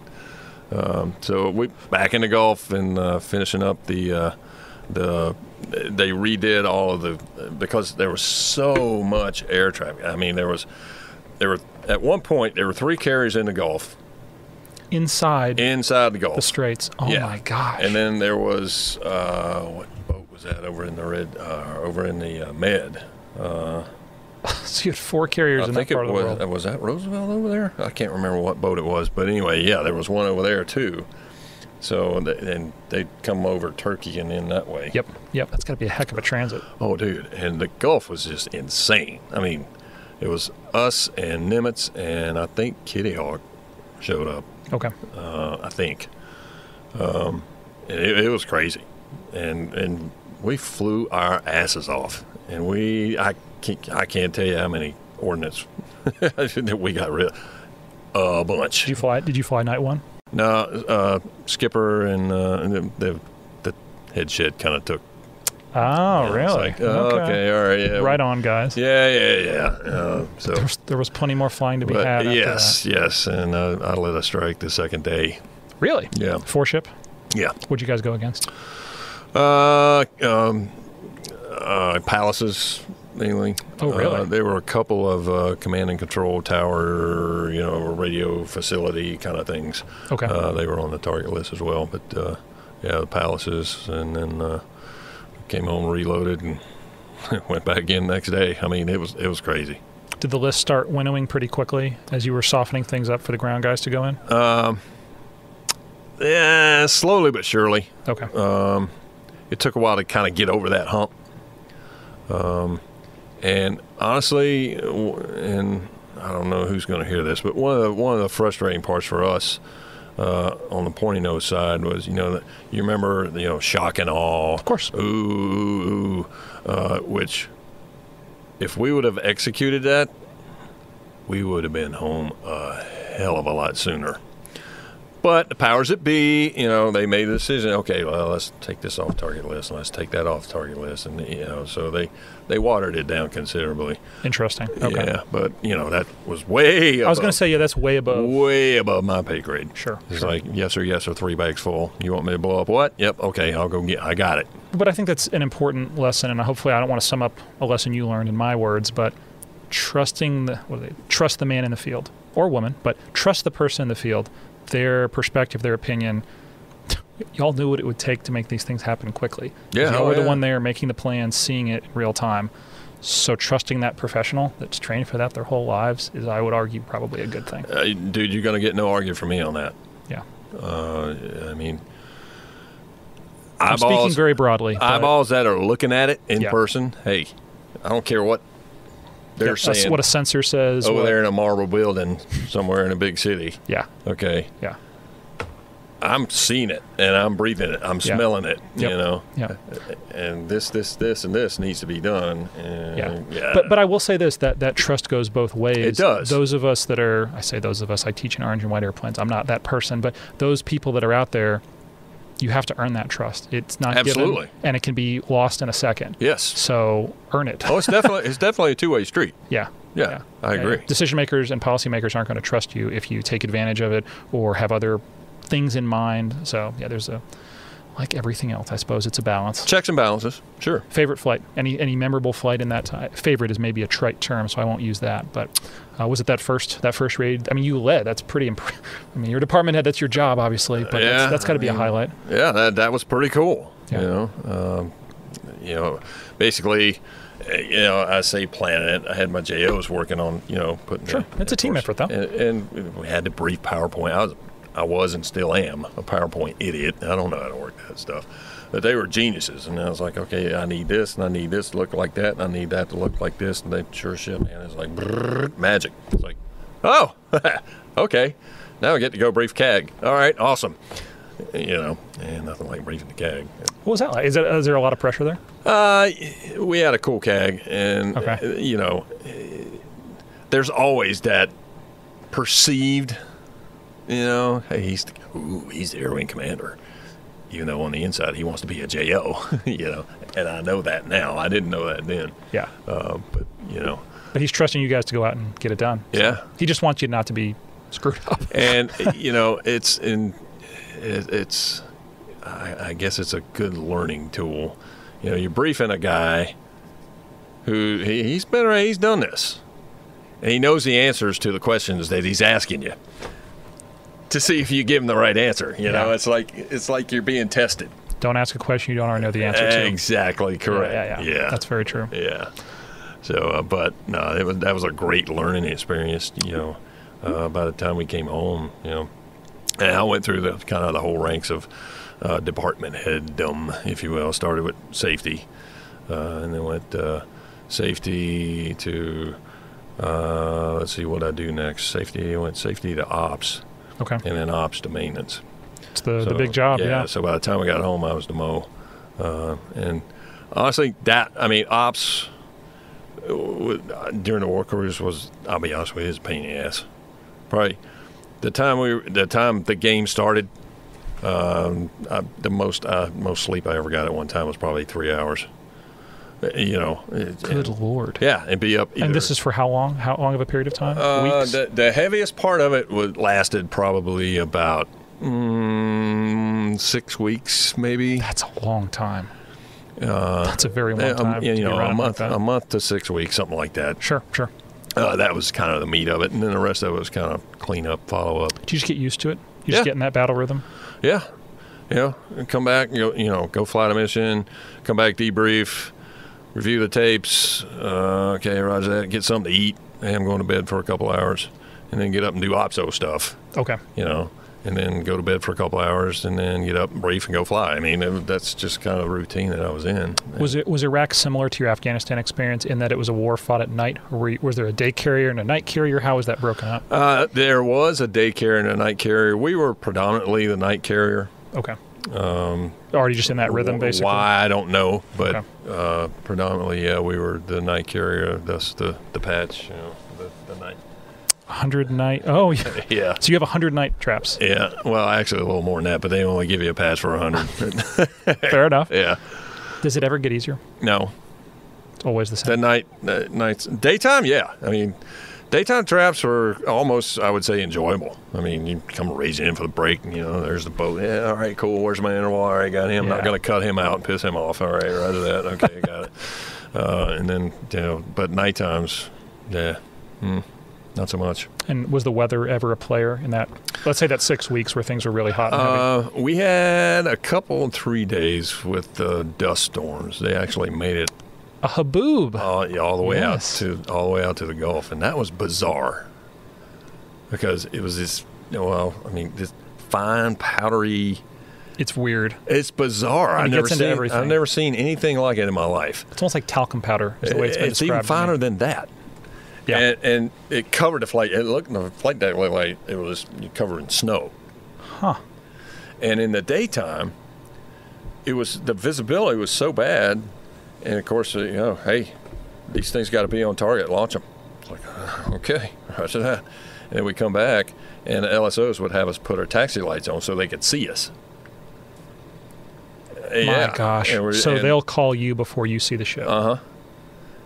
So we back in the Gulf and finishing up they redid all of because there was so much air traffic. I mean, there were at one point there were 3 carriers in the Gulf. Inside the Gulf. The Straits. Oh my gosh. And then there was what boat was that over in the Med? So you had 4 carriers in that part of the world. Was that Roosevelt over there? I can't remember what boat it was, but anyway, yeah, there was one over there too. So they'd come over Turkey and in that way. Yep. That's got to be a heck of a transit. Oh, dude, and the Gulf was just insane. I mean, it was us and Nimitz and I think Kitty Hawk showed up. Okay. I think. It was crazy, and we flew our asses off, and I can't tell you how many ordnance that we got rid of. A bunch. Did you fly night one? No, skipper and the head shed kind of took. Oh, really? Like, okay, all right, yeah. Right on, guys. Yeah. So there was plenty more flying to be had. Yes, and I led a strike the second day. Really? Yeah. 4 ship? Yeah. What'd you guys go against? Palaces mainly. Oh, really? There were a couple of command and control tower, radio facility kind of things. Okay. They were on the target list as well, but the Palaces, and then came home, reloaded, and went back again next day. I mean, it was crazy. Did the list start winnowing pretty quickly as you were softening things up for the ground guys to go in? Yeah, slowly but surely. Okay. It took a while to kind of get over that hump. And honestly, and I don't know who's going to hear this, but one of the frustrating parts for us on the pointy nose side was, you remember, shock and awe. Of course. Ooh, which, if we would have executed that, we would have been home a hell of a lot sooner. But the powers that be, they made the decision, okay, well, let's take this off target list, and let's take that off target list. And, so they watered it down considerably. Interesting. Okay. Yeah, but, that was way above. I was going to say, yeah, that's way above. Way above my pay grade. Sure. It's like, yes or 3 bags full. You want me to blow up what? Yep, okay, I'll go I got it. But I think that's an important lesson, and hopefully I don't want to sum up a lesson you learned in my words, but trust the man in the field, or woman, but trust the person in the field. Their perspective, their opinion. Y'all knew what it would take to make these things happen quickly. Yeah, y'all were the one there making the plans, seeing it in real time. So trusting that professional that's trained for that their whole lives is, I would argue, probably a good thing. Dude, you're going to get no argument from me on that. Yeah. I mean, I'm speaking very broadly. Eyeballs that are looking at it in person, hey, I don't care what they're saying. That's what a sensor says. Over there in a marble building somewhere in a big city. Yeah. Okay. Yeah. I'm seeing it, and I'm breathing it. I'm smelling it, Yeah. And this, and this needs to be done. And But I will say this, that trust goes both ways. It does. Those of us that are, I teach in orange and white airplanes. I'm not that person, but those people that are out there, you have to earn that trust. It's not absolutely given, and it can be lost in a second. Yes. So earn it. Oh, it's definitely a two-way street. Yeah. I agree. Decision makers and policymakers aren't going to trust you if you take advantage of it or have other things in mind. So there's like everything else, I suppose it's a balance. Checks and balances, sure. Favorite flight? Any memorable flight in that time? Favorite is maybe a trite term, so I won't use that. But was it that first raid? I mean, you led. That's pretty impressive. I mean, you're a department head. That's your job, obviously. But that's got to be a highlight. Yeah, that was pretty cool. Yeah. Basically, I say planning it. I had my JOs working on, putting. Sure, it's a team effort, though. And we had to brief PowerPoint. I was and still am a PowerPoint idiot. I don't know how to work that stuff. But they were geniuses. And I was like, okay, I need this, and I need this to look like that, and I need that to look like this. And they sure shit, man. It's like, magic. It's like, oh, okay. Now I get to go brief CAG. All right, awesome. And nothing like briefing the CAG. What was that like? Is there a lot of pressure there? We had a cool CAG. And, there's always that perceived, hey, he's the Air Wing commander. Even though on the inside he wants to be a JO, and I know that now. I didn't know that then. Yeah. But But he's trusting you guys to go out and get it done. So yeah. He just wants you not to be screwed up. And I guess it's a good learning tool. You're briefing a guy who he's done this, and he knows the answers to the questions that he's asking you, to see if you give him the right answer. It's like you're being tested. Don't ask a question you don't already know the answer to. Exactly correct. Yeah. That's very true. Yeah. So, but no, that was a great learning experience. By the time we came home, and I went through the whole ranks of department headdom, if you will. Started with safety, and then went safety to let's see what I do next. Safety. I went safety to ops. Okay. And then ops to maintenance. It's the big job, yeah. So by the time we got home, I was the MO. And honestly, ops during the war cruise was, I'll be honest with you, it's a pain in the ass. Probably the time the game started, the most sleep I ever got at one time was probably 3 hours. Good Lord. Yeah, and be up. And this is for how long? How long of a period of time? Weeks? The heaviest part of it lasted probably about 6 weeks, maybe. That's a long time. That's a very long time. A month to 6 weeks, something like that. Sure. That was kind of the meat of it, and then the rest of it was kind of clean up, follow up. Did you just get used to it? You just get in that battle rhythm? Yeah. Come back, go fly a mission, come back, debrief, review the tapes. Okay, roger that. Get something to eat. Hey, I'm going to bed for a couple hours, and then get up and do OPSO stuff. Okay. You know, and then go to bed for a couple hours, and then get up, brief, and go fly. I mean, that's just kind of the routine that I was in. Was Iraq similar to your Afghanistan experience in that it was a war fought at night, or was there a day carrier and a night carrier? How was that broken up? There was a day carrier and a night carrier. We were predominantly the night carrier. Okay. Already just in that rhythm, basically? Why, I don't know, but okay. Predominantly, yeah, we were the night carrier, thus the patch, you know, the night. 100 night? Oh, yeah. Yeah. So you have 100 night traps? Yeah. Well, actually a little more than that, but they only give you a pass for 100. Fair enough. Yeah. Does it ever get easier? No. It's always the same? Nights. Daytime, yeah. I mean, daytime traps were almost, I would say, enjoyable. I mean, you come racing in for the break, and, you know, there's the boat. Yeah, all right, cool. Where's my interval? All right, got him. Yeah. Not going to cut him out and piss him off. All right, roger that. Okay, got it. And then, you know, but night times, yeah, not so much. And was the weather ever a player in that? Let's say that 6 weeks where things were really hot and heavy. We had a couple 3 days with dust storms. They actually made it a haboob. Yeah, all the way Yes. out to the Gulf, and that was bizarre because it was this. Well, I mean, this fine powdery. It's weird. It's bizarre. And it gets into everything. I've never seen anything like it in my life. It's almost like talcum powder is the way it's been It's described. even finer than that. Yeah. And it covered the flight. It looked, the flight deck looked like it was covered in snow. Huh. And in the daytime, the visibility was so bad. And of course, you know, hey, these things got to be on target. Launch them. It's like, okay, roger that. And then we come back, and the LSOs would have us put our taxi lights on so they could see us. My gosh. So they'll call you before you see the ship. Uh-huh.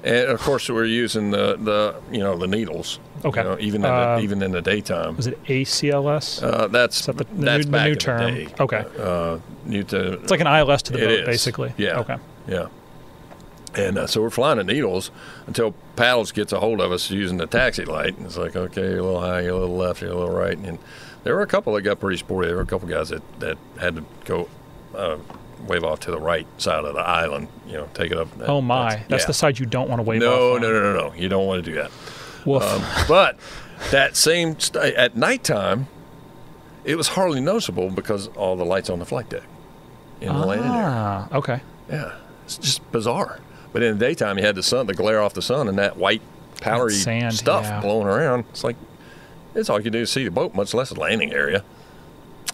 And of course, we're using the needles. Okay. You know, even in the daytime. Was it ACLS? That's the back new in term. the day. Okay. It's like an ILS to the boat, is. basically. Yeah. Okay. Yeah. And so we're flying the needles until Paddles gets a hold of us using the taxi light. And it's like, okay, you're a little high, you're a little left, you're a little right. And there were a couple that got pretty sporty. There were a couple guys that had to go wave off to the right side of the island, you know, take it up. Oh, my. That's the side you don't want to wave off on. No. You don't want to do that. Woof. But that same at nighttime, it was hardly noticeable because all the lights on the flight deck in the landing area. Okay. Yeah. It's just bizarre. But in the daytime, you had the glare off the sun, and that white, powdery sand, stuff blowing around. It's like, it's all you can do is see the boat, much less the landing area.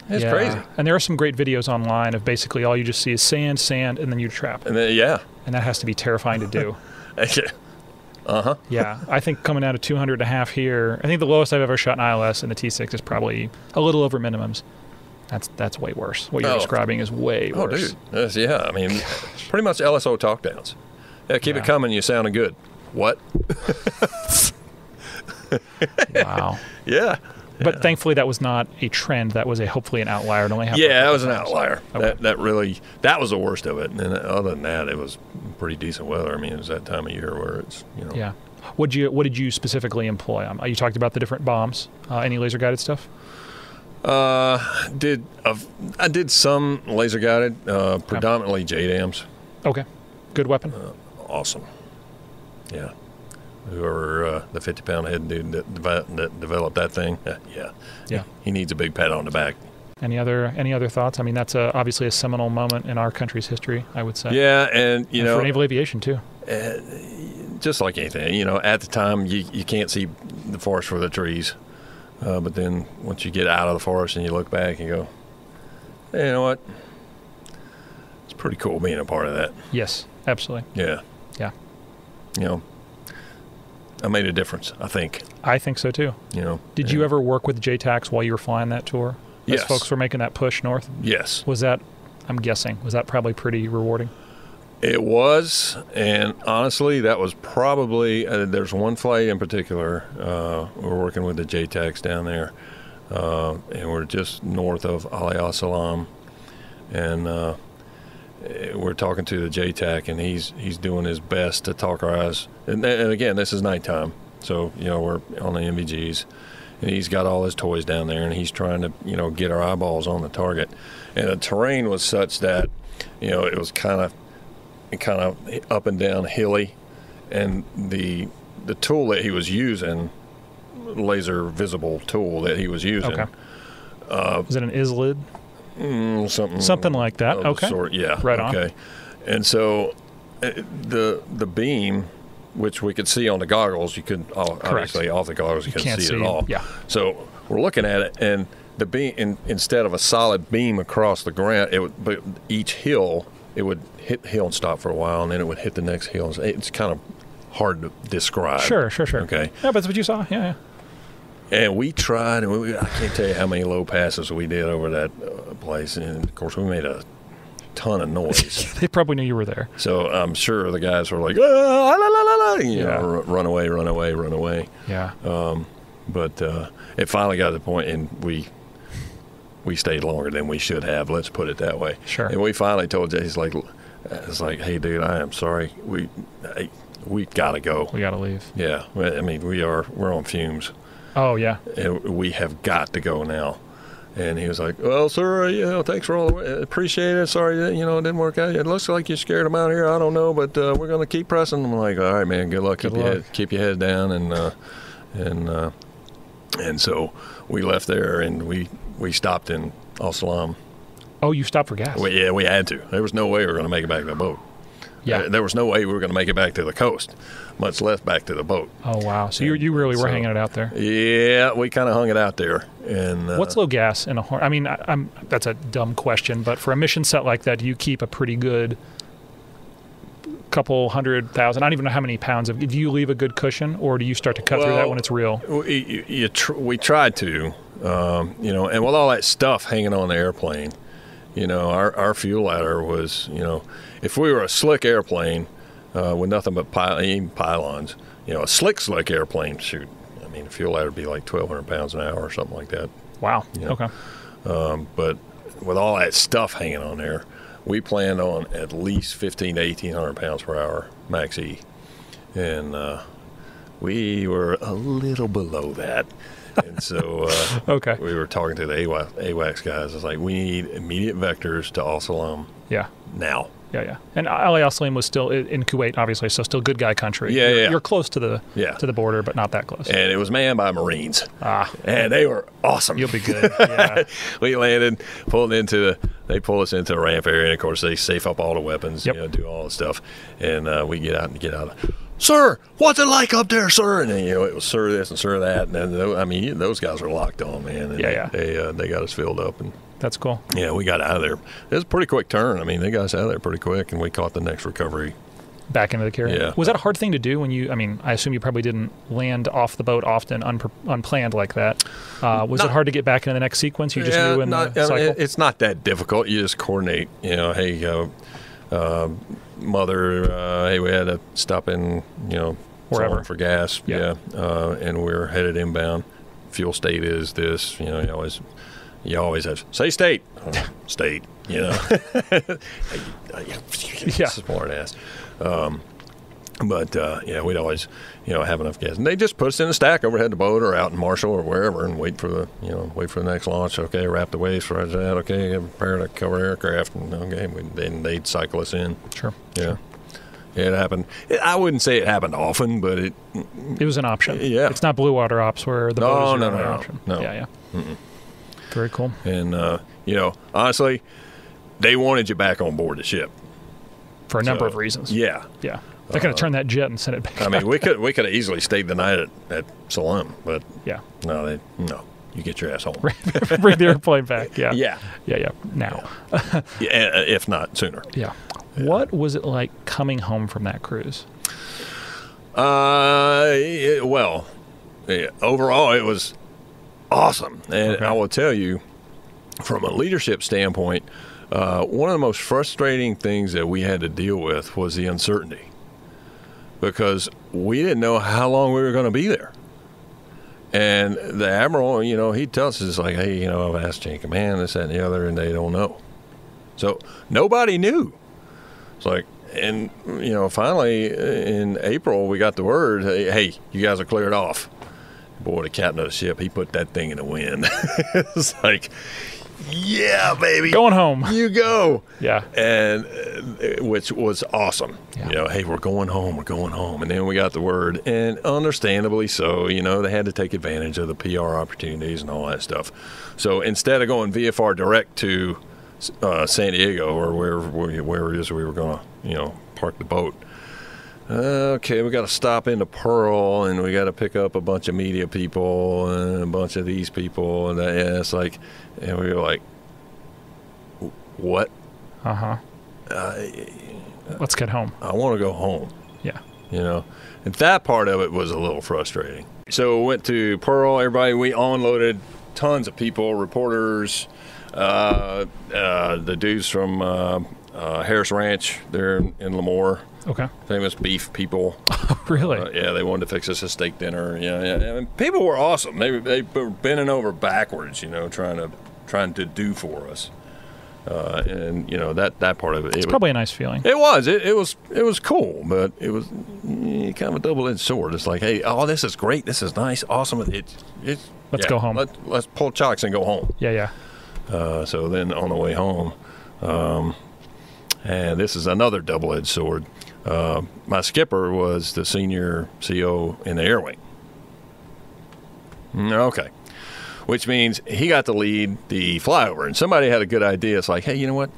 It's crazy. And there are some great videos online of basically all you just see is sand, and then you trap. And then, yeah. And that has to be terrifying to do. Uh-huh. Yeah. I think coming out of 200.5 here, I think the lowest I've ever shot in ILS in the T6 is probably a little over minimums. That's way worse. What you're describing is way worse. Oh, dude. I mean, pretty much LSO talk downs. Yeah, keep it coming. You're sounding good. What? Wow. Yeah. But thankfully, that was not a trend. That was hopefully an outlier. It only happened. Yeah, that was an outlier. Okay. That was the worst of it. And then other than that, it was pretty decent weather. I mean, it was that time of year where it's, you know. Yeah. What did you specifically employ? You talked about the different bombs. Any laser guided stuff? I did some laser guided, predominantly JDAMs. Okay. Good weapon. Awesome. Yeah. Whoever the 50-pound head dude that developed that thing, yeah. He needs a big pat on the back. Any other thoughts? I mean, that's obviously a seminal moment in our country's history, I would say. Yeah, and for naval aviation too. Just like anything, you know, at the time you can't see the forest for the trees, but then once you get out of the forest and you look back and go, hey, you know what? It's pretty cool being a part of that. Yes, absolutely. Yeah. Yeah. You know, I made a difference, I think. I think so too. You know. Did you ever work with JTACs while you were flying that tour? Yes. As folks were making that push north? Yes. Was that, I'm guessing, was that probably pretty rewarding? It was, and honestly, that was probably, there's one flight in particular, we're working with the JTACs down there, and we're just north of Ali al-Salam, and we're talking to the JTAC, and he's doing his best to talk our eyes, and again, this is nighttime, so, you know, we're on the NVGs, and he's got all his toys down there, and he's trying to, you know, get our eyeballs on the target, and the terrain was such that, you know, it was kind of kind of up and down hilly, and the tool that he was using, laser visible tool that he was using. Okay. Is it an ISLID? Something like that. Okay. Sort, yeah. Right on. Okay. And so the beam, which we could see on the goggles, you could obviously off the goggles you couldn't see it at all. Yeah. So we're looking at it, and the beam, instead of a solid beam across the ground, but each hill, it would hit the hill and stop for a while, and then it would hit the next hill. It's kind of hard to describe. Sure. Okay. Yeah, but that's what you saw. Yeah. And we tried, and I can't tell you how many low passes we did over that place. And, of course, we made a ton of noise. They probably knew you were there. So I'm sure the guys were like, ah, la, la, la, la, you know, run away. Yeah. But it finally got to the point, and we stayed longer than we should have. Let's put it that way. Sure. And we finally told Jay, it's like, hey, dude, I am sorry. We got to go. We got to leave. Yeah. I mean, we're on fumes. Oh, yeah. And we have got to go now. And he was like, well, sir, thanks for all the way. Appreciate it. Sorry that, it didn't work out. It looks like you scared him out here. I don't know, but we're going to keep pressing. I'm like, all right, man, good luck. Keep your head down. And so we left there, and we stopped in Al Salam. Oh, you stopped for gas? We had to. There was no way we were going to make it back to the boat. Yeah. There was no way we were going to make it back to the coast, much less back to the boat. Oh, wow. So you really were hanging it out there. Yeah, we kind of hung it out there. And what's low gas in a Hornet? I mean, that's a dumb question, but for a mission set like that, do you keep a pretty good couple 100,000? I don't even know how many pounds. Do you leave a good cushion, or do you start to cut through that when it's real? We tried to, and with all that stuff hanging on the airplane, our fuel ladder was, if we were a slick airplane with nothing but pylons, a slick airplane, shoot, I mean, the fuel ladder would be like 1,200 pounds an hour or something like that. Wow. Okay. But with all that stuff hanging on there, we planned on at least 1,500 to 1,800 pounds per hour max E, and we were a little below that. And so okay. We were talking to the AWACS guys. It's like, we need immediate vectors to Al Salam. Yeah. Now. Yeah. And Al Salam was still in Kuwait, obviously, so still good guy country. Yeah. You're close to the border, but not that close. And it was manned by Marines. And they were awesome. You'll be good. Yeah. We landed, they pull us into a ramp area, and of course they safe up all the weapons, do all the stuff, and we get out. Sir, what's it like up there, sir? And then, it was sir this and sir that, and then those guys are locked on, man. And they got us filled up, and that's cool. Yeah, we got out of there. It was a pretty quick turn. I mean, they got us out of there pretty quick, and we caught the next recovery. Back into the carrier? Yeah. Was that a hard thing to do when I assume you probably didn't land off the boat often unplanned like that. Was it hard to get back into the next sequence? You just knew in the cycle? It's not that difficult. You just coordinate, hey, mother, hey, we had to stop in, wherever for gas. Yeah. And we're headed inbound. Fuel state is this, you always have say state, state, smart ass. But we'd always, have enough gas, and they just put us in a stack overhead the boat or out in Marshall or wherever, and wait for the next launch. Okay, wrap the waves for that. Okay, prepare to cover aircraft, and then they'd cycle us in. Sure. Yeah. It happened. I wouldn't say it happened often, but it was an option. Yeah. It's not blue water ops where the boat is an option. No. Yeah. Mm-mm. Very cool. And honestly, they wanted you back on board the ship for a number of reasons. Yeah. They could have turned that jet and sent it back. I mean, we could have easily stayed the night at Salam, but no, you get your ass home. Bring the airplane back. Yeah. Now. If not sooner. Yeah. What was it like coming home from that cruise? Overall, it was awesome. And I will tell you, from a leadership standpoint, one of the most frustrating things that we had to deal with was the uncertainty, because we didn't know how long we were going to be there. And the admiral, he tells us, like, hey, I've asked chain command, this, that, and the other, and they don't know. So nobody knew. It's like, and, finally in April, we got the word, hey, you guys are cleared off. Boy, the captain of the ship, he put that thing in the wind. It's like, yeah, baby, Going home. you go. Yeah. And which was awesome. Yeah. You know, hey, we're going home. And then we got the word, and understandably so. You know, they had to take advantage of the PR opportunities and all that stuff. So instead of going VFR direct to San Diego or wherever it is we were going to, you know, park the boat. Okay, we got to stop into Pearl, and we got to pick up a bunch of media people and a bunch of these people, and it's like, and we were like, what? Let's get home. I want to go home. Yeah. You know, and that part of it was a little frustrating. So we went to Pearl. Everybody, we unloaded tons of people, reporters, the dudes from Harris Ranch there in Lemoore. Okay. Famous beef people. Really? Yeah, they wanted to fix us a steak dinner. Yeah. And people were awesome. They were bending over backwards, you know, trying to do for us. And you know that part of it. It's probably a nice feeling. It was. It was cool, but it was kind of a double-edged sword. It's like, hey, this is great. This is nice, awesome. Let's go home. Let's pull chocks and go home. Yeah. So then on the way home, and this is another double-edged sword. My skipper was the senior CO in the air wing. Okay. Which means he got to lead the flyover. And somebody had a good idea. It's like, hey, you know what?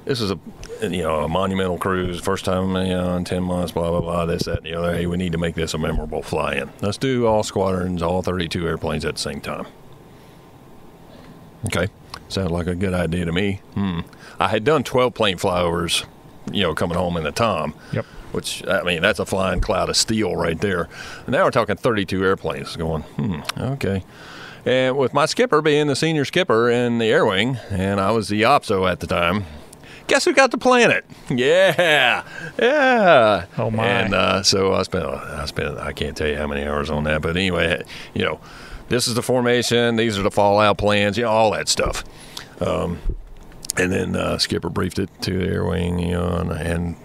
This is a monumental cruise. First time in 10 months, blah, blah, blah, this, that, and the other. Hey, we need to make this a memorable fly-in. Let's do all squadrons, all 32 airplanes at the same time. Okay. Sounded like a good idea to me. I had done 12 plane flyovers, coming home in the Tom. Yep. Which, I mean, that's a flying cloud of steel right there. And now we're talking 32 airplanes going, okay. And with my skipper being the senior skipper in the air wing, and I was the OPSO at the time, guess who got to plan it? Yeah. Oh, my. And so I spent, I can't tell you how many hours on that. But anyway, this is the formation. These are the fallout plans, all that stuff. And then skipper briefed it to the air wing, and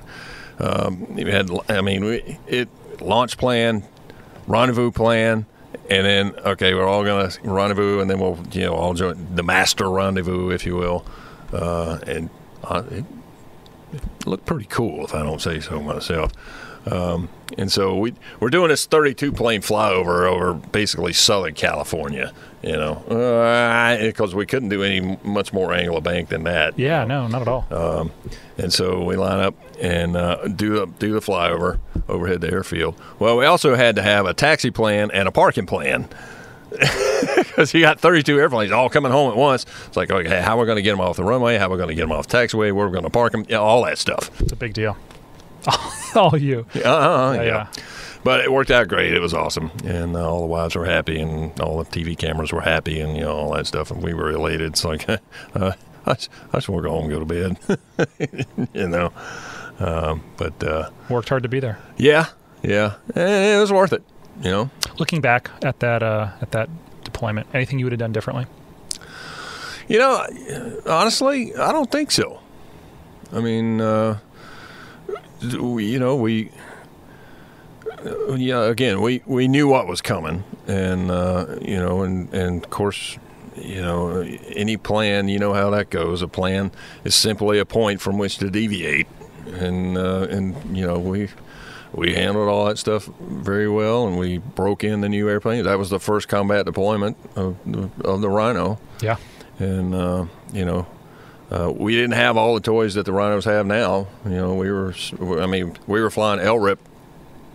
we had, launch plan, rendezvous plan. And then, okay, we're all going to rendezvous, and then we'll, all join the master rendezvous, if you will. And it looked pretty cool, if I don't say so myself. And so we're doing this 32-plane flyover over basically Southern California, because we couldn't do any much more angle of bank than that. Yeah, no, not at all. And so we line up and do the flyover, overhead the airfield. Well, we also had to have a taxi plan and a parking plan because you got 32 airplanes all coming home at once. It's like, okay, how are we going to get them off the runway? How are we going to get them off the taxiway? Where are we going to park them? All that stuff. It's a big deal. All you. Yeah. But it worked out great. It was awesome. And all the wives were happy, and all the TV cameras were happy, and, all that stuff. And we were elated. It's like, I just want to go home and go to bed, But worked hard to be there. Yeah. And it was worth it, Looking back at that deployment, anything you would have done differently? Honestly, I don't think so. I mean, again, we knew what was coming, and and of course, any plan, how that goes. A plan is simply a point from which to deviate, and we handled all that stuff very well, and we broke in the new airplane. That was the first combat deployment of the Rhino. Yeah, and we didn't have all the toys that the Rhinos have now. We were flying LRIP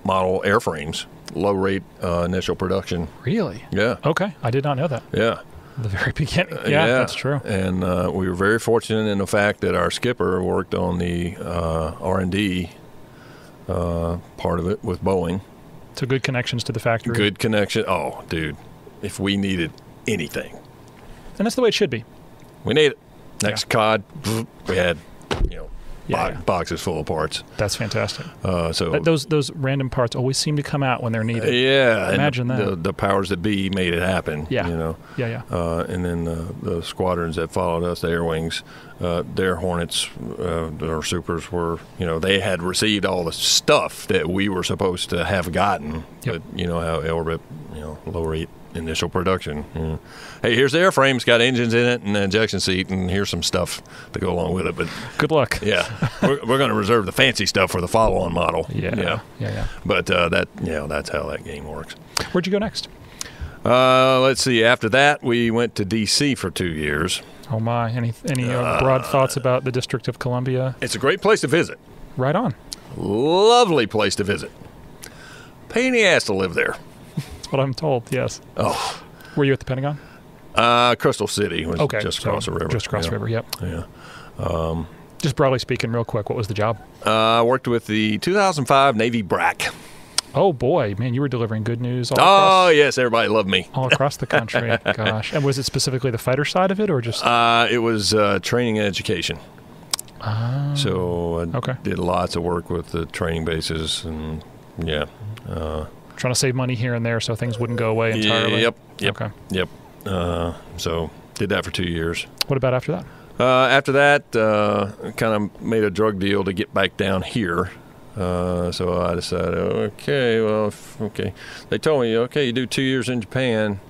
model airframes, low rate initial production. Really? Yeah. Okay, I did not know that. Yeah. The very beginning. Yeah, that's true. And we were very fortunate in the fact that our skipper worked on the R&D part of it with Boeing. So good connections to the factory. Good connection. Oh, dude, if we needed anything. And that's the way it should be. We need it. Next COD, we had, boxes full of parts. That's fantastic. So those random parts always seem to come out when they're needed. Yeah, imagine that. The powers that be made it happen. Yeah, and then the squadrons that followed us, the air wings, their Hornets, their Supers were, they had received all the stuff that we were supposed to have gotten. Yep. But how LRIP, low rate initial production. Hey, here's the airframe. It's got engines in it and an injection seat, and here's some stuff to go along with it. But good luck. Yeah, we're going to reserve the fancy stuff for the follow-on model. Yeah. But that's how that game works. Where'd you go next? Let's see. After that, we went to D.C. for 2 years. Oh my! Any broad thoughts about the District of Columbia? It's a great place to visit. Right on. Lovely place to visit. Pain in the ass to live there. That's what I'm told. Yes. Oh. Were you at the Pentagon? Crystal City was just across the river. Just across the river. Yep. Yeah. Just broadly speaking, real quick, what was the job? I worked with the 2005 Navy BRAC. Oh boy, man, you were delivering good news. Yes, everybody loved me. All across the country. Gosh. And was it specifically the fighter side of it, or just? It was training and education. So I did lots of work with the training bases, and trying to save money here and there so things wouldn't go away entirely. Yep. Okay. Yep. So did that for 2 years. What about after that? After that, kind of made a drug deal to get back down here. So I decided, okay. They told me, okay, you do 2 years in Japan,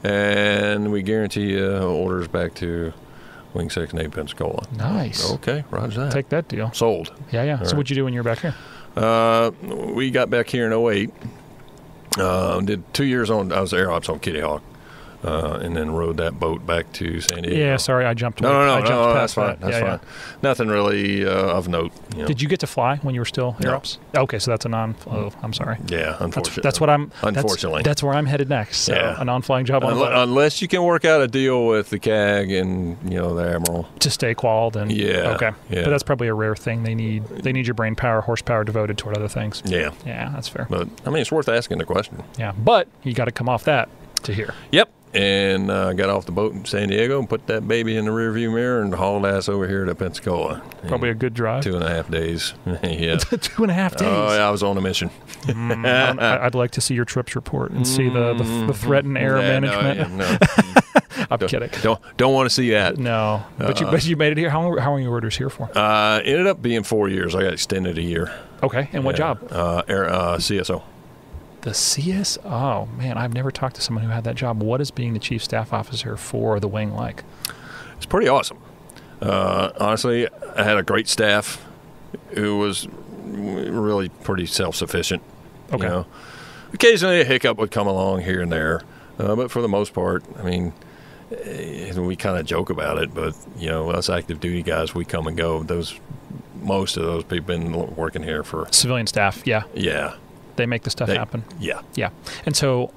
and we guarantee you orders back to Wing 6 NAS Pensacola. Nice. Okay, roger that. Take that deal. Sold. Yeah. So what'd you do when you were back here? We got back here in 08. Did 2 years I was Air Ops on Kitty Hawk. And then rode that boat back to San Diego. Yeah, sorry, I jumped. No, that's fine. That's fine. Nothing really of note. Did you get to fly when you were still Air Ops? Okay, so that's a non. Oh, I'm sorry. Yeah, unfortunately. That's what I'm. Unfortunately, that's where I'm headed next. So a non-flying job on unless you can work out a deal with the CAG and the Admiral to stay qualified and okay. Yeah. But that's probably a rare thing. They need your brain power, horsepower devoted toward other things. Yeah, that's fair. But I mean, it's worth asking the question. Yeah, but you got to come off that to here. Yep. And got off the boat in San Diego and put that baby in the rearview mirror and hauled ass over here to Pensacola. Probably a good drive. 2.5 days. Yeah. 2.5 days. Oh, yeah, I was on a mission. I'd like to see your trips report and see the threat and error management. No. I'm kidding. Don't want to see that. No. But you made it here. How long were your orders here for? Ended up being 4 years. I got extended a year. Okay. And what job? CSO. The CS? Oh, man, I've never talked to someone who had that job. What is being the chief staff officer for the wing like? It's pretty awesome. Honestly, I had a great staff who was really pretty self-sufficient. Okay. Occasionally a hiccup would come along here and there. But for the most part, I mean, we kind of joke about it, but, us active duty guys, we come and go. Most of those people have been working here for... Civilian staff, yeah. Yeah. They make the stuff happen. Yeah. Yeah. And so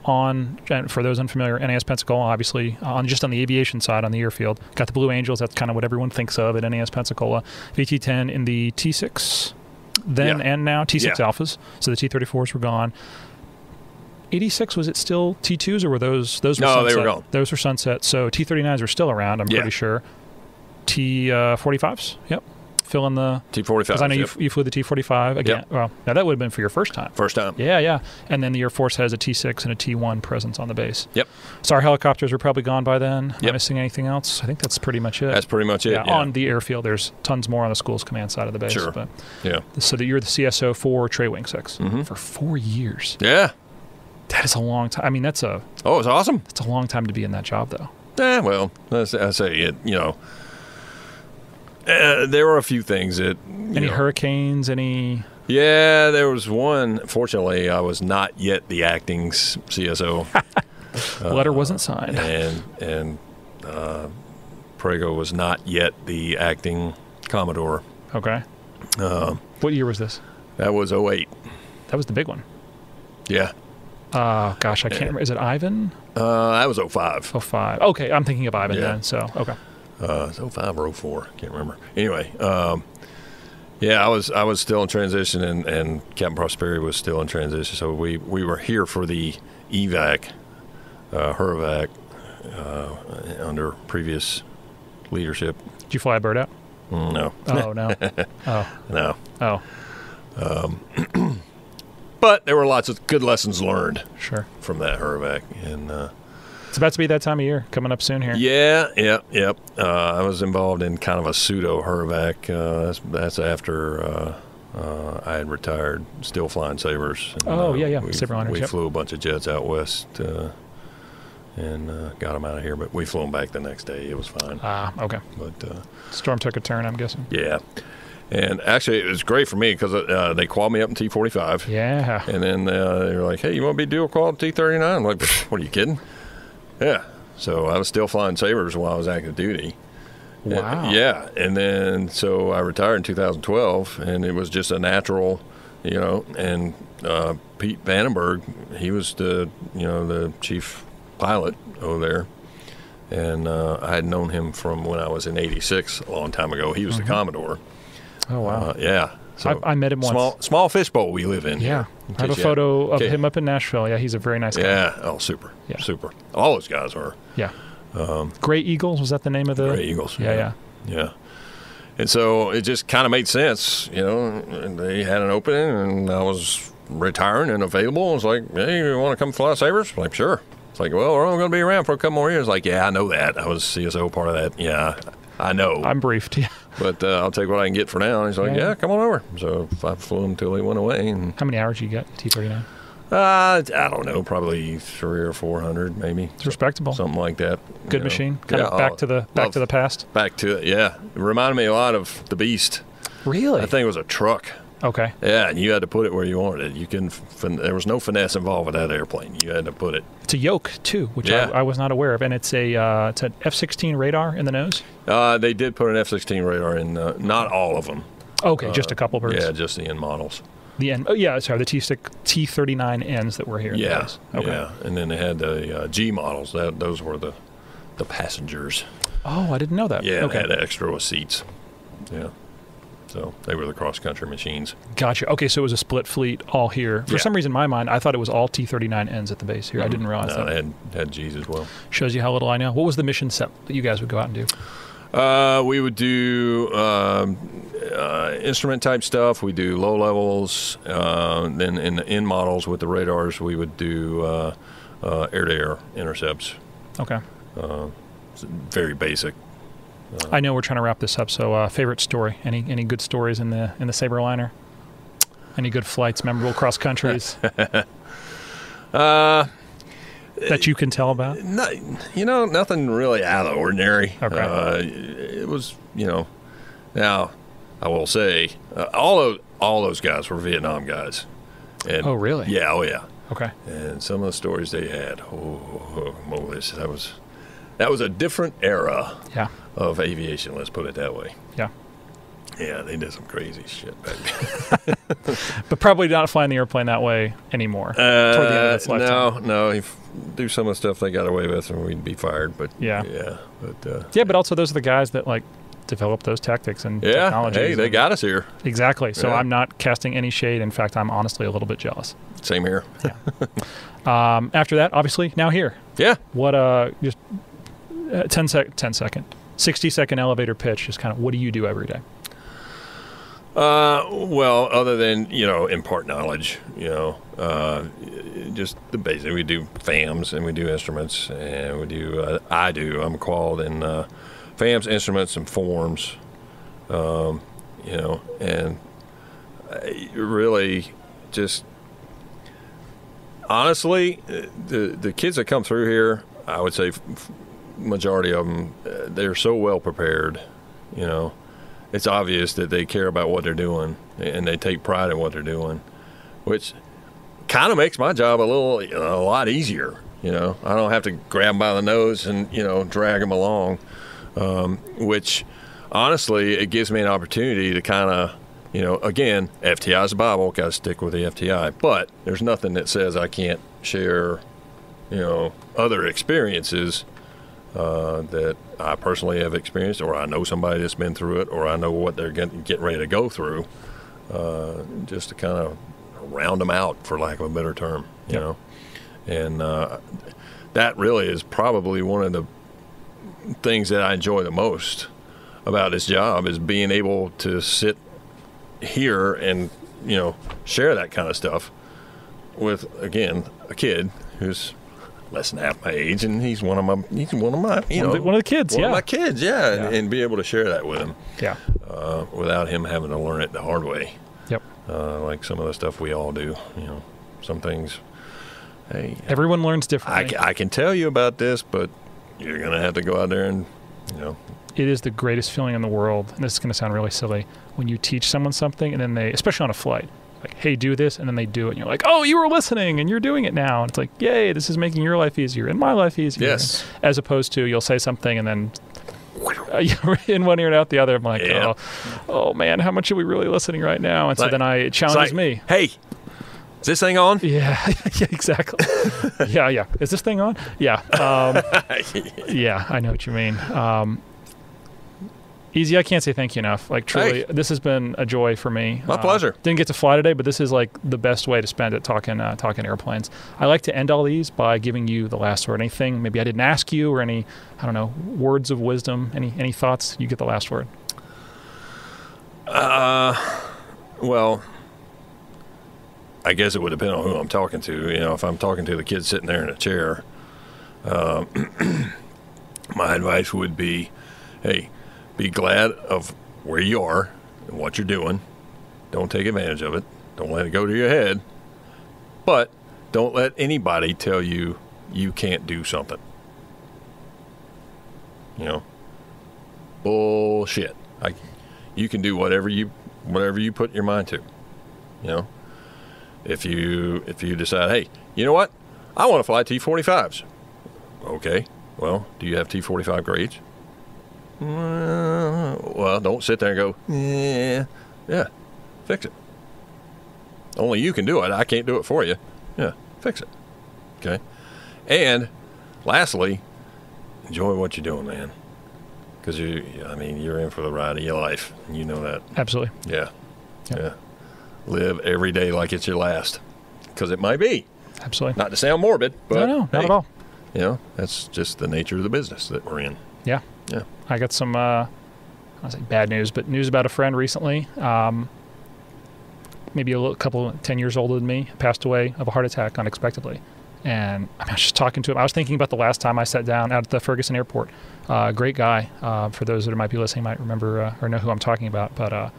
for those unfamiliar, NAS Pensacola, obviously, on the aviation side, on the airfield, got the Blue Angels. That's kind of what everyone thinks of at NAS Pensacola. VT-10 in the T6 then and now, T6 Alphas. So the T-34s were gone. 86, was it still T2s or were those were sunset? They were gone. Those were sunset. So T-39s are still around, I'm pretty sure. T-45s? Yep. Fill in the T-45. Because I know you flew the T-45 again. Yep. Well, now that would have been for your first time. First time. Yeah. And then the Air Force has a T-6 and a T-1 presence on the base. Yep. So our helicopters are probably gone by then. Am I missing anything else? I think that's pretty much it. That's pretty much it. Yeah. On the airfield, there's tons more on the school's command side of the base. Sure. But so that you're the CSO for Training Airwing SIX for 4 years. Yeah. That is a long time. I mean, it's awesome. It's a long time to be in that job, though. Yeah. Well, I say it. There were a few things that... Any hurricanes, any... Yeah, there was one. Fortunately, I was not yet the acting CSO. Letter wasn't signed. And Prego was not yet the acting Commodore. Okay. What year was this? That was 08. That was the big one. Yeah. Gosh, I can't remember. Is it Ivan? That was 05. 05. Okay, I'm thinking of Ivan then, so, okay. It's 05 or 04. Can't remember. Anyway, I was still in transition, and Captain Prosperi was still in transition. So we were here for the evac, HERVAC, under previous leadership. Did you fly a bird out? No. Oh, no. Oh. No. Oh. But there were lots of good lessons learned. Sure. From that HERVAC, and it's about to be that time of year coming up soon here. Yeah. I was involved in kind of a pseudo HERVAC. That's after I had retired, still flying Sabres. And, Sabreliner. We flew a bunch of jets out west and got them out of here. But we flew them back the next day. It was fine. Okay. But storm took a turn, I'm guessing. Yeah. And actually, it was great for me because they called me up in T-45. Yeah. And then they were like, hey, you want to be dual quad T-39? I'm like, what are you kidding? Yeah. So I was still flying Sabres while I was active duty. Wow. Yeah. And then so I retired in 2012, and it was just a natural, and Pete Vandenberg, he was the chief pilot over there. And I had known him from when I was in 86 a long time ago. He was the Commodore. Oh, wow. Yeah. So I met him once. Small fishbowl we live in. Yeah. I have a photo of him up in Nashville. Yeah, he's a very nice guy. Yeah. Oh, super. Yeah. Super. All those guys were. Yeah. Gray Eagles, was that the name of the? Gray Eagles. Yeah. And so it just kind of made sense, They had an opening, and I was retiring and available. It's like, hey, you want to come fly Sabres? Like, sure. It's like, well, we're only going to be around for a couple more years. Like, yeah, I know that. I was CSO part of that. Yeah, I know. I'm briefed, yeah. But I'll take what I can get for now. And he's like, yeah, come on over. So I flew him until he went away. And how many hours did you get, T-39? I don't know, probably 300 or 400, maybe. It's respectable. Something like that. Good machine. Kind of back to the past. Back to it, yeah. It reminded me a lot of the Beast. Really? That thing was a truck. Okay. Yeah, and you had to put it where you wanted it. There was no finesse involved with that airplane. You had to put it. It's a yoke too, which I was not aware of, and it's an F-16 radar in the nose. They did put an F-16 radar in. Not all of them. Okay, just a couple birds. Yeah, just the end models. The N. Oh yeah, sorry, the T-39Ns that were here. Yeah. Okay. Yeah, and then they had the G models. Those were the passengers. Oh, I didn't know that. Yeah, okay. They had extra with seats. Yeah. So they were the cross-country machines. Gotcha. Okay, so it was a split fleet all here. For some reason, in my mind, I thought it was all T-39Ns at the base here. I didn't realize that. No, they had Gs as well. Shows you how little I know. What was the mission set that you guys would go out and do? We would do instrument-type stuff. We do low levels. Then in the end models with the radars, we would do air-to-air intercepts. Okay. Very basic. I know we're trying to wrap this up, so favorite story? Any good stories in the Sabreliner? Any good flights, memorable cross countries that you can tell about? Nothing really out of the ordinary. Okay. It was, Now, I will say, all those guys were Vietnam guys. And, oh, really? Yeah. Oh, yeah. Okay. And some of the stories they had, that was a different era. Yeah. Of aviation, let's put it that way. Yeah. Yeah, they did some crazy shit back then. But probably not flying the airplane that way anymore. Toward the end of its lifetime. No. If do some of the stuff they got away with, and we'd be fired. But but also those are the guys that developed those tactics and technologies. Hey, they got us here. Exactly. So I'm not casting any shade. In fact, I'm honestly a little bit jealous. Same here. Yeah. After that, obviously, now here. Yeah. What just 60-second elevator pitch, just kind of what do you do every day? Well, other than, impart knowledge, just the basic. We do FAMs and we do instruments, and we do, I'm called in FAMs, instruments, and forms, and really just, honestly, the kids that come through here, I would say majority of them, they're so well prepared, It's obvious that they care about what they're doing, and they take pride in what they're doing, which kind of makes my job a lot easier. I don't have to grab them by the nose and drag them along, which honestly it gives me an opportunity to kind of again, FTI is the Bible, got to stick with the FTI, but there's nothing that says I can't share other experiences that I personally have experienced, or I know somebody that's been through it, or I know what they're getting ready to go through, just to kind of round them out, for lack of a better term, you know. And that really is probably one of the things that I enjoy the most about this job, is being able to sit here and, share that kind of stuff with, again, a kid who's less than half my age, and he's one of my one of the kids, one of my kids, and be able to share that with him, without him having to learn it the hard way. Like some of the stuff we all do, some things hey, everyone learns differently. I can tell you about this, but you're going to have to go out there and, you know. It is the greatest feeling in the world, and this is going to sound really silly, when you teach someone something and then they, especially on a flight, like, hey, do this, and then they do it, and you're like, oh, you were listening, and you're doing it now. And it's like, yay, this is making your life easier and my life easier. Yes. As opposed to you'll say something and then in one ear and out the other. I'm like, oh man, how much are we really listening right now? And so then it challenges me. Hey, is this thing on? Yeah, yeah, exactly. yeah. Is this thing on? Yeah. Yeah, I know what you mean. Easy, I can't say thank you enough. Like, truly, this has been a joy for me. My pleasure. Didn't get to fly today, but this is like the best way to spend it talking airplanes. I like to end all these by giving you the last word. Anything maybe I didn't ask you, or any, I don't know, words of wisdom, any thoughts? You get the last word. Well, I guess it would depend on who I'm talking to. You know, if I'm talking to the kid sitting there in a chair, my advice would be, hey, be glad of where you are and what you're doing. Don't take advantage of it. Don't let it go to your head. But don't let anybody tell you you can't do something. You know, bullshit. You can do whatever you put your mind to. You know, if you decide, hey, you know what, I want to fly T-45s. Okay, well, do you have T-45 grades? Well, don't sit there and go, yeah, fix it. Only you can do it. I can't do it for you. Yeah, fix it. Okay. And lastly, enjoy what you're doing, man. Because you're in for the ride of your life. You know that. Absolutely. Yeah. Yeah. Live every day like it's your last. Because it might be. Absolutely. Not to sound morbid, but no, not at all. You know, that's just the nature of the business that we're in. Yeah. Yeah. I got some, I don't say bad news, but news about a friend recently. Maybe a couple, 10 years older than me, passed away of a heart attack unexpectedly. And I was just talking to him. I was thinking about the last time I sat down out at the Ferguson airport. Great guy. For those that might be listening, might remember or know who I'm talking about. But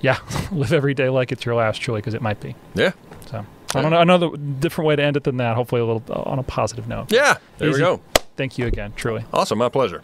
yeah, live every day like it's your last, truly, because it might be. Yeah. So I don't know another different way to end it than that. Hopefully a little on a positive note. Yeah. There we go. Thank you again, truly. Awesome. My pleasure.